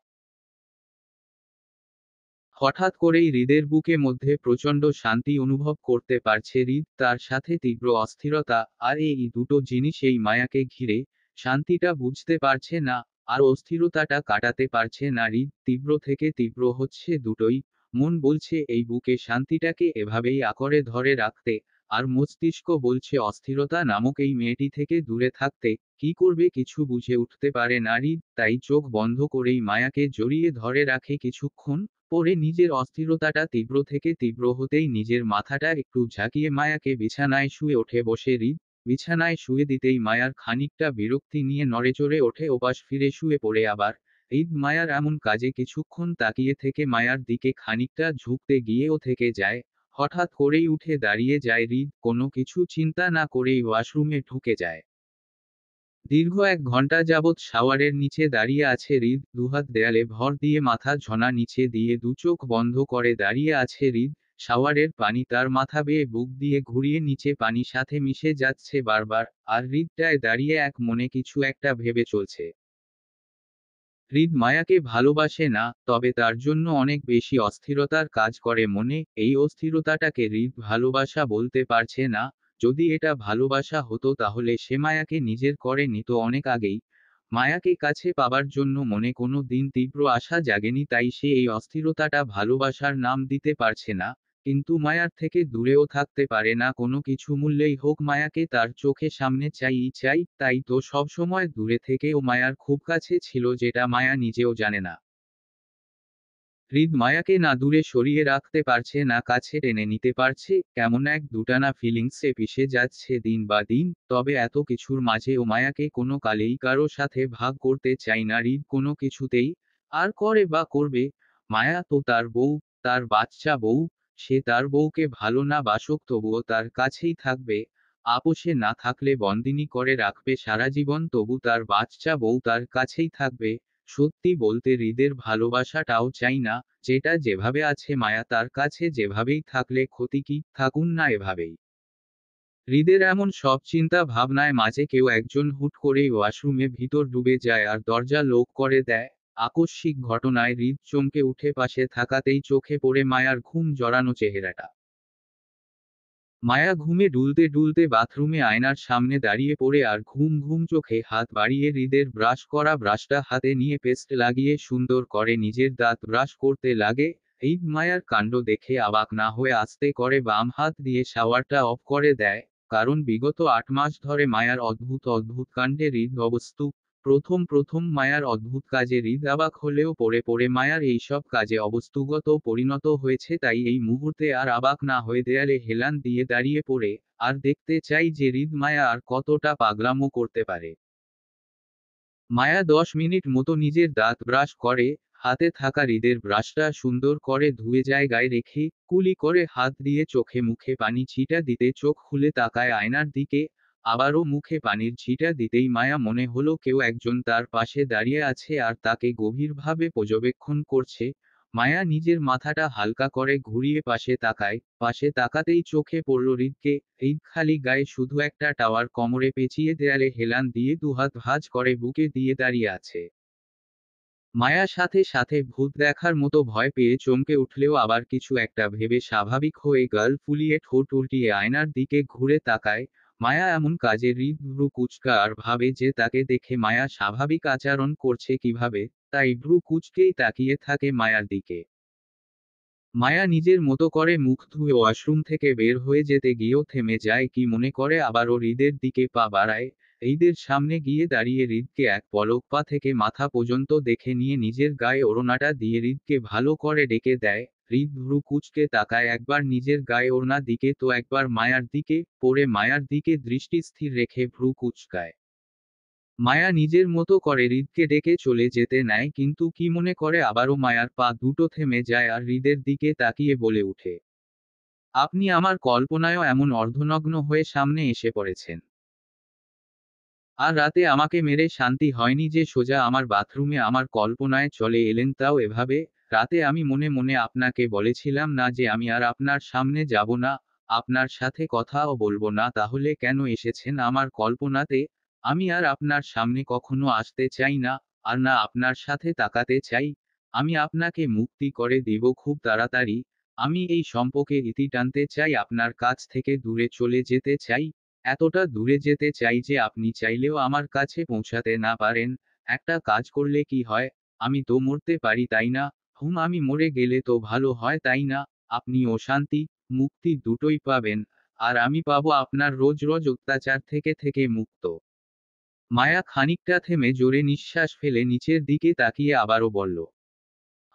হঠাৎ করেই হৃদের বুকে মধ্যে প্রচণ্ড শান্তি অনুভব করতে পারছে হৃদ, তার সাথে তীব্র অস্থিরতা, আর এই দুটো জিনিস এই মায়াকে ঘিরে। শান্তিটা বুঝতে পারছে না, আর অস্থিরতাটা কাটাতে পারছে না হৃদ। তীব্র থেকে তীব্র হচ্ছে দুটোই। মন বলছে এই বুকে শান্তিটাকে এভাবেই আঁকড়ে ধরে রাখতে, আর মস্তিষ্ক বলছে অস্থিরতা নামক এই মেয়েটি থেকে দূরে থাকতে। কি করবে কিছু বুঝে উঠতে পারে না হৃদ, তাই চোখ বন্ধ করেই মায়াকে জড়িয়ে ধরে রাখে কিছুক্ষণ। পরে নিজের অস্থিরতাটা তীব্র থেকে তীব্র হতেই নিজের মাথাটা একটু ঝাঁকিয়ে মায়াকে বিছানায় শুয়ে ওঠে বসে হৃদ। বিছানায় শুয়ে দিতেই মায়ার খানিকটা বিরক্তি নিয়ে নড়েচড়ে ওঠে ওপাশ ফিরে শুয়ে পড়ে আবার। হৃদ মায়ার এমন কাজে কিছুক্ষণ তাকিয়ে থেকে মায়ার দিকে খানিকটা ঝুঁকতে গিয়েও থেকে যায়। হঠাৎ করেই উঠে দাঁড়িয়ে যায় হৃদ, কোনো কিছু চিন্তা না করেই ওয়াশরুমে ঢুকে যায়। দীর্ঘ 1 ঘন্টা যাবৎ শাওয়ারের নিচে দাঁড়িয়ে আছে হৃদ, দুহাত দেয়ালে ভর দিয়ে মাথা ঝনা নিচে দিয়ে দুচোখ বন্ধ করে দাঁড়িয়ে আছে হৃদ। শাওয়ারের পানি তার মাথা বেয়ে বুক দিয়ে ঘুরিয়ে নিচে পানি সাথে মিশে যাচ্ছে বারবার। আর হৃদটায় দাঁড়িয়ে এক মনে কিছু একটা ভেবে চলছে। হৃদ মায়াকে ভালোবাসে না, তবে তার জন্য অনেক বেশি অস্থিরতার কাজ করে মনে। এই অস্থিরতাটাকে হৃদ ভালোবাসা বলতে পারছে না। যদি এটা ভালোবাসা হতো তাহলে সে মায়াকে নিজের করে নিত অনেক আগেই। মায়াকে কাছে পাবার জন্য মনে কোনো দিন তীব্র আশা জাগেনি, তাই সে এই অস্থিরতাটা ভালোবাসার নাম দিতে পারছে না। কিন্তু মায়ার থেকে দূরেও থাকতে পারে না, কোনো কিছু মূল্যেই হোক মায়াকে তার চোখে সামনে চাইই চাই। তাই তো সবসময় দূরে থেকেও মায়ার খুব কাছে ছিল, যেটা মায়া নিজেও জানে না। হৃদ মায়াকে না দূরে সরিয়ে রাখতে পারছে না কাছে টেনে নিতে পারছে, কেমন এক দুটানা ফিলিংসে পিষে যাচ্ছে দিন বা দিন। তবে এত কিছুর মাঝেও মায়াকে কোনো কালেই কারো সাথে ভাগ করতে চাই না হৃদ কোনো কিছুতেই। আর করে বা করবে? মায়া তো তার বউ, তার বাচ্চা বউ। সে তার বউকে ভালো না বাসুক তবুও তার কাছেই থাকবে। আপোষে না থাকলে বন্দিনী করে রাখবে সারা জীবন, তবু তার বাচ্চা বউ তার কাছেই থাকবে। সত্যি বলতে হৃদের ভালোবাসাটাও চাই না। যেটা যেভাবে আছে মায়া তার কাছে যেভাবেই থাকলে ক্ষতি কি, থাকুন না এভাবেই। হৃদের এমন সব চিন্তা ভাবনায় মাঝে কেউ একজন হুট করেই ওয়াশরুমে ভিতর ডুবে যায় আর দরজা লক করে দেয়। আকস্মিক ঘটনায় হৃদ চমকে উঠে পাশে থাকাতেই চোখে পড়ে মায়ার ঘুম জড়ানো চেহারাটা। মায়া ঘুমে ডুলতে ডুলতে বাথরুমে আয়নার সামনে দাঁড়িয়ে পড়ে আর ঘুম ঘুম চোখে হাত বাড়িয়ে হৃদের ব্রাশ করা ব্রাশটা হাতে নিয়ে পেস্ট লাগিয়ে সুন্দর করে নিজের দাঁত ব্রাশ করতে লাগে। হৃদ মায়ার কাণ্ড দেখে অবাক না হয়ে আস্তে করে বাম হাত দিয়ে শাওয়ারটা অফ করে দেয়। কারণ বিগত 8 মাস ধরে মায়ার অদ্ভুত অদ্ভুত কাণ্ডে হৃদ অবস্তু। প্রথম প্রথম মায়ার অদ্ভুত কাজে হৃদ অবাক হলেও পরে পরে মায়ার এইসব কাজে অবস্তুগত পরিণত হয়েছে, তাই এই মুহূর্তে আর অবাক না হয়ে দেয়ালে হেলান দিয়ে দাঁড়িয়ে পড়ে। আর দেখতে চাই যে হৃদ মায়া আর কতটা পাগলামো করতে পারে। মায়া 10 মিনিট মতো নিজের দাঁত ব্রাশ করে, হাতে থাকা হৃদের ব্রাশটা সুন্দর করে ধুয়ে জায়গায় রেখে, কুলি করে হাত দিয়ে চোখে মুখে পানি ছিটা দিতে চোখ খুলে তাকায় আয়নার দিকে। আবারও মুখে পানির ছিটা দিতেই মায়া মনে হলো কেউ একজন তার পাশে দাঁড়িয়ে আছে আর তাকে গভীরভাবে পর্যবেক্ষণ করছে। মায়া নিজের মাথাটা হালকা করে ঘুরিয়ে পাশে তাকায়, পাশে তাকাতেই চোখে পড়ল হৃদকে। হৃদ খালি গায়ে শুধু একটা টাওয়ার কোমরে পেঁচিয়ে দেয়ালে হেলান দিয়ে দুহাত ভাঁজ করে বুকে দিয়ে দাঁড়িয়ে আছে। মায়া সাথে সাথে ভূত দেখার মতো ভয় পেয়ে চমকে উঠলেও আবার কিছু একটা ভেবে স্বাভাবিক হয়ে গাল ফুলিয়ে ঠোঁট উল্টিয়ে আয়নার দিকে ঘুরে তাকায়। মায়া এমন কাজে হৃদ ভ্রু কুঁচকা আর ভাবে যে তাকে দেখে মায়া স্বাভাবিক আচরণ করছে কিভাবে, তাই ভ্রু কুঁচকেই তাকিয়ে থাকে মায়ার দিকে। মায়া নিজের মতো করে মুখ ধুয়ে ওয়াশরুম থেকে বের হয়ে যেতে গিয়েও থেমে যায়, কি মনে করে আবারও হৃদের দিকে পা বাড়ায়। হৃদের সামনে গিয়ে দাঁড়িয়ে হৃদকে এক পলক পা থেকে মাথা পর্যন্ত দেখে নিয়ে নিজের গায়ে ওড়নাটা দিয়ে হৃদকে ভালো করে ডেকে দেয়। হৃদ ভ্রু কুঁচকে তাকায় একবার নিজের গায়ে ওড়না দিকে তো একবার মায়ার দিকে, পরে মায়ার দিকে দৃষ্টি স্থির রেখে ভ্রু কুঁচকায়। মায়া নিজের মতো করে হৃদকে ডেকে চলে যেতে নেয়, কিন্তু কি মনে করে আবারও মায়ার পা দুটো থেমে যায় আর হৃদের দিকে তাকিয়ে বলে উঠে, আপনি আমার কল্পনায়ও এমন অর্ধনগ্ন হয়ে সামনে এসে পড়েছেন। আর রাতে আমাকে মেরে শান্তি হয়নি যে সোজা আমার বাথরুমে আমার কল্পনায় চলে এলেন, তাও এভাবে। রাতে আমি মনে মনে আপনাকে বলেছিলাম না যে আমি আর আপনার সামনে যাব না, আপনার সাথে কথাও বলবো না, তাহলে কেন এসেছেন আমার কল্পনাতে? আমি আর আপনার সামনে কখনো আসতে চাই না, আর না আপনার সাথে তাকাতে চাই। আমি আপনাকে মুক্তি করে দেব খুব তাড়াতাড়ি। আমি এই সম্পর্কে ইতি টানতে চাই, আপনার কাছ থেকে দূরে চলে যেতে চাই। এতটা দূরে যেতে চাই যে আপনি চাইলেও আমার কাছে পৌঁছাতে না পারেন। একটা কাজ করলে কি হয়? আমি তো মরতে পারি, তাই না? আমি মরে গেলে তো ভালো হয়, তাই না? আপনিও শান্তি, মুক্তি দুটোই পাবেন। আর আমি পাবো আপনার রোজ রোজ অত্যাচার থেকে মুক্ত। মায়া খানিকটা থেমে জোরে নিঃশ্বাস ফেলে নিচের দিকে তাকিয়ে আবারও বলল,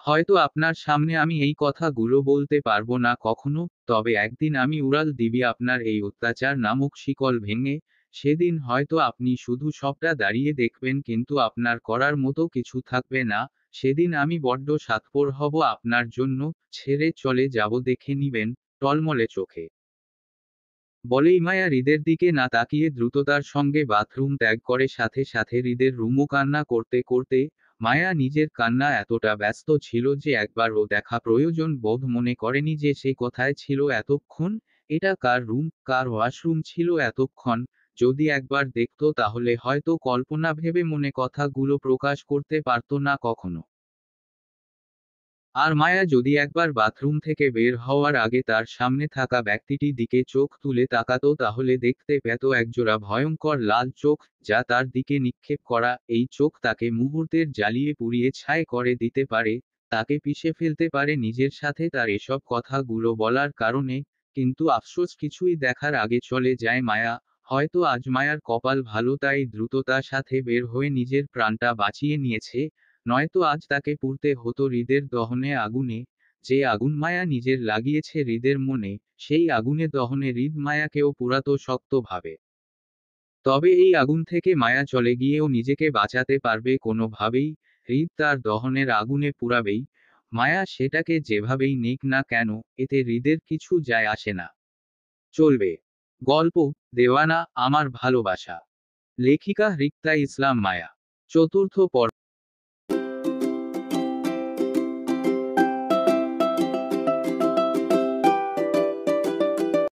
হয়তো আপনার সামনে আমি এই কথাগুলো বলতে পারবো না কখনো, তবে একদিন আমি উড়াল দিবি আপনার এই অত্যাচার নামক শিকল ভেঙে। সেদিন হয়তো আপনি শুধু সবটা দাঁড়িয়ে দেখবেন, কিন্তু আপনার করার মতো কিছু থাকবে না। সেদিন আমি বড্ড স্বার্থপর হব আপনার জন্য, ছেড়ে চলে যাব দেখে নিবেন, টলমলে চোখে। বলেই মায়া হৃদের দিকে না তাকিয়ে দ্রুততার সঙ্গে বাথরুম ত্যাগ করে, সাথে সাথে হৃদের রুমও কান্না করতে করতে। মায়া নিজের কান্না এতটা ব্যস্ত ছিল যে একবারও দেখা প্রয়োজন বোধ মনে করেনি যে সে কোথায় ছিল এতক্ষণ। এটা কার রুম, কার ওয়াশরুম ছিল এতক্ষণ? যদি একবার দেখতো তাহলে হয়তো কল্পনা ভেবে মনে কথাগুলো প্রকাশ করতে পারতো না কখনো। আর মায়া যদি একবার বাথরুম থেকে বের হওয়ার আগে তার সামনে থাকা ব্যক্তিটি দিকে চোখ তুলে তাকাতো, তাহলে দেখতে পেত একজোড়া ভয়ঙ্কর লাল চোখ, যা তার দিকে নিক্ষেপ করা। এই চোখ তাকে মুহূর্তের জ্বালিয়ে পুড়িয়ে ছাই করে দিতে পারে, তাকে পিষে ফেলতে পারে নিজের সাথে তার এসব কথাগুলো বলার কারণে। কিন্তু আফসোস, কিছুই দেখার আগে চলে যায় মায়া। হয়তো আজ মায়ার কপাল ভালো, তাই দ্রুততার সাথে বের হয়ে নিজের প্রাণটা বাঁচিয়ে নিয়েছে। নয়তো আজ তাকে পুড়তে হতো হৃদের দহনে আগুনে। যে আগুন মায়া নিজের লাগিয়েছে হৃদের মনে, সেই আগুনে দহনে হৃদ মায়াকেও পুরাতো শক্তভাবে। তবে এই আগুন থেকে মায়া চলে গিয়েও নিজেকে বাঁচাতে পারবে কোনোভাবেই। হৃদ তার দহনের আগুনে পুড়াবেই। মায়া সেটাকে যেভাবেই নেক না কেন, এতে হৃদের কিছু যায় আসে না। চলবে। গল্প, দেওয়ানা, আমার ভালোবাসা। লেখিকা রিক্তা ইসলাম মায়া। চতুর্থ পর্ব।